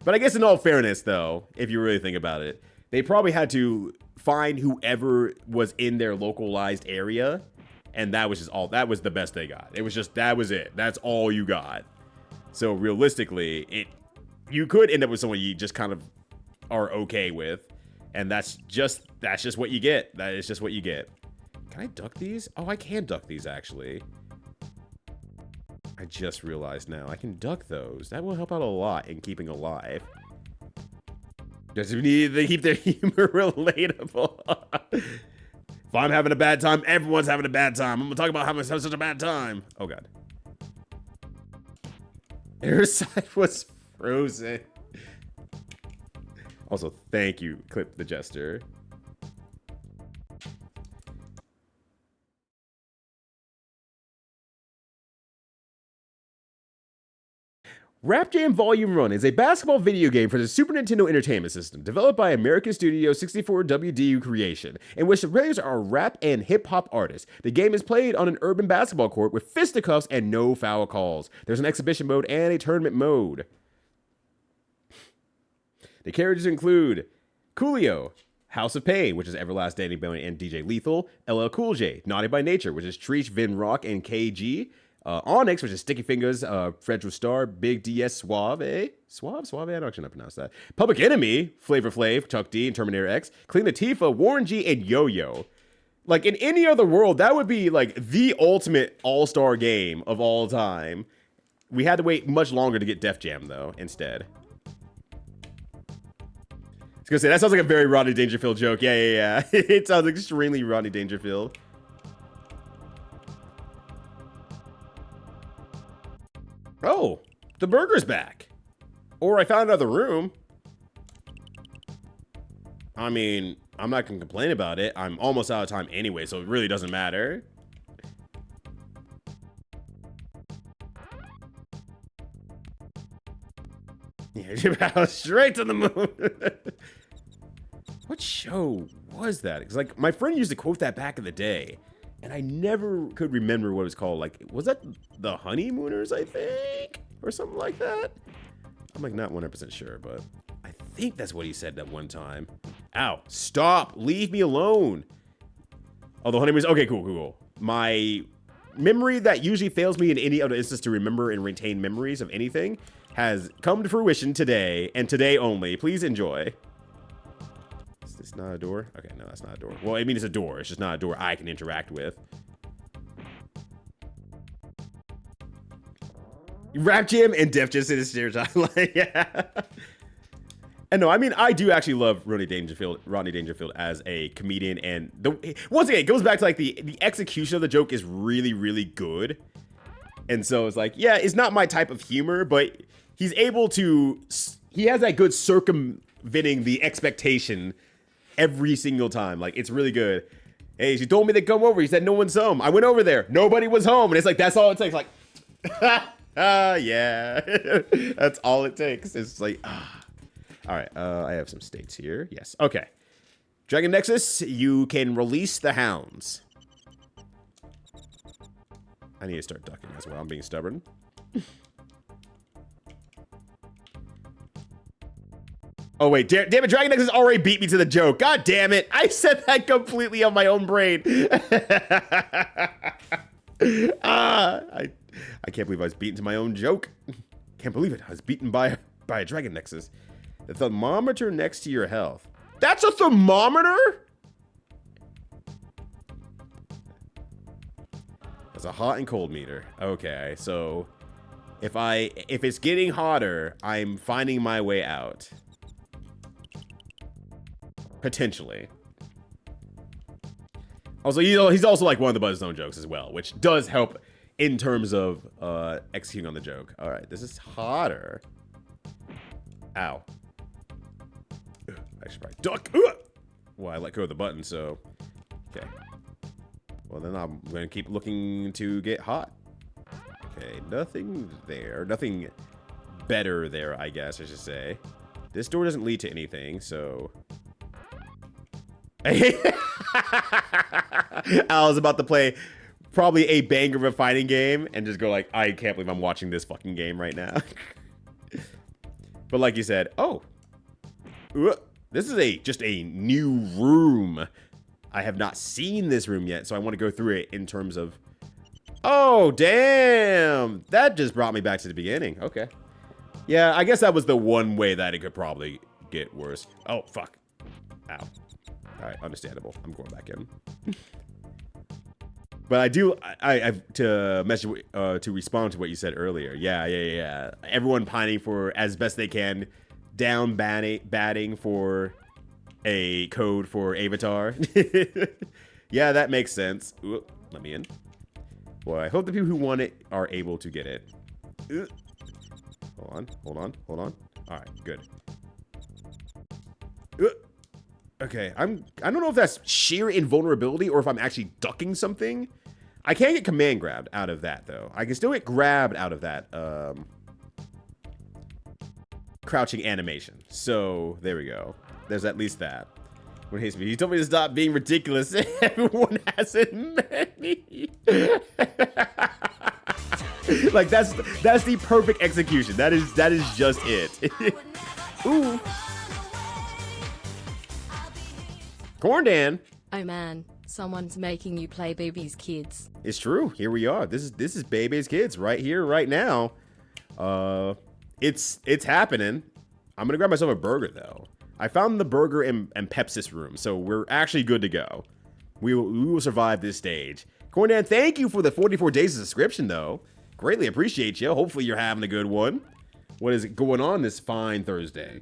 But I guess in all fairness, though, if you really think about it, they probably had to find whoever was in their localized area, and that was just all... That was the best they got. It was just... That was it. That's all you got. So realistically, you could end up with someone you just kind of are okay with, and that's just what you get. That is just what you get. Can I duck these? Oh, I can duck these, actually. I just realized now. I can duck those. That will help out a lot in keeping alive. Does it need to keep their humor relatable? If I'm having a bad time, everyone's having a bad time. I'm gonna talk about having such a bad time. Oh, God. Her side was frozen. Also, thank you, Clip the Jester. Rap Jam Volume 1 is a basketball video game for the Super Nintendo Entertainment System, developed by American Studio 64WDU Creation, in which the players are rap and hip-hop artists. The game is played on an urban basketball court with fisticuffs and no foul calls. There's an exhibition mode and a tournament mode. The characters include Coolio, House of Pain, which is Everlast, Danny and DJ Lethal, LL Cool J, Naughty by Nature, which is Treach, Vin Rock, and KG, Onyx, which is Sticky Fingers, Fredro Star, Big DS, Suave, I don't actually know pronounce that. Public Enemy, Flavor Flav, Chuck D, and Terminator X, Clean Latifah, Warren G, and Yo-Yo. Like, in any other world, that would be, like, the ultimate all-star game of all time. We had to wait much longer to get Def Jam, though, instead. I was gonna say, that sounds like a very Rodney Dangerfield joke. Yeah. It sounds extremely Rodney Dangerfield. Oh, the burger's back. Or I found another room. I mean, I'm not gonna complain about it. I'm almost out of time anyway, so it really doesn't matter. Yeah, straight to the moon. What show was that? Because, like, my friend used to quote that back in the day, and I never could remember what it was called. Like, was that The Honeymooners, I think? Or something like that? I'm, like, not 100% sure, but I think that's what he said that one time. Ow. Stop. Leave me alone. Oh, The Honeymooners. Okay, cool. My memory that usually fails me in any other instance to remember and retain memories of anything has come to fruition today, and today only. Please enjoy. Is this not a door? Okay, no, that's not a door. Well, I mean, it's a door. It's just not a door I can interact with. Rap Jam and Def just in the stereotype. Like, yeah. And no, I mean, I do actually love Rodney Dangerfield as a comedian, and once again, it goes back to like the execution of the joke is really, really good. And so it's like, yeah, it's not my type of humor, but he's able to, he has that good circumventing the expectation every single time. Like, it's really good. Hey, she told me to come over. He said no one's home. I went over there. Nobody was home. And it's like, that's all it takes. Like, yeah, that's all it takes. It's like, All right, I have some states here. Yes, okay. Dragon Nexus, you can release the hounds. I need to start ducking as well. I'm being stubborn. Oh, wait. Damn it. Dragon Nexus already beat me to the joke. God damn it. I said that completely on my own brain. I can't believe I was beaten to my own joke. Can't believe it. I was beaten by a Dragon Nexus. The thermometer next to your health. That's a thermometer? That's a hot and cold meter. Okay, so if it's getting hotter, I'm finding my way out. Potentially. Also, he's also like one of the Buzz Zone jokes as well, which does help in terms of executing on the joke. All right, this is hotter. Ow. I should probably duck. Well, I let go of the button, so okay. Well, then I'm gonna keep looking to get hot. Okay, nothing there. Nothing better there, I guess I should say. This door doesn't lead to anything, so. I was about to play probably a banger of a fighting game and just go like, I can't believe I'm watching this fucking game right now. But like you said, oh. This is just a new room. I have not seen this room yet, so I want to go through it in terms of... Oh, damn! That just brought me back to the beginning. Okay. Yeah, I guess that was the one way that it could probably get worse. Oh, fuck. Ow. Alright, understandable. I'm going back in. But I do... to respond to what you said earlier. Yeah. Everyone pining for, as best they can... down batting for a code for Avatar. Yeah, that makes sense. Ooh, let me in. Well, I hope the people who want it are able to get it. Hold on. All right, good. Okay, I don't know if that's sheer invulnerability or if I'm actually ducking something. I can't get command grabbed out of that, though. I can still get grabbed out of that, crouching animation. So there we go. There's at least that. What hates me? He told me to stop being ridiculous. Everyone has it many. Like that's the perfect execution. That is just it. Ooh. Corndan. Oh man, someone's making you play Bebe's Kids. It's true. Here we are. This is Bebe's Kids right here, right now. It's happening. I'm gonna grab myself a burger though. I found the burger and Pepsis room, so we're actually good to go. We will survive this stage. Corndan, thank you for the 44 days of subscription though. Greatly appreciate you. Hopefully you're having a good one. What is going on this fine Thursday?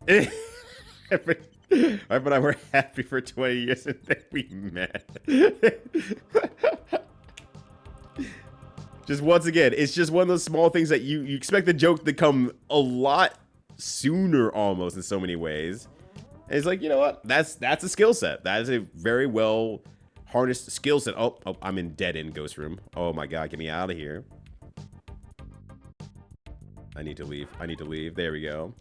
But I were happy for 20 years and then we met. Just once again, it's just one of those small things that you expect the joke to come a lot sooner almost in so many ways. And it's like, you know what? That's a skill set. That is a very well harnessed skill set. Oh, I'm in dead end ghost room. Oh my god, get me out of here. I need to leave. There we go.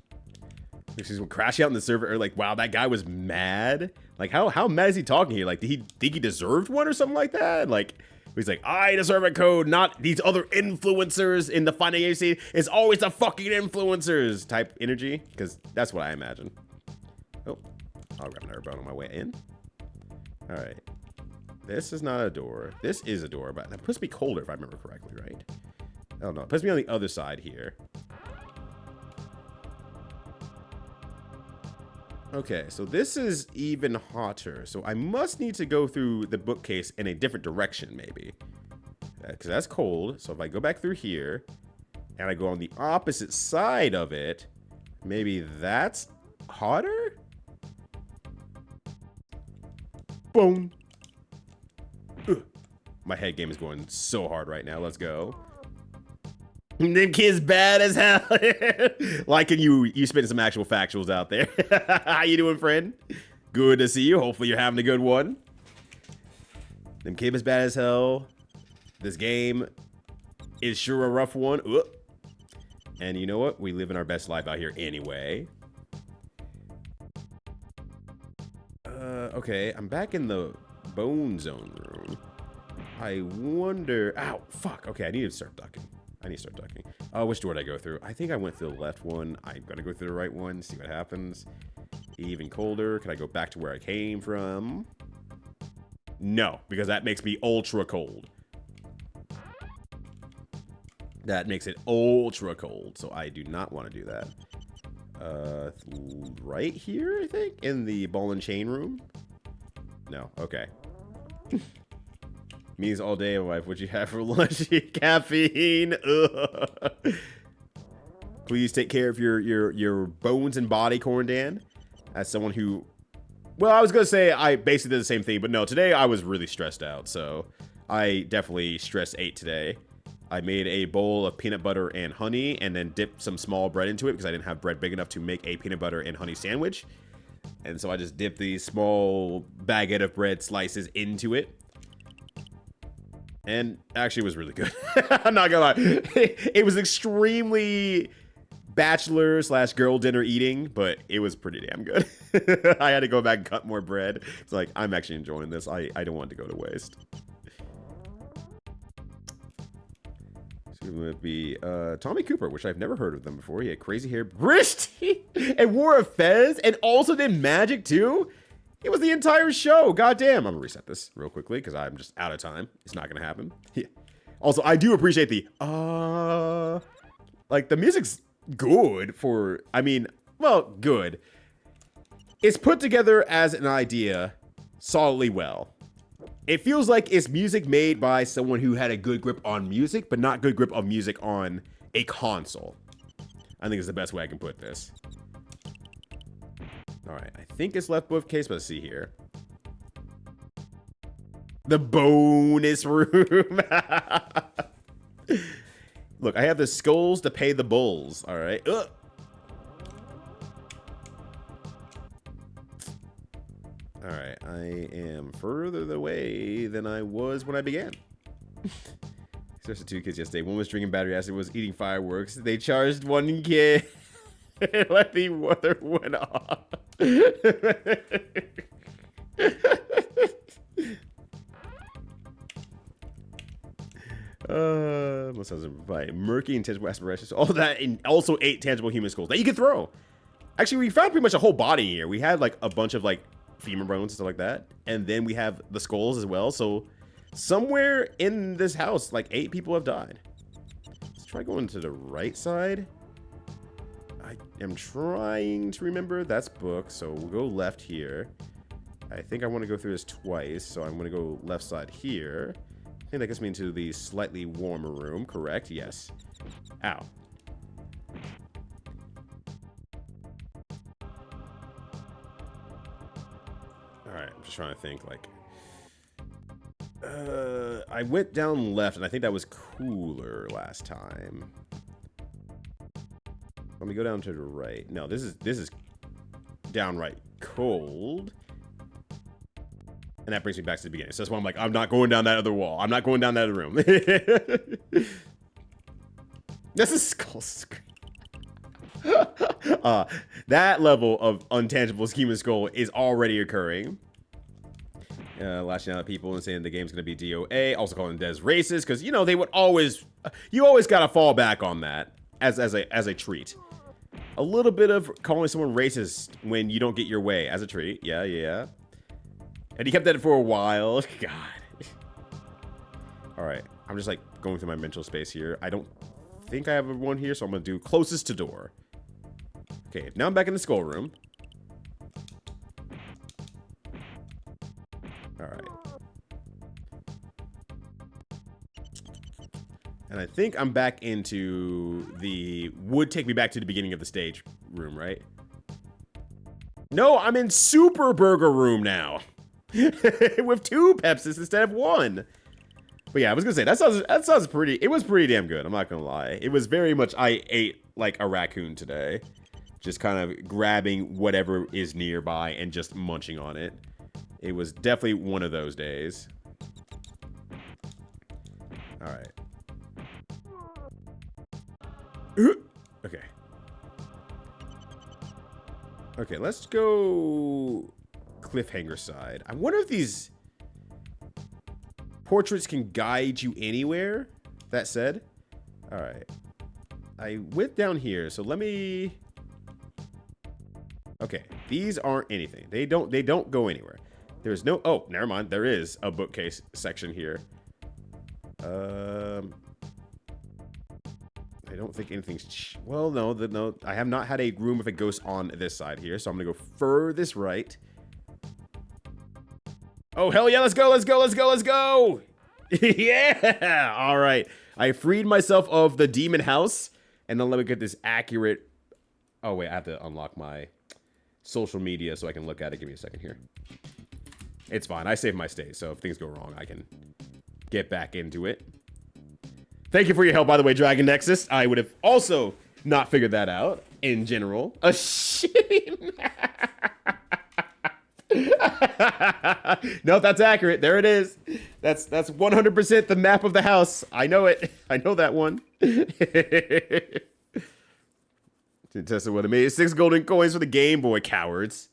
She's crashing out in the server. Like, wow, that guy was mad. Like, how mad is he talking here? Like, did he think he deserved one or something like that? Like, he's like, I deserve a code, not these other influencers in the fighting game scene. It's always the fucking influencers type energy, because that's what I imagine. Oh, I'll grab another bone on my way in. All right. This is not a door. This is a door, but that puts me colder if I remember correctly, right? Oh no, it puts me on the other side here. Okay, so this is even hotter. So I must need to go through the bookcase in a different direction, maybe. Because that's cold. So if I go back through here, and I go on the opposite side of it, maybe that's hotter? Boom. Ugh. My head game is going so hard right now. Let's go. Them kids bad as hell. Liking you spitting some actual factuals out there. How you doing, friend? Good to see you. Hopefully you're having a good one. Them kids is bad as hell. This game is sure a rough one. Ugh. And you know what? We live in our best life out here anyway. Okay, I'm back in the bone zone room. I wonder... Ow, fuck. Okay, I need to start ducking. Which door did I go through? I think I went through the left one. I'm gonna go through the right one, see what happens. Even colder. Can I go back to where I came from? No, because that makes me ultra cold. That makes it ultra cold, so I do not want to do that. Right here, I think? In the ball and chain room? No, okay. Means all day, wife. What'd you have for lunch? Caffeine. Ugh. Please take care of your bones and body, Corn Dan. As someone who... Well, I was going to say I basically did the same thing, but no, today I was really stressed out, so I definitely stress ate today. I made a bowl of peanut butter and honey and then dipped some small bread into it because I didn't have bread big enough to make a peanut butter and honey sandwich. And so I just dipped these small baguette of bread slices into it. And actually it was really good. I'm not gonna lie. It was extremely bachelor/girl dinner eating, but it was pretty damn good. I had to go back and cut more bread. It's like, I'm actually enjoying this. I don't want it to go to waste. It would be Tommy Cooper, which I've never heard of them before. He had crazy hair, brished, and wore a fez, and also did magic too. It was the entire show. God damn. I'm gonna reset this real quickly because I'm just out of time. It's not gonna happen. Yeah. Also, I do appreciate the like the music's good for. I mean, well, good. It's put together as an idea solidly well. It feels like it's music made by someone who had a good grip on music, but not good grip of music on a console. I think it's the best way I can put this. All right, I think it's left bookcase, but let's see here. The bonus room. Look, I have the skulls to pay the bulls. All right. Ugh. All right, I am further away than I was when I began. Especially 2 kids yesterday. One was drinking battery acid, was eating fireworks. They charged one kid and let the other one off. Most sounds by murky intangible aspirations. All that, and also 8 tangible human skulls that you can throw. Actually, we found pretty much a whole body here. We had like a bunch of like femur bones and stuff like that, and then we have the skulls as well. So somewhere in this house, like 8 people have died. Let's try going to the right side. I am trying to remember. That's book, so we'll go left here. I think I want to go through this twice, so I'm going to go left side here. I think that gets me into the slightly warmer room. Correct? Yes. Ow. Alright, I'm just trying to think, like... I went down left, and I think that was cooler last time. Let me go down to the right. No, this is downright cold. And that brings me back to the beginning. So that's why I'm like, I'm not going down that other wall. I'm not going down that other room. That's a skull screen. That level of untangible human skull is already occurring. Lashing out at people and saying the game's gonna be DOA. Also calling Des racist because, you know, they would always... You always gotta fall back on that as a treat. A little bit of calling someone racist when you don't get your way as a treat. Yeah, yeah. And he kept that for a while. God. Alright. I'm just like going through my mental space here. I don't think I have one here, so I'm going to do closest to door. Okay, now I'm back in the skull room. Alright. And I think I'm back into the... Would take me back to the beginning of the stage room, right? No, I'm in Super Burger Room now. With 2 Pepsis instead of 1. But yeah, I was gonna say, that sounds pretty... It was pretty damn good, I'm not gonna lie. It was very much, I ate like a raccoon today. Just kind of grabbing whatever is nearby and just munching on it. It was definitely one of those days. Alright. Okay. Okay, let's go cliffhanger side. I wonder if these portraits can guide you anywhere. That said, all right. I went down here, so let me. Okay, these aren't anything. They don't go anywhere. There's no. Oh, never mind. There is a bookcase section here. I don't think anything's... Well, no. I have not had a room with a ghost on this side here, so I'm gonna go furthest right. Oh, hell yeah, let's go, let's go, let's go, let's go! Yeah! All right. I freed myself of the demon house, and then let me get this accurate... Oh, wait, I have to unlock my social media so I can look at it. Give me a second here. It's fine. I saved my state, so if things go wrong, I can get back into it. Thank you for your help, by the way, Dragon Nexus. I would have also not figured that out in general. A shitty map. No, that's accurate. There it is. That's 100% the map of the house. I know it. I know that one. Test what it made. 6 golden coins for the Game Boy, cowards.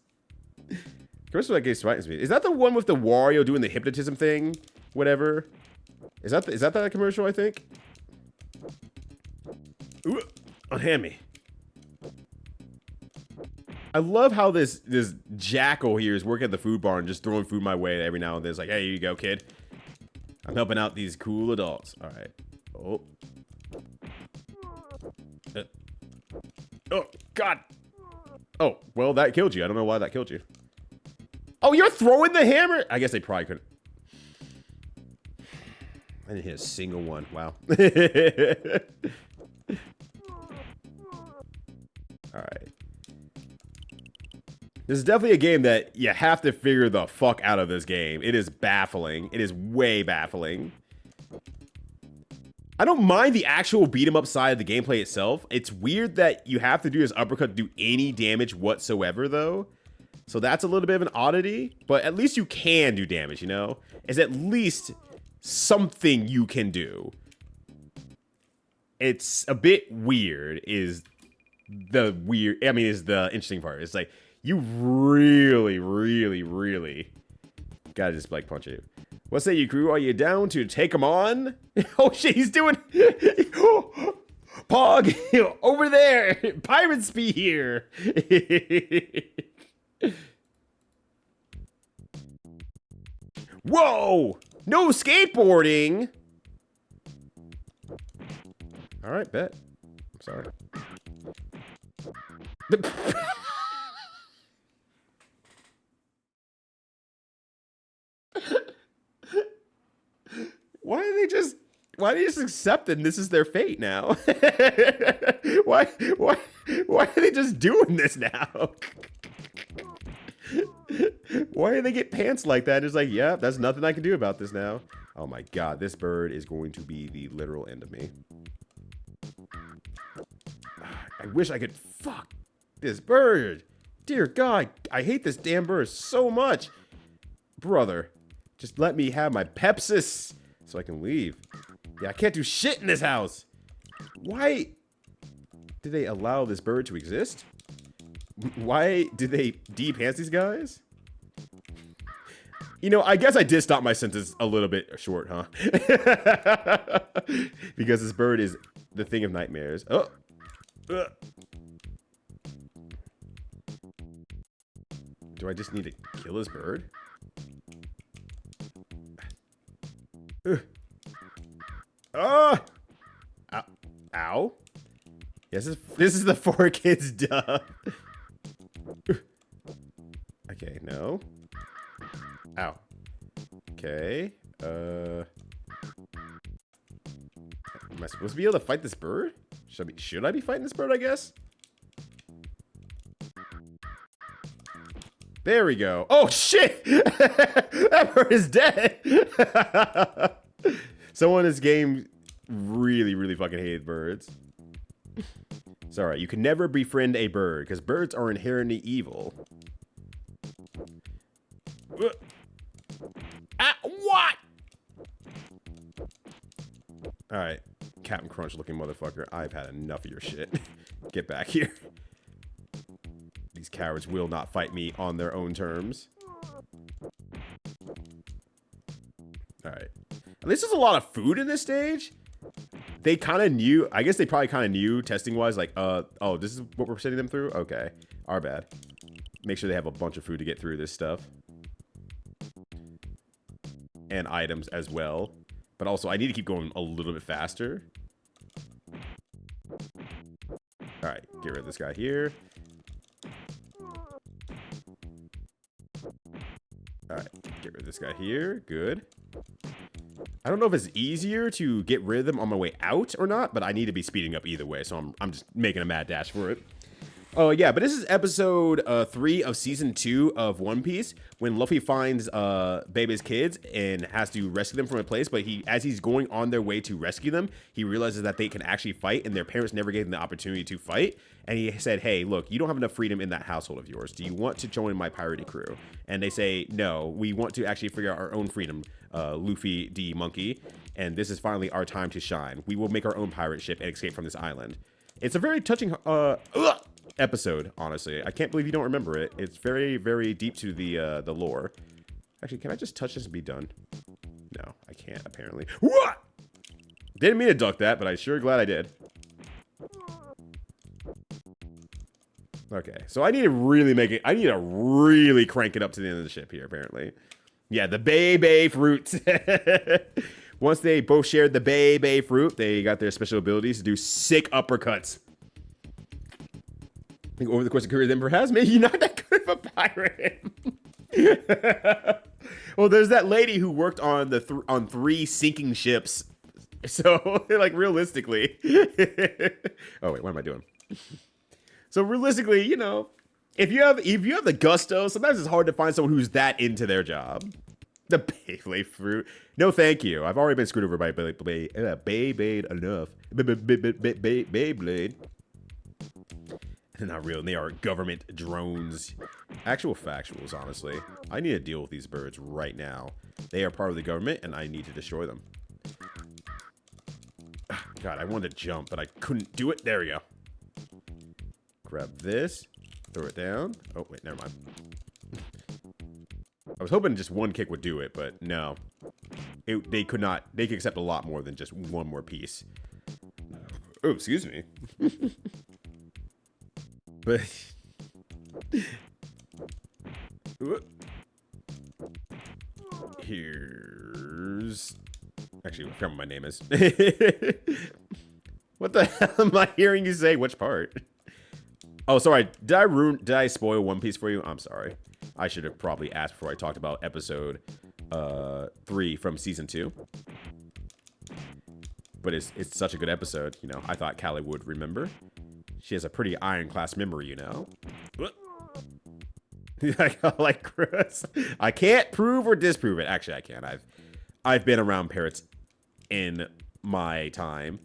First, that game frightens me. Is that the one with the Wario doing the hypnotism thing? Whatever. Is that commercial? I think. Ooh, unhand me. I love how this jackal here is working at the food bar and just throwing food my way every now and then. It's like, hey, here you go, kid. I'm helping out these cool adults. All right. Oh. Oh, God. Oh, well, that killed you. I don't know why that killed you. Oh, you're throwing the hammer? I guess they probably couldn't. I didn't hit a single one. Wow. All right. This is definitely a game that you have to figure the fuck out of this game. It is baffling. It is way baffling. I don't mind the actual beat 'em up side of the gameplay itself. It's weird that you have to do this uppercut to do any damage whatsoever, though. So that's a little bit of an oddity, but at least you can do damage, you know? It's at least something you can do. It's a bit weird is the interesting part. It's like, you really, really, really gotta just like punch it. What say you, crew? Are you down to take him on? Oh shit, he's doing... Pog, over there! Pirates be here! Whoa! No skateboarding! Alright, bet. I'm sorry. Why are they just accepting this is their fate now? Why are they just doing this now? Why do they get pants like that? It's like, yeah, there's nothing I can do about this now. Oh my god, this bird is going to be the literal end of me. I wish I could fuck this bird. Dear God, I hate this damn bird so much. Brother, just let me have my Pepsis so I can leave. Yeah, I can't do shit in this house. Why did they allow this bird to exist? Why did they de-pants these guys? You know, I guess I did stop my sentence a little bit short, huh? Because this bird is the thing of nightmares. Oh. Do I just need to kill this bird? Ah! Ow. Ow. Yes, this is the 4Kids dub. Okay, no. Ow. Okay. Am I supposed to be able to fight this bird? Should I be fighting this bird, I guess? There we go. Oh, shit! That bird is dead! Someone in this game really, really fucking hated birds. It's alright. You can never befriend a bird, because birds are inherently evil. What? Alright. Captain Crunch looking motherfucker. I've had enough of your shit. Get back here. These cowards will not fight me on their own terms. Alright. At least there's a lot of food in this stage. They kind of knew. I guess they probably kind of knew testing-wise, like, oh, this is what we're sending them through? Okay. Our bad. Make sure they have a bunch of food to get through this stuff. And items as well. But also, I need to keep going a little bit faster. Alright, get rid of this guy here. Alright, get rid of this guy here. Good. I don't know if it's easier to get rid of them on my way out or not, but I need to be speeding up either way, so I'm just making a mad dash for it. Oh, yeah, but this is episode 3 of season 2 of One Piece, when Luffy finds Bebe's kids and has to rescue them from a place, but as he's going on their way to rescue them, he realizes that they can actually fight, and their parents never gave them the opportunity to fight, and he said, hey, look, you don't have enough freedom in that household of yours. Do you want to join my pirating crew? And they say, no, we want to actually figure out our own freedom, Luffy D. Monkey, and this is finally our time to shine. We will make our own pirate ship and escape from this island. It's a very touching, episode, honestly. I can't believe you don't remember it. It's very, very deep to the lore. Actually, can I just touch this and be done? No, I can't, apparently. What? Didn't mean to duck that, but I'm sure glad I did. Okay, so I need to really make it. I need to really crank it up to the end of the ship here, apparently. Yeah, the Bebe fruit. Once they both shared the Bebe fruit, they got their special abilities to do sick uppercuts. I think over the course of career, then perhaps maybe you're not that good of a pirate. Well, there's that lady who worked on the on 3 sinking ships. So, like, realistically. Oh wait, what am I doing? So realistically, you know, if you have the gusto, sometimes it's hard to find someone who's that into their job. The Beyblade fruit. No, thank you. I've already been screwed over by Beyblade enough. Beyblade. They're not real. They are government drones. Actual factuals, honestly. I need to deal with these birds right now. They are part of the government, and I need to destroy them. God, I wanted to jump, but I couldn't do it. There we go. Grab this. Throw it down. Oh, wait, never mind. I was hoping just one kick would do it, but no. They could not. They could accept a lot more than just one more piece. Oh, excuse me. But here's actually I forgot what my name is. What the hell am I hearing you say? Which part? Oh, sorry. Did I spoil One Piece for you? I'm sorry. I should have probably asked before I talked about episode 3 from season 2. But it's such a good episode, you know. I thought Callie would remember. She has a pretty ironclad memory, you know. Like Chris. I can't prove or disprove it. Actually, I can. I've been around parrots in my time.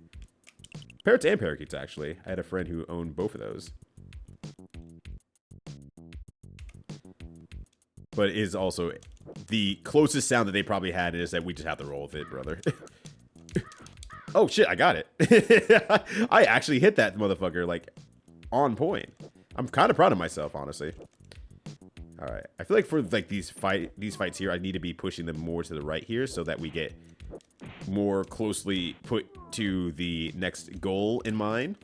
Parrots and parakeets, actually. I had a friend who owned both of those. But it is also the closest sound that they probably had is that we just have to roll with it, brother. Oh, shit, I got it. I actually hit that motherfucker, like, on point. I'm kind of proud of myself, honestly. All right. I feel like for, like, these fights here, I need to be pushing them more to the right here so that we get more closely put to the next goal in mind.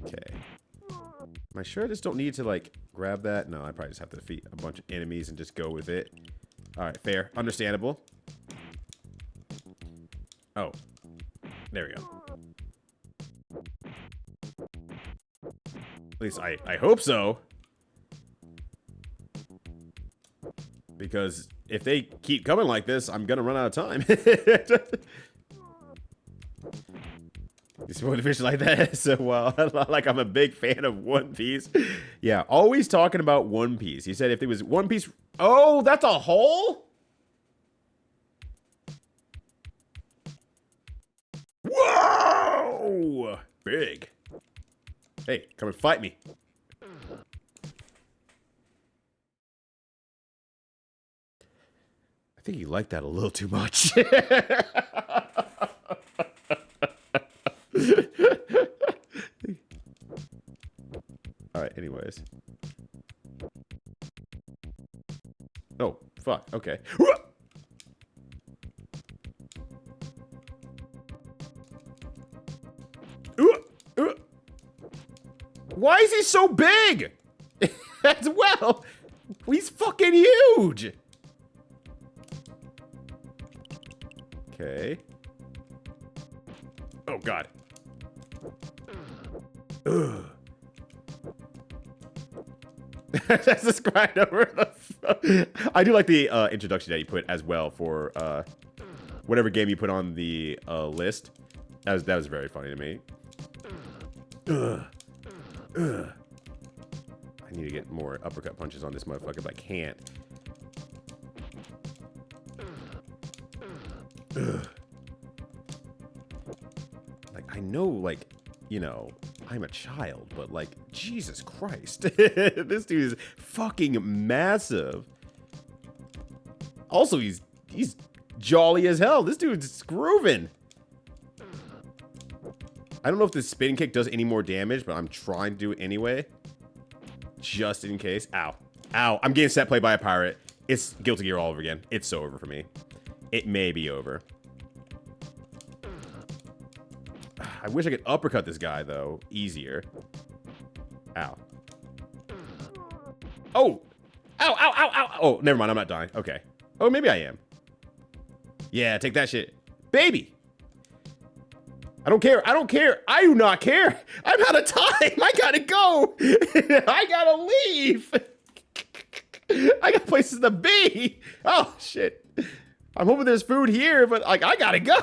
Okay. Am I sure I just don't need to, like, grab that? No, I probably just have to defeat a bunch of enemies and just go with it. All right, fair. Understandable. Oh. There we go. At least I hope so. Because if they keep coming like this, I'm going to run out of time. You spoiled fish like that so well. Like I'm a big fan of One Piece. Yeah, always talking about One Piece. He said if there was One Piece... Oh, that's a hole? Whoa! Big. Hey, come and fight me. I think you like that a little too much. Alright, anyways. Oh, fuck. Okay. Why is he so big? As well. He's fucking huge. Okay. Oh, God. Ugh. That's described over the I do like the introduction that you put as well for whatever game you put on the list. That was very funny to me. Ugh. Ugh. I need to get more uppercut punches on this motherfucker, but I can't. Ugh. Like, I know, like, you know, I'm a child, but like, Jesus Christ. This dude is fucking massive. Also, he's jolly as hell. This dude's grooving. I don't know if this spin kick does any more damage, but I'm trying to do it anyway. Just in case. Ow. Ow. I'm getting set play by a pirate. It's Guilty Gear all over again. It's so over for me. It may be over. I wish I could uppercut this guy, though. Easier. Ow. Oh! Ow, ow, ow, ow! Oh, never mind. I'm not dying. Okay. Oh, maybe I am. Yeah, take that shit. Baby! I don't care. I don't care. I do not care. I'm out of time. I gotta go. I gotta leave. I got places to be. Oh, shit. I'm hoping there's food here, but like, I gotta go.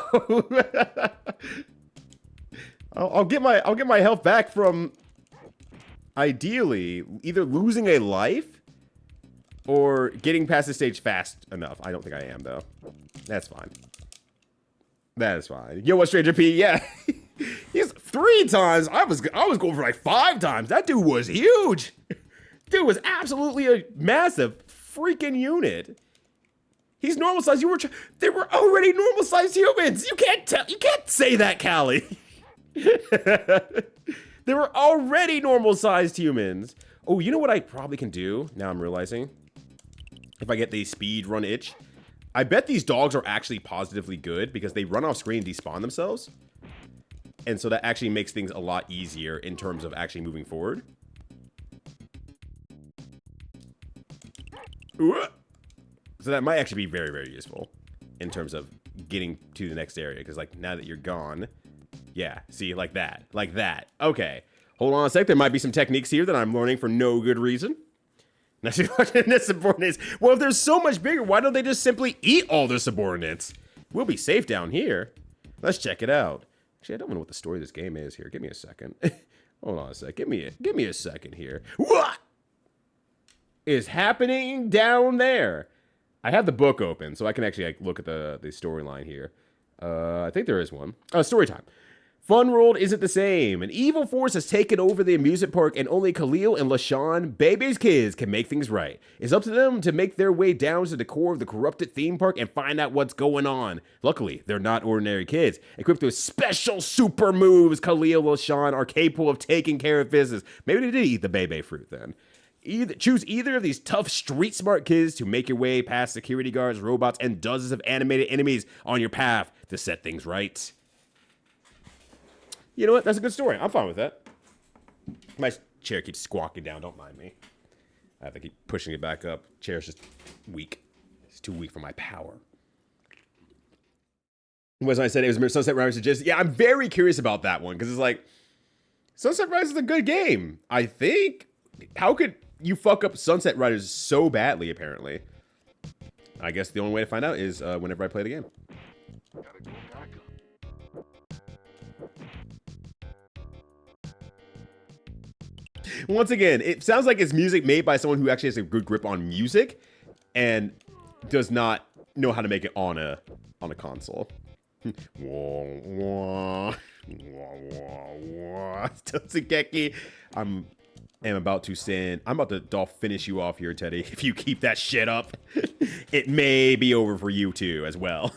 I'll get my health back from, ideally, either losing a life or getting past the stage fast enough. I don't think I am, though. That's fine. That is fine. Yo, what, Stranger P? Yeah. He's 3 times. I was going for like 5 times. That dude was huge. Dude was absolutely a massive freaking unit. He's normal size. They were already normal sized humans. You can't say that, Callie. They were already normal sized humans. Oh, you know what I probably can do? Now I'm realizing. If I get the speed run itch. I bet these dogs are actually positively good because they run off screen and despawn themselves. And so that actually makes things a lot easier in terms of actually moving forward. Ooh. So that might actually be very, very useful in terms of getting to the next area. Because like now that you're gone, yeah, see, like that, like that. Okay, hold on a sec. There might be some techniques here that I'm learning for no good reason. Now she's watching the subordinates. Well, if they're so much bigger, why don't they just simply eat all their subordinates? We'll be safe down here. Let's check it out. Actually, I don't know what the story of this game is here. Give me a second. Hold on a sec. Give me a second here. What is happening down there? I have the book open, so I can actually like, look at the storyline here. I think there is one. Story time. Fun World isn't the same. An evil force has taken over the amusement park, and only Khalil and LaShawn, Bebe's kids, can make things right. It's up to them to make their way down to the core of the corrupted theme park and find out what's going on. Luckily, they're not ordinary kids. Equipped with special super moves, Khalil and LaShawn are capable of taking care of business. Maybe they did eat the Bebe fruit then. Choose either of these tough, street-smart kids to make your way past security guards, robots, and dozens of animated enemies on your path to set things right. You know what? That's a good story. I'm fine with that. My chair keeps squawking down. Don't mind me. I have to keep pushing it back up. Chair's just weak. It's too weak for my power. When I said it was Sunset Riders, yeah, I'm very curious about that one because it's like Sunset Riders is a good game. I think. How could you fuck up Sunset Riders so badly? Apparently, I guess the only way to find out is whenever I play the game. Once again, it sounds like it's music made by someone who actually has a good grip on music and does not know how to make it on a console. Totsugeki, I am about to send. I'm about to finish you off here, Teddy. If you keep that shit up, it may be over for you too as well.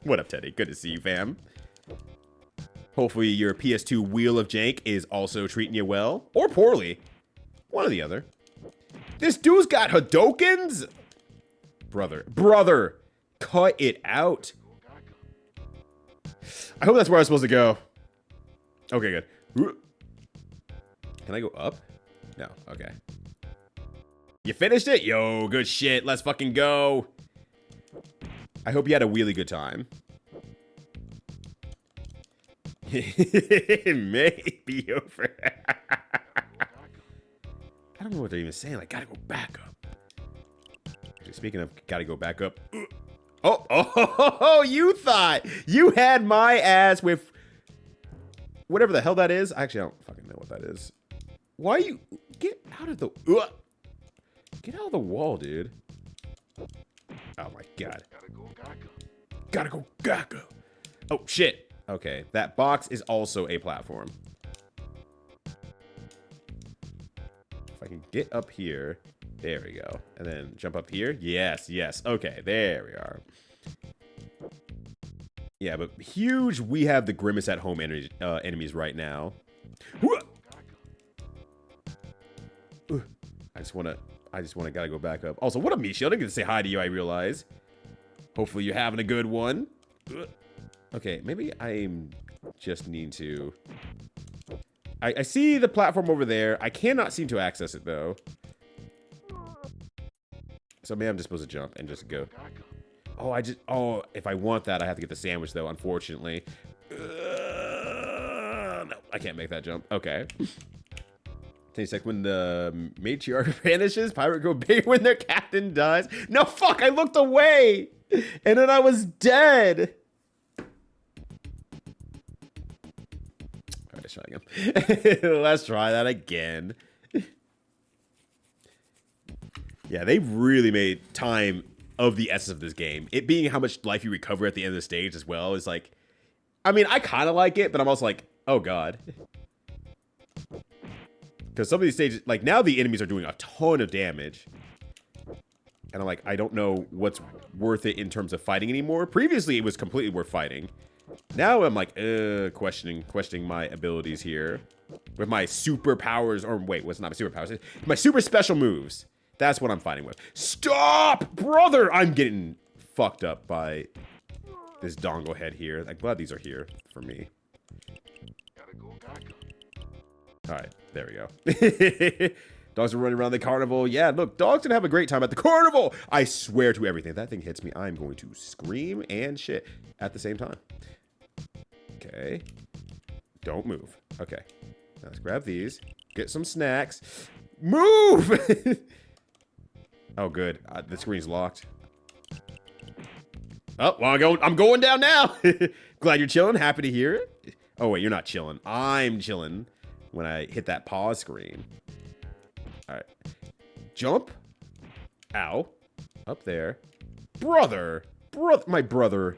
What up, Teddy? Good to see you, fam. Hopefully your PS2 Wheel of Jank is also treating you well. Or poorly. One or the other. This dude's got Hadokens? Brother. Cut it out. I hope that's where I'm supposed to go. Okay, good. Can I go up? No, okay. You finished it? Yo, good shit. Let's fucking go. I hope you had a really good time. It may be over. I don't know what they're even saying. Like, gotta go back up. Actually, speaking of gotta go back up. Oh, you thought you had my ass with whatever the hell that is. Actually, I don't fucking know what that is. Why you get out of the get out of the wall, dude? Oh my god. Gotta go gaga. Oh shit. Okay, that box is also a platform. If I can get up here, there we go, and then jump up here. Yes. Okay, there we are. Yeah, but huge. We have the Grimace at home enemies right now. I just wanna gotta go back up. Also, what up, Mishi? I didn't get to say hi to you, I realize. Hopefully you're having a good one. Okay, maybe I just need to... I see the platform over there. I cannot seem to access it, though. So maybe I'm just supposed to jump and just go. Oh, if I want that, I have to get the sandwich, though, unfortunately. No, I can't make that jump. Okay. 10 seconds when the matriarch vanishes. Pirate go big when their captain dies. No, fuck, I looked away. And then I was dead. All right, let's try again. Let's try that again. Yeah, they really made time of the essence of this game. It being how much life you recover at the end of the stage as well is like... I mean, I kind of like it, but I'm also like, oh god. Because some of these stages, like now the enemies are doing a ton of damage. And I'm like, I don't know what's worth it in terms of fighting anymore. Previously, it was completely worth fighting. Now I'm like, questioning my abilities here. With my superpowers, or wait, what's not my superpowers? My super special moves. That's what I'm fighting with. Stop, brother! I'm getting fucked up by this dongle head here. I'm glad these are here for me. Alright, there we go. Dogs are running around the carnival. Yeah, look, dogs gonna have a great time at the carnival. I swear to everything. If that thing hits me, I'm going to scream and shit at the same time. Okay. Don't move. Okay. Now let's grab these. Get some snacks. Move! Oh, good. The screen's locked. Oh, well, I'm going down now. Glad you're chilling. Happy to hear it. Oh, wait, you're not chilling. I'm chilling when I hit that pause screen. All right. Jump. Ow. Up there. Brother. My brother.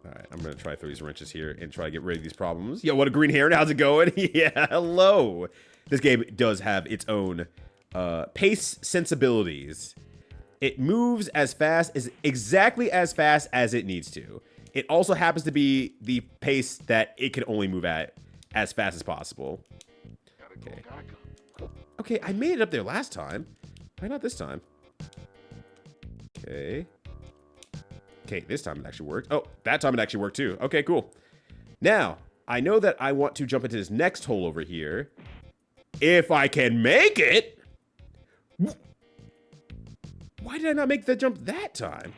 Alright, I'm gonna try to throw these wrenches here and try to get rid of these problems. Yo, what a green heron. How's it going? Yeah, hello. This game does have its own pace sensibilities. It moves as fast as exactly as fast as it needs to. It also happens to be the pace that it can only move at as fast as possible. Okay. Okay, I made it up there last time. Why not this time? Okay. Okay, this time it actually worked. Oh, that time it actually worked too. Okay, cool. Now, I know that I want to jump into this next hole over here. If I can make it! Why did I not make the jump that time?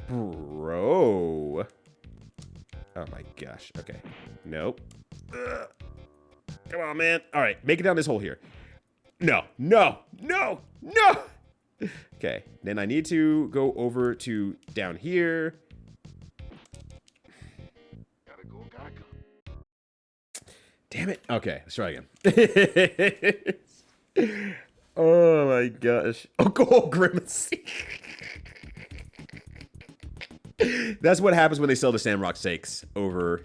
Bro. Oh my gosh. Okay. Nope. Come on, man. All right, make it down this hole here. No. Okay, then I need to go over to down here. Damn it. Okay, let's try again. Oh my gosh. Oh, go Grimace. That's what happens when they sell the Shamrock Shakes over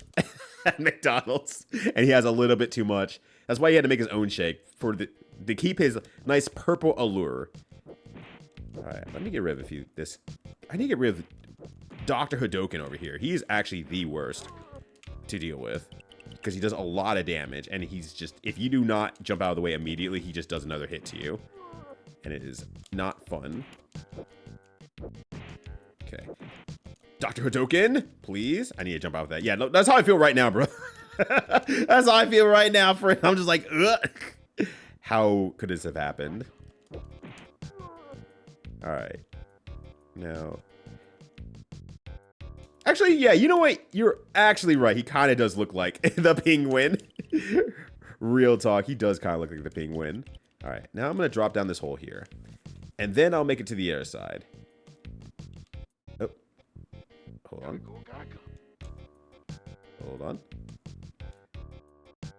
at McDonald's. And he has a little bit too much. That's why he had to make his own shake to keep his nice purple allure. Alright, let me get rid of this. I need to get rid of Dr. Hadoken over here. He's actually the worst to deal with. Because he does a lot of damage, and he's just, if you do not jump out of the way immediately, he just does another hit to you. And it is not fun. Okay. Dr. Hadoken, please. I need to jump out of that. Yeah, no, that's how I feel right now, bro. That's how I feel right now, friend. I'm just like, ugh. How could this have happened? Alright. Now... Actually, yeah, you know what? You're actually right. He kind of does look like the penguin. Real talk. He does kind of look like the penguin. All right, now I'm going to drop down this hole here. And then I'll make it to the other side. Oh. Hold on. Hold on.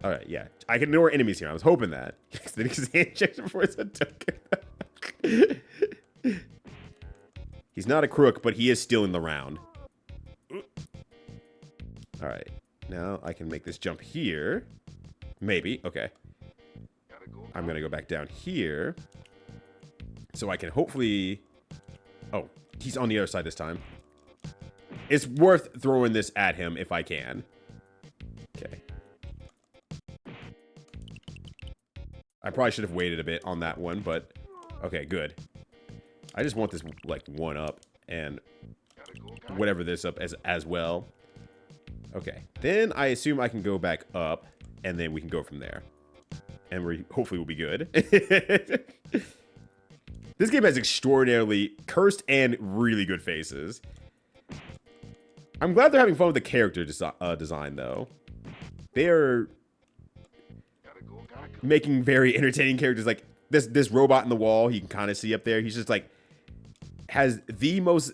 All right, yeah. I can ignore enemies here. I was hoping that. Then he's injection before it's a token. He's not a crook, but he is still in the round. All right, now I can make this jump here. Maybe, okay. I'm gonna go back down here. So I can hopefully... Oh, he's on the other side this time. It's worth throwing this at him if I can. Okay. I probably should have waited a bit on that one, but... Okay, good. I just want this, like, one up and whatever this up as well. Okay, then I assume I can go back up, and then we can go from there. And we hopefully we'll be good. This game has extraordinarily cursed and really good faces. I'm glad they're having fun with the character design, though. They're making very entertaining characters. Like, this robot in the wall, you can kind of see up there. He's just, like, has the most...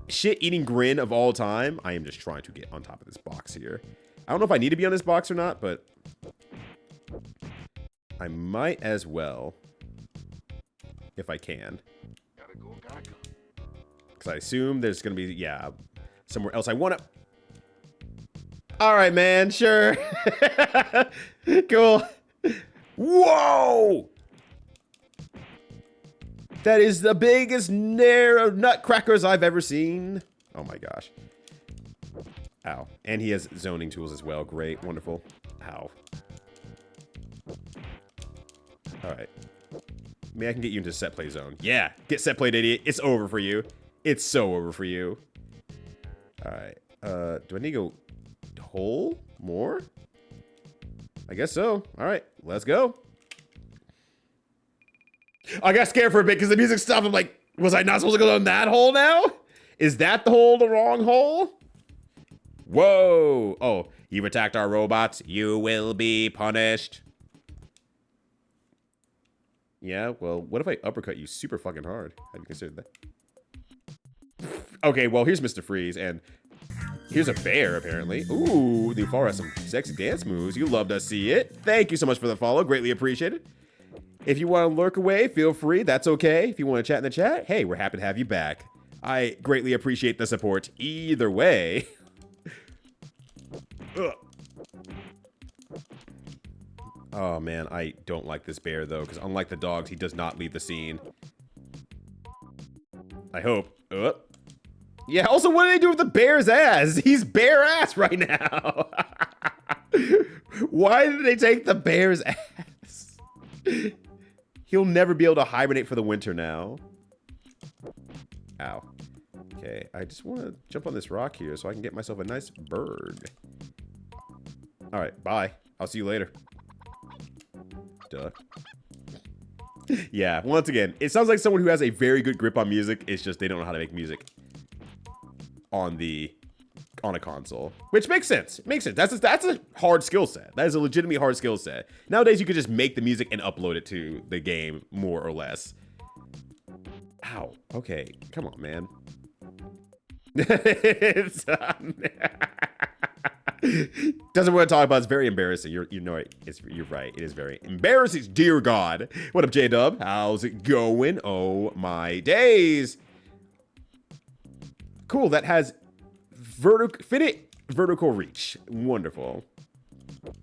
shit-eating grin of all time. I am just trying to get on top of this box here. I don't know if I need to be on this box or not, but I might as well if I can. Because I assume there's going to be, yeah, somewhere else I want to... All right, man, sure. Cool. Whoa! That is the biggest nair of nutcrackers I've ever seen. Oh my gosh. Ow. And he has zoning tools as well. Great. Wonderful. Ow. Alright. Maybe I can get you into set play zone. Yeah. Get set played, idiot. It's over for you. It's so over for you. Alright. Do I need to go hole more? I guess so. Alright. Let's go. I got scared for a bit because the music stopped. I'm like, was I not supposed to go down that hole now? Is that the hole, the wrong hole? Whoa. Oh, you've attacked our robots. You will be punished. Yeah, well, what if I uppercut you super fucking hard? Have you considered that? Okay, well, here's Mr. Freeze, and here's a bear, apparently. Ooh, the Far has some sexy dance moves. You love to see it. Thank you so much for the follow. Greatly appreciated. If you want to lurk away, feel free. That's okay. If you want to chat in the chat, hey, we're happy to have you back. I greatly appreciate the support either way. Ugh. Oh, man, I don't like this bear, though, because unlike the dogs, he does not leave the scene. I hope. Yeah, also, what do they do with the bear's ass? He's bare ass right now. Why did they take the bear's ass? He'll never be able to hibernate for the winter now. Ow. Okay, I just want to jump on this rock here so I can get myself a nice bird. Alright, bye. I'll see you later. Duh. Yeah, once again, it sounds like someone who has a very good grip on music. It's just they don't know how to make music on a console, which makes sense. Makes sense. That's a hard skill set. That is a legitimately hard skill set. Nowadays, you could just make the music and upload it to the game, more or less. Ow. Okay, come on, man. Doesn't want to talk about. It's very embarrassing. You know it. You're right. It is very embarrassing. Dear God. What up, J-Dub? How's it going? Oh my days. Cool. That has vertical reach. Wonderful. All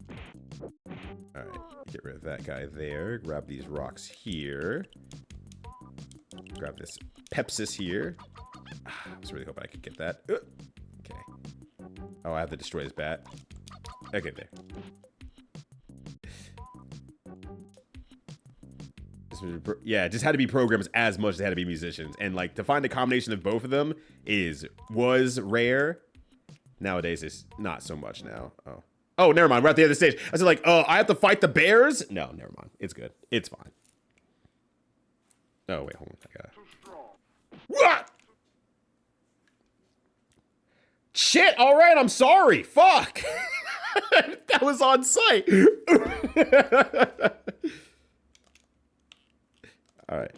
right. Get rid of that guy there. Grab these rocks here. Grab this Pepsis here. I was really hoping I could get that. Okay. Oh, I have to destroy this bat. Okay, there. Yeah, it just had to be programmers as much as they had to be musicians. And like to find a combination of both of them was rare. Nowadays, it's not so much now. Oh, never mind. We're at the other stage. I was like, oh, I have to fight the bears? No, never mind. It's good. It's fine. Oh, wait, hold on. I gotta... What? Shit, all right, I'm sorry. Fuck. That was on site. All right.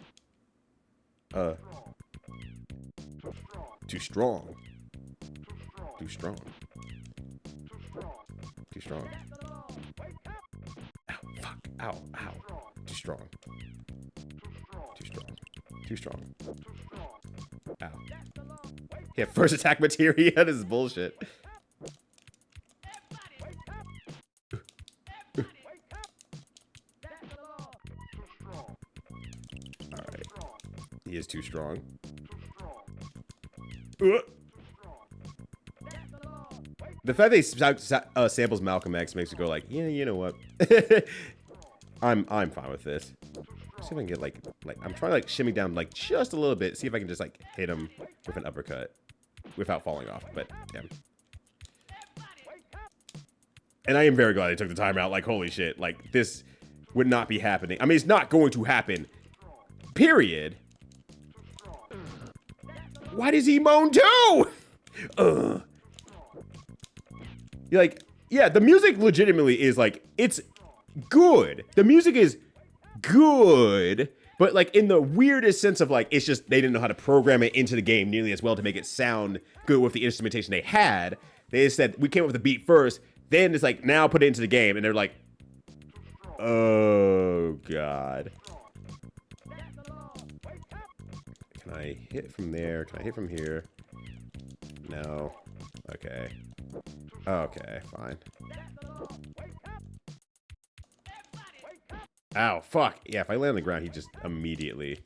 Too strong. Too strong. Too strong. Ow, fuck. Ow, ow. Too strong. Too strong. Too strong. Ow. Yeah, first attack materia. This is bullshit. Alright. He is too strong. The fact that he samples Malcolm X makes me go like, yeah, you know what? I'm fine with this. See if I can get like I'm trying to like shimmy down like just a little bit. See if I can just like hit him with an uppercut without falling off. But damn. And I am very glad they took the time out. Like holy shit, like this would not be happening. I mean, it's not going to happen. Period. Why does he moan too? You're like, yeah, the music legitimately is like it's good. The music is good, but like in the weirdest sense of like it's just they didn't know how to program it into the game nearly as well to make it sound good with the instrumentation they had. They just said we came up with the beat first, then it's like now put it into the game, and they're like, oh god. Can I hit from there? Can I hit from here? No. Okay. Okay, fine. Ow, fuck. Yeah, if I land on the ground, he just immediately...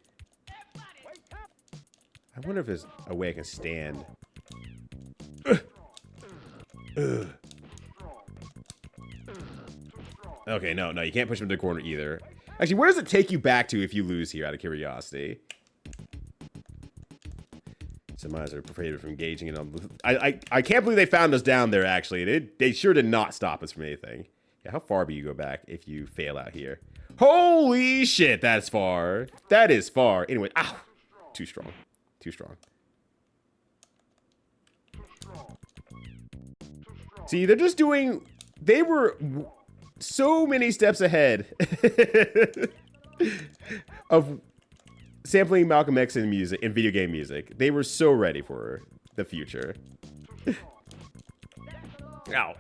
I wonder if there's a way I can stand. Okay, no, you can't push him to the corner either. Actually, where does it take you back to if you lose here, out of curiosity? Semis are prohibited from engaging in... I can't believe they found us down there, actually. They sure did not stop us from anything. Yeah, how far do you go back if you fail out here? Holy shit, that's far. That is far. Anyway, ow. Too strong. Too strong. See, they're just doing... They were so many steps ahead of sampling Malcolm X in music, in video game music. They were so ready for the future. Ow.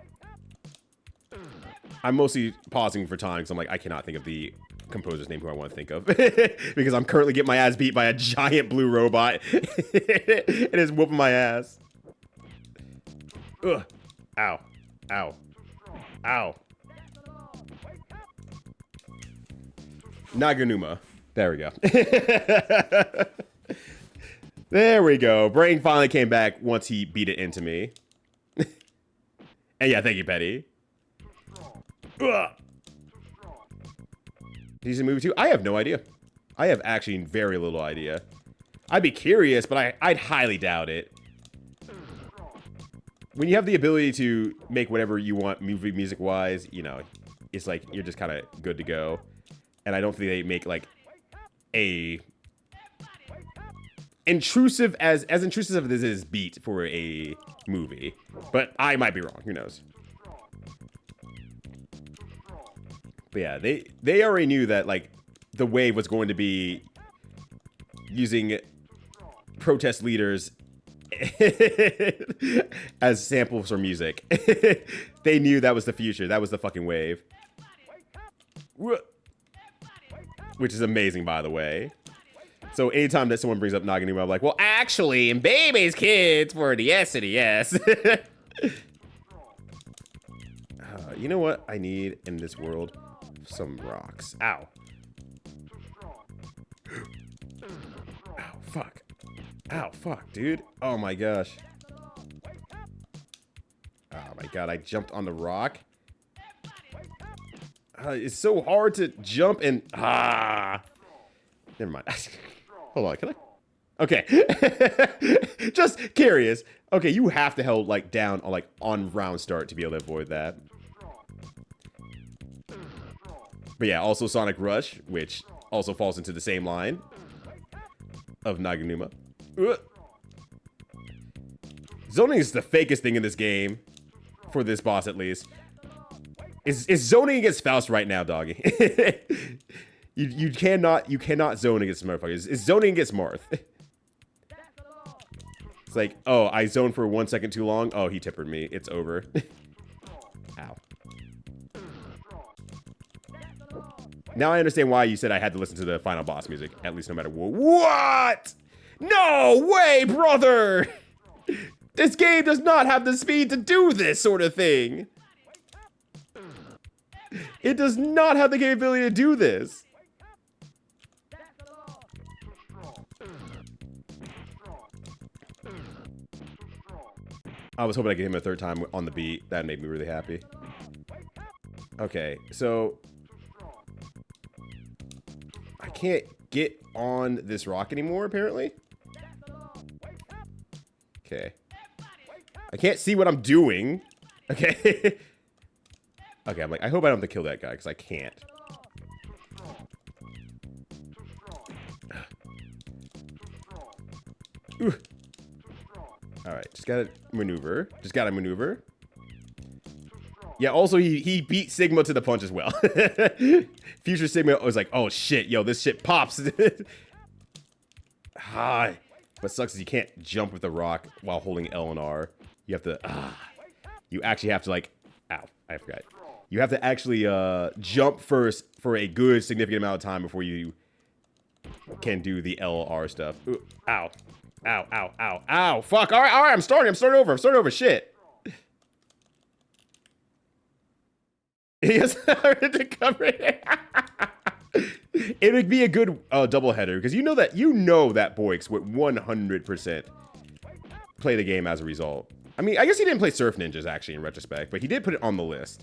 I'm mostly pausing for time because I'm like, I cannot think of the composer's name who I want to think of. Because I'm currently getting my ass beat by a giant blue robot. It is whooping my ass. Ugh. Ow. Ow. Ow. Naganuma. There we go. There we go. Brain finally came back once he beat it into me. And yeah, thank you, Petty. He's in movie 2? I have no idea. I have actually very little idea. I'd be curious, but I'd highly doubt it. When you have the ability to make whatever you want movie music-wise, you know, it's like you're just kind of good to go. And I don't think they make like a intrusive as intrusive as this is beat for a movie. But I might be wrong. Who knows? But yeah, they already knew that like the wave was going to be using protest leaders as samples for music. They knew that was the future. That was the fucking wave. Which is amazing, by the way. So anytime that someone brings up Naganuma, I'm like, well, actually, in Bebe's Kids for the SNES. You know what I need in this world? Some rocks. Ow. Ow, fuck. Ow, fuck, dude. Oh my gosh. Oh my god, I jumped on the rock. It's so hard to jump and... Never mind. Hold on, can I? Okay. Just curious. Okay, you have to hold, like, down on, like, on round start to be able to avoid that. But yeah, also Sonic Rush, which also falls into the same line of Naganuma. Zoning is the fakest thing in this game. For this boss, at least. Is zoning against Faust right now, doggy. you cannot zone against motherfuckers. It's zoning against Marth. It's like, oh, I zoned for 1 second too long. Oh, he tippered me. It's over. Ow. Now I understand why you said I had to listen to the final boss music, at least no matter what. What? No way, brother! This game does not have the speed to do this sort of thing. It does not have the capability to do this. I was hoping I could hit him a third time on the beat. That made me really happy. Okay, so... I can't get on this rock anymore, apparently. Okay. I can't see what I'm doing. Okay. Okay, I'm like, I hope I don't have to kill that guy, because I can't. Alright, just gotta maneuver. Just gotta maneuver. Yeah, also, he beat Sigma to the punch as well. Future Sigma was like, oh shit, yo, this shit pops. Hi. What sucks is you can't jump with the rock while holding L and R. You have to, you actually have to, like, ow, I forgot. You have to actually jump first for a good significant amount of time before you can do the LR stuff. Ooh, ow. Ow, ow, ow, ow. Fuck. All right, I'm starting over. Shit. He has to cover it. It would be a good double header because you know that Boix would 100% play the game as a result. I mean, I guess he didn't play Surf Ninjas actually in retrospect, but he did put it on the list.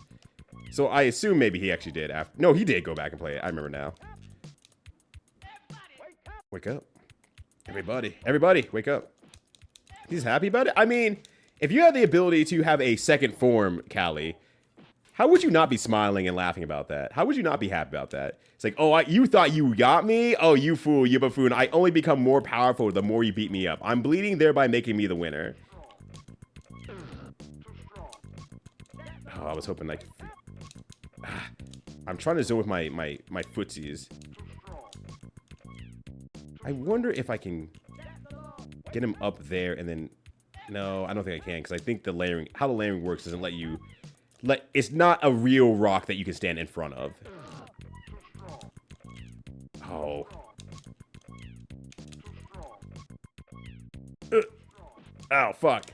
So I assume maybe he actually did. No, he did go back and play it. I remember now. Wake up. Everybody, wake up. He's happy about it? I mean, if you had the ability to have a second form, Callie, how would you not be smiling and laughing about that? How would you not be happy about that? It's like, oh, you thought you got me? Oh, you fool, you buffoon. I only become more powerful the more you beat me up. I'm bleeding, thereby making me the winner. Oh, I was hoping like... I'm trying to zone with my footsies. I wonder if I can get him up there and then... No, I don't think I can because I think the layering... How the layering works doesn't let you... It's not a real rock that you can stand in front of. Oh. Ow, fuck.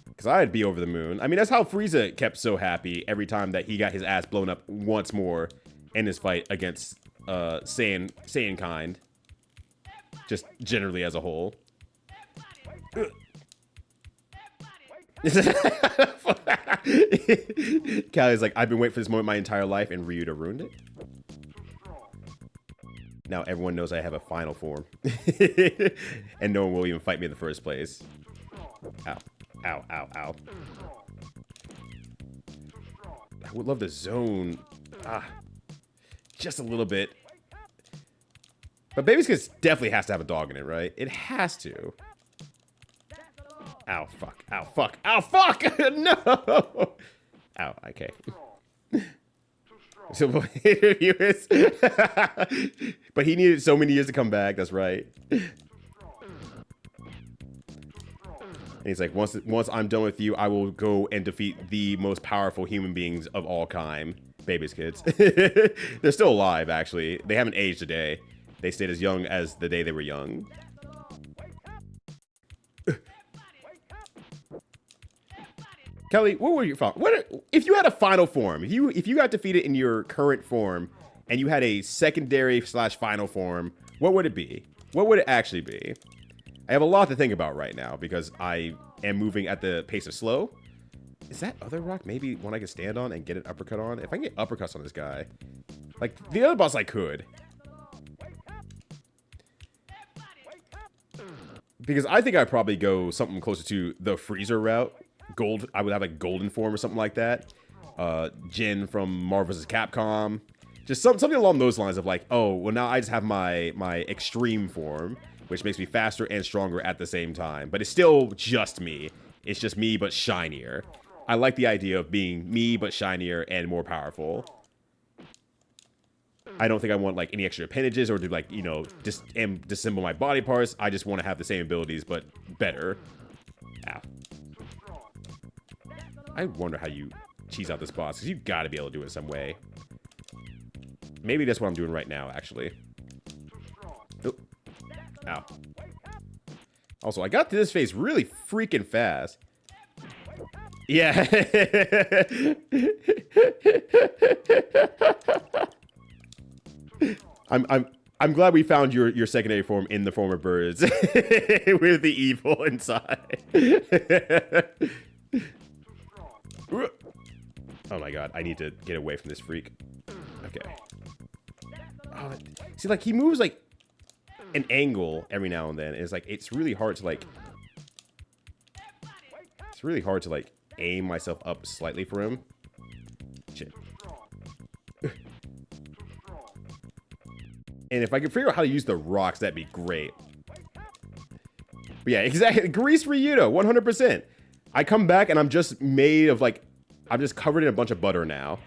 Because I'd be over the moon. I mean, that's how Frieza kept so happy every time that he got his ass blown up once more in his fight against Saiyan kind. Just generally as a whole. Callie's like, I've been waiting for this moment my entire life, and Ryuta ruined it. Now everyone knows I have a final form. And no one will even fight me in the first place. Ow. Ow, ow, ow. I would love to zone. Just a little bit. But Baby's Kids definitely has to have a dog in it, right? It has to. Ow, fuck. Ow, fuck. Ow, fuck! No! Ow, okay. So, viewers. But he needed so many years to come back, that's right. he's like, once I'm done with you, I will go and defeat the most powerful human beings of all time. Bebe's kids. They're still alive, actually. They haven't aged a day. They stayed as young as the day they were young. Kelly, what were your if you had a final form, if you got defeated in your current form and you had a secondary / final form, what would it be? What would it actually be? I have a lot to think about right now because I am moving at the pace of slow. Is that other rock maybe one I could stand on and get an uppercut on? If I can get uppercuts on this guy. Like, the other boss I could. Because I think I'd probably go something closer to the freezer route. Gold, I would have like golden form or something like that. Jin from Marvel vs. Capcom. Just something along those lines of like, oh, well now I just have my extreme form, which makes me faster and stronger at the same time. But it's still just me. It's just me, but shinier. I like the idea of being me, but shinier and more powerful. I don't think I want like any extra appendages or to like, you know, disassemble my body parts. I just want to have the same abilities, but better. Ow. I wonder how you cheese out this boss, because you got to be able to do it some way. Maybe that's what I'm doing right now, actually. Oh. Ow. Also, I got to this phase really freaking fast. Yeah. I'm glad we found your secondary form in the form of birds with the evil inside. Oh my god, I need to get away from this freak. Okay. Oh, see, like, he moves, like, an angle every now and then. It's, like, it's really hard to, like... It's really hard to, like, aim myself up slightly for him. Shit. And if I could figure out how to use the rocks, that'd be great. But yeah, exactly. Grease Ryudo, 100%. I come back and I'm just made of, like... I'm just covered in a bunch of butter now.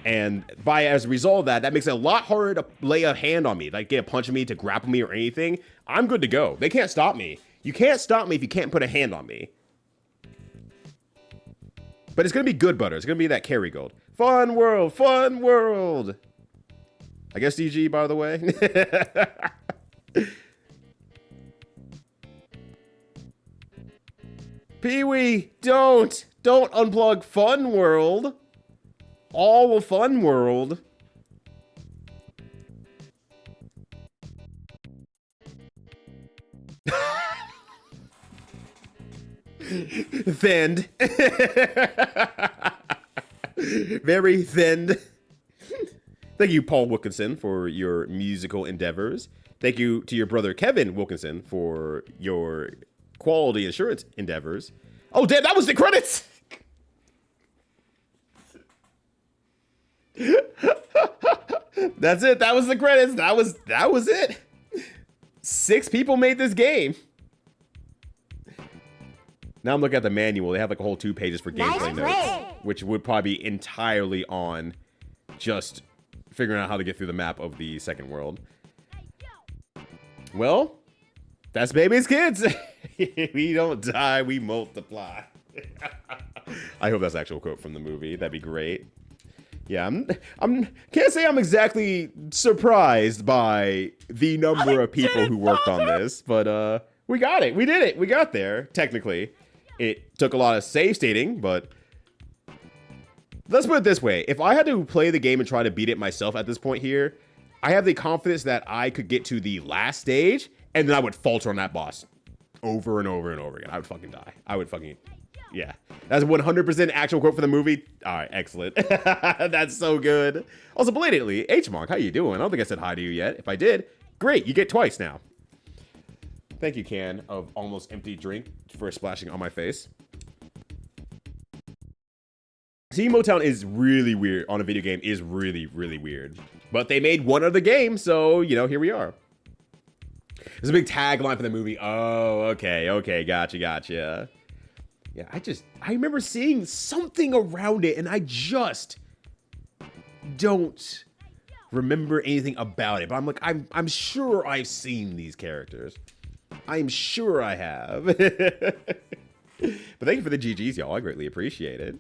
And as a result of that, that makes it a lot harder to lay a hand on me. Like, get a punch on me, to grapple me or anything. I'm good to go. They can't stop me. You can't stop me if you can't put a hand on me. But it's going to be good butter. It's going to be that carry gold. Fun world. Fun world. I guess DG, by the way. Pee-wee, don't unplug Fun World. All of Fun World. Thinned. Very thinned. Thank you, Paul Wilkinson, for your musical endeavors. Thank you to your brother, Kevin Wilkinson, for your quality assurance endeavors. Oh, damn, that was the credits! That's it. That was the credits. That was it. 6 people made this game. Now I'm looking at the manual. They have like a whole 2 pages for gameplay notes, which would probably be entirely on just figuring out how to get through the map of the second world. Well, that's Bebe's kids. We don't die, we multiply. I hope that's an actual quote from the movie. That'd be great. Yeah, I'm can't say I'm exactly surprised by the number of people who worked on this, but we got it. We did it. We got there, technically. It took a lot of save stating, but let's put it this way. If I had to play the game and try to beat it myself at this point here, I have the confidence that I could get to the last stage and then I would falter on that boss over and over and over again. I would fucking die. I would fucking... Yeah. That's 100% actual quote for the movie. All right, excellent. That's so good. Also, belatedly, H-Monk, how you doing? I don't think I said hi to you yet. If I did, great. You get twice now. Thank you, can of almost empty drink for splashing on my face. Seeing Motown is really weird on a video game is really, really weird. But they made one other game, so, you know, here we are. There's a big tagline for the movie. Oh, okay, gotcha. Yeah, I remember seeing something around it, and I just don't remember anything about it. But I'm like, I'm sure I've seen these characters. I'm sure I have. But thank you for the GGs, y'all. I greatly appreciate it.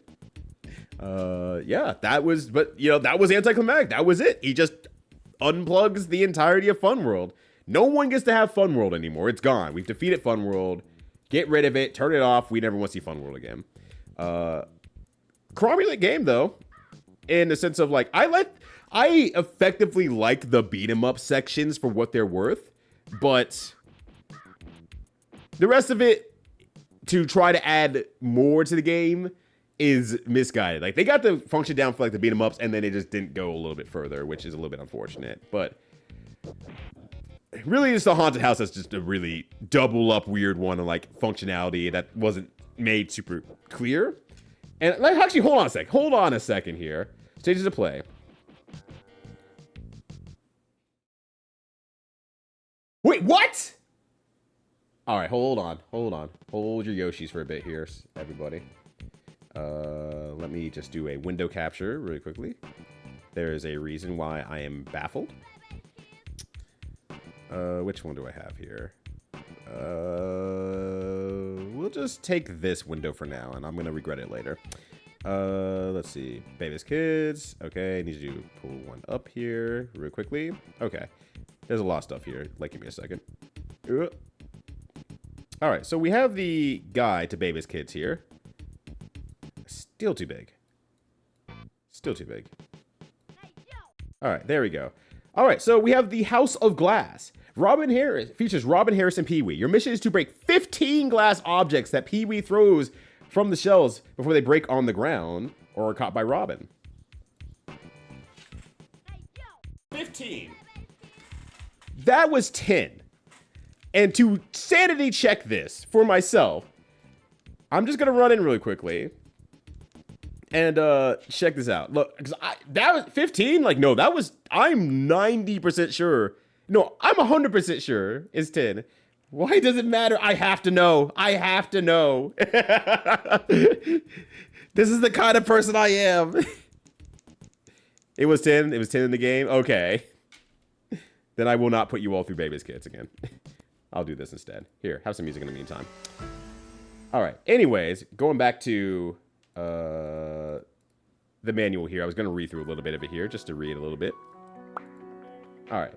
Yeah, that was, but you know, that was anticlimactic. That was it. He just unplugs the entirety of Fun World. No one gets to have Fun World anymore. It's gone. We've defeated Fun World. Get rid of it. Turn it off. We never want to see Fun World again. Cromulent game though, in the sense of like, I effectively like the beat 'em up sections for what they're worth, but the rest of it, to try to add more to the game, is misguided. Like, they got the function down for like the beat 'em ups, and then it just didn't go a little bit further, which is a little bit unfortunate. But really, it's the haunted house that's just a really double up weird one of like functionality that wasn't made super clear. And like, actually, hold on a sec. Hold on a second here. Stages of play. Wait, what? All right, hold on. Hold your Yoshis for a bit here, everybody. Let me just do a window capture really quickly. There is a reason why I am baffled. Which one do I have here? We'll just take this window for now, and I'm gonna regret it later. Let's see. Bebe's Kids. Okay, I need to pull one up here real quickly. Okay. There's a lot of stuff here. Like, give me a second. All right, so we have the guide to Bebe's Kids here. Still too big. Still too big. All right, there we go. All right, so we have the House of Glass. Robin Harris features Robin Harris and Pee-wee. Your mission is to break 15 glass objects that Pee-wee throws from the shells before they break on the ground or are caught by Robin. 15. That was 10. And to sanity check this for myself, I'm just gonna run in really quickly and check this out. Look, because that was 15. Like, no, that was, I'm 90% sure. No, I'm 100% sure it's 10. Why does it matter? I have to know. I have to know. This is the kind of person I am. It was 10. It was 10 in the game. Okay. Then I will not put you all through Bebe's Kids again. I'll do this instead. Here, have some music in the meantime. All right. Anyways, going back to the manual here. I was going to read through a little bit of it here just to read a little bit. All right.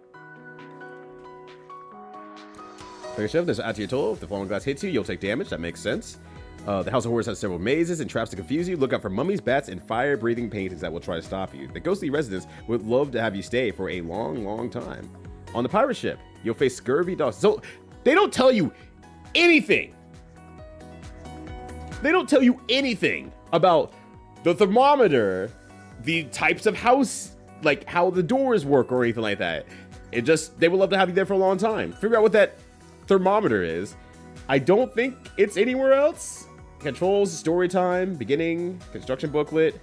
There's after you're told, if the falling glass hits you, you'll take damage. That makes sense. The House of Horrors has several mazes and traps to confuse you. Look out for mummies, bats, and fire-breathing paintings that will try to stop you. The ghostly residents would love to have you stay for a long, long time. On the pirate ship, you'll face scurvy dogs. So they don't tell you anything. They don't tell you anything about the thermometer, the types of house, like how the doors work or anything like that. It just, they would love to have you there for a long time. Figure out what that thermometer is. I don't think it's anywhere else. Controls, story time, beginning, construction booklet.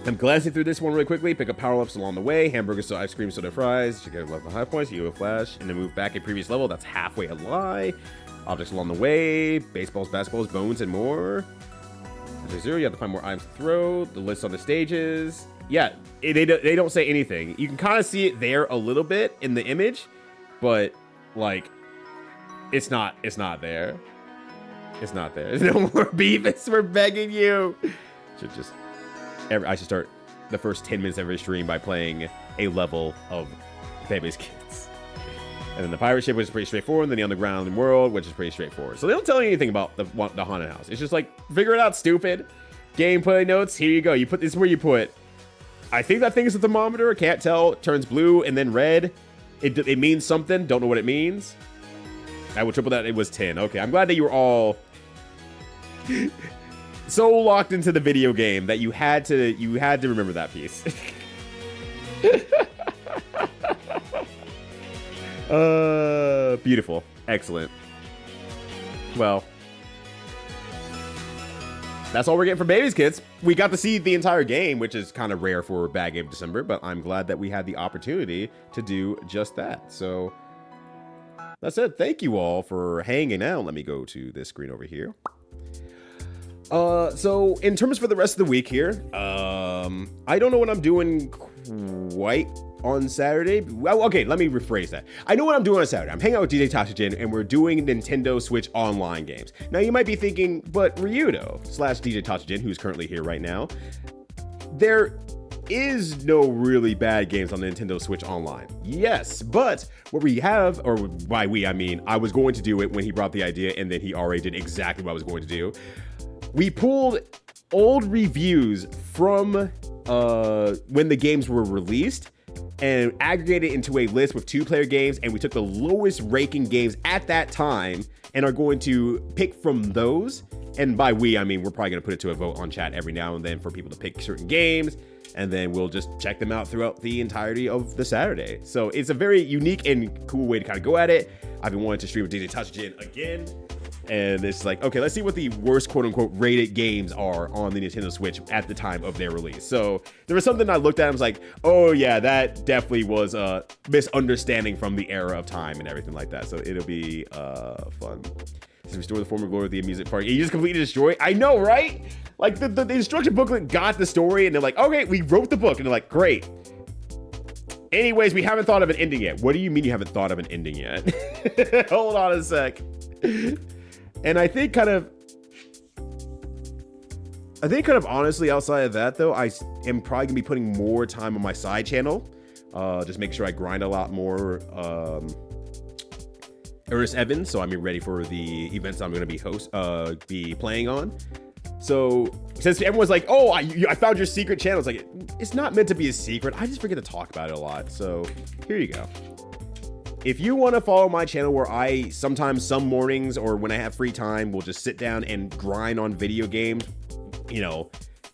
I'm glancing through this one really quickly. Pick up power-ups along the way. Hamburger, so ice cream, soda, fries. You get level high points. You have a flash. And then move back a previous level. That's halfway a lie. Objects along the way. Baseballs, basketballs, bones, and more. After 0, you have to find more items to throw. The list on the stages. Yeah, they don't say anything. You can kind of see it there a little bit in the image. But, like, it's not there. It's not there. There's no more Beavis. We're begging you. I should start the first 10 minutes of every stream by playing a level of Bebe's Kids. And then the pirate ship, which is pretty straightforward, and then the underground world, which is pretty straightforward. So they don't tell you anything about the haunted house. It's just like, figure it out, stupid. Gameplay notes, here you go. You put this where you put. I think that thing is a thermometer. Can't tell. It turns blue and then red. It means something. Don't know what it means. I will triple that. It was 10. Okay, I'm glad that you were all so locked into the video game that you had to remember that piece. Beautiful. Excellent. Well, that's all we're getting from Bebe's Kids. We got to see the entire game, which is kind of rare for BadGame December, but I'm glad that we had the opportunity to do just that. So that's it. Thank you all for hanging out. Let me go to this screen over here. So in terms for the rest of the week here, I don't know what I'm doing quite on Saturday. Well, okay, let me rephrase that. I know what I'm doing on Saturday. I'm hanging out with DJ Toshijin, and we're doing Nintendo Switch online games. Now, you might be thinking, but Ryudo / DJ Toshijin, who's currently here right now, there is no really bad games on the Nintendo Switch Online. Yes, but what we have, or by we, I mean, I was going to do it when he brought the idea, and then he already did exactly what I was going to do. We pulled old reviews from when the games were released and aggregated into a list with 2-player games, and we took the lowest ranking games at that time and are going to pick from those. And by we, I mean, we're probably going to put it to a vote on chat every now and then for people to pick certain games, and then we'll just check them out throughout the entirety of the Saturday. So it's a very unique and cool way to kind of go at it. I've been wanting to stream with DJ Toshijin again, and it's like, okay, let's see what the worst quote-unquote rated games are on the Nintendo Switch at the time of their release. So there was something I looked at and was like, oh yeah, that definitely was a misunderstanding from the era of time and everything like that. So it'll be fun. To restore the former glory of the amusement park. You just completely destroy it? I know, right? Like, the instruction booklet got the story, and they're like, okay, we wrote the book. And they're like, great. Anyways, we haven't thought of an ending yet. What do you mean you haven't thought of an ending yet? Hold on a sec. And I think kind of honestly, outside of that, though, I am probably going to be putting more time on my side channel. Just make sure I grind a lot more Ernest Evans, so I'm ready for the events I'm going to be playing on. So since everyone's like, oh, I found your secret channel, it's like, it's not meant to be a secret. I just forget to talk about it a lot. So here you go. If you want to follow my channel, where I sometimes, some mornings or when I have free time, will just sit down and grind on video games, you know,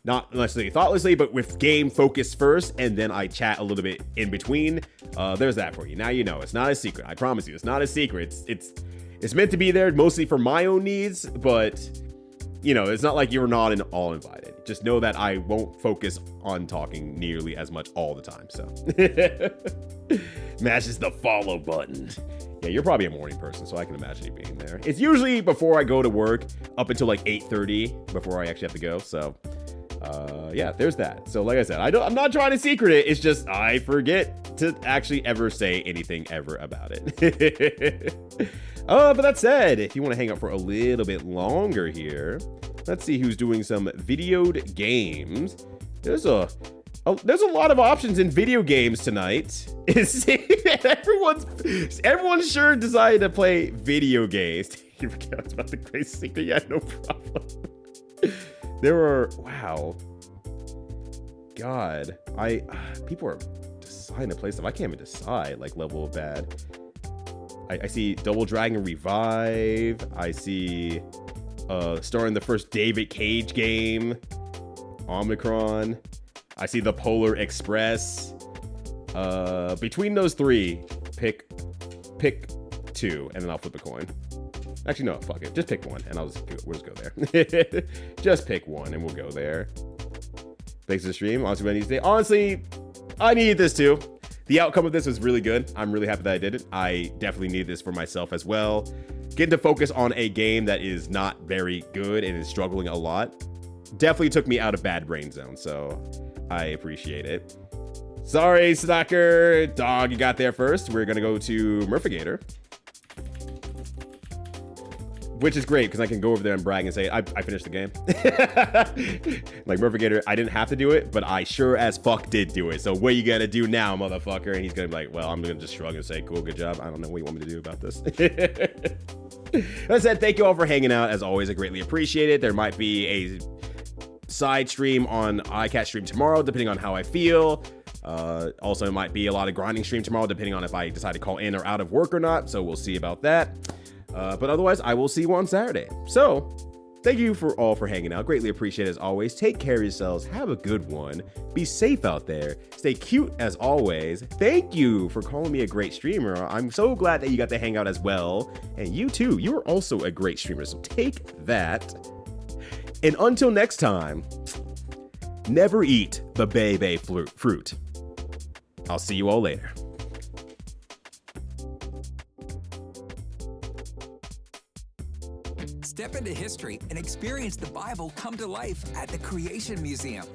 not necessarily thoughtlessly, but with game focus first, and then I chat a little bit in between. There's that for you. Now you know. It's not a secret. I promise you, it's not a secret. It's meant to be there mostly for my own needs, but you know, it's not like you're not all invited. Just know that I won't focus on talking nearly as much all the time. So mashes the follow button. Yeah, you're probably a morning person, so I can imagine you being there. It's usually before I go to work, up until like 8:30 before I actually have to go. So yeah, there's that. So like I said, I'm not trying to secret it. It's just I forget to actually ever say anything ever about it. But that said, if you want to hang out for a little bit longer here, let's see who's doing some videoed games. There's a lot of options in video games tonight. Everyone's sure decided to play video games. You forgot about the great secret? Yeah, no problem. There are, wow. God, people are deciding to play stuff. I can't even decide, like, level of bad. I see Double Dragon Revive. I see starring the first David Cage game, Omicron. I see the Polar Express. Between those three, pick two, and then I'll flip a coin. Actually, no, fuck it. Just pick one, and we'll just go there. Just pick one, and we'll go there. Thanks for the stream. Honestly, I need today. Honestly, I needed this too. The outcome of this was really good. I'm really happy that I did it. I definitely need this for myself as well. Getting to focus on a game that is not very good and is struggling a lot definitely took me out of bad brain zone, so I appreciate it. Sorry, Snacker. Dog, you got there first. We're going to go to Murphigator. Which is great, because I can go over there and brag and say, I finished the game. Like, Murphigator, I didn't have to do it, but I sure as fuck did do it. So what you gotta do now, motherfucker? And he's gonna be like, well, I'm gonna just shrug and say, cool, good job. I don't know what you want me to do about this. That said, thank you all for hanging out. As always, I greatly appreciate it. There might be a side stream on iCat stream tomorrow, depending on how I feel. Also, it might be a lot of grinding stream tomorrow, depending on if I decide to call in or out of work or not. So we'll see about that. But otherwise, I will see you on Saturday. So, thank you all for hanging out. Greatly appreciate it as always. Take care of yourselves. Have a good one. Be safe out there. Stay cute as always. Thank you for calling me a great streamer. I'm so glad that you got to hang out as well. And you too, you are also a great streamer. So take that. And until next time, never eat the Bebe fruit. I'll see you all later. Step into history and experience the Bible come to life at the Creation Museum.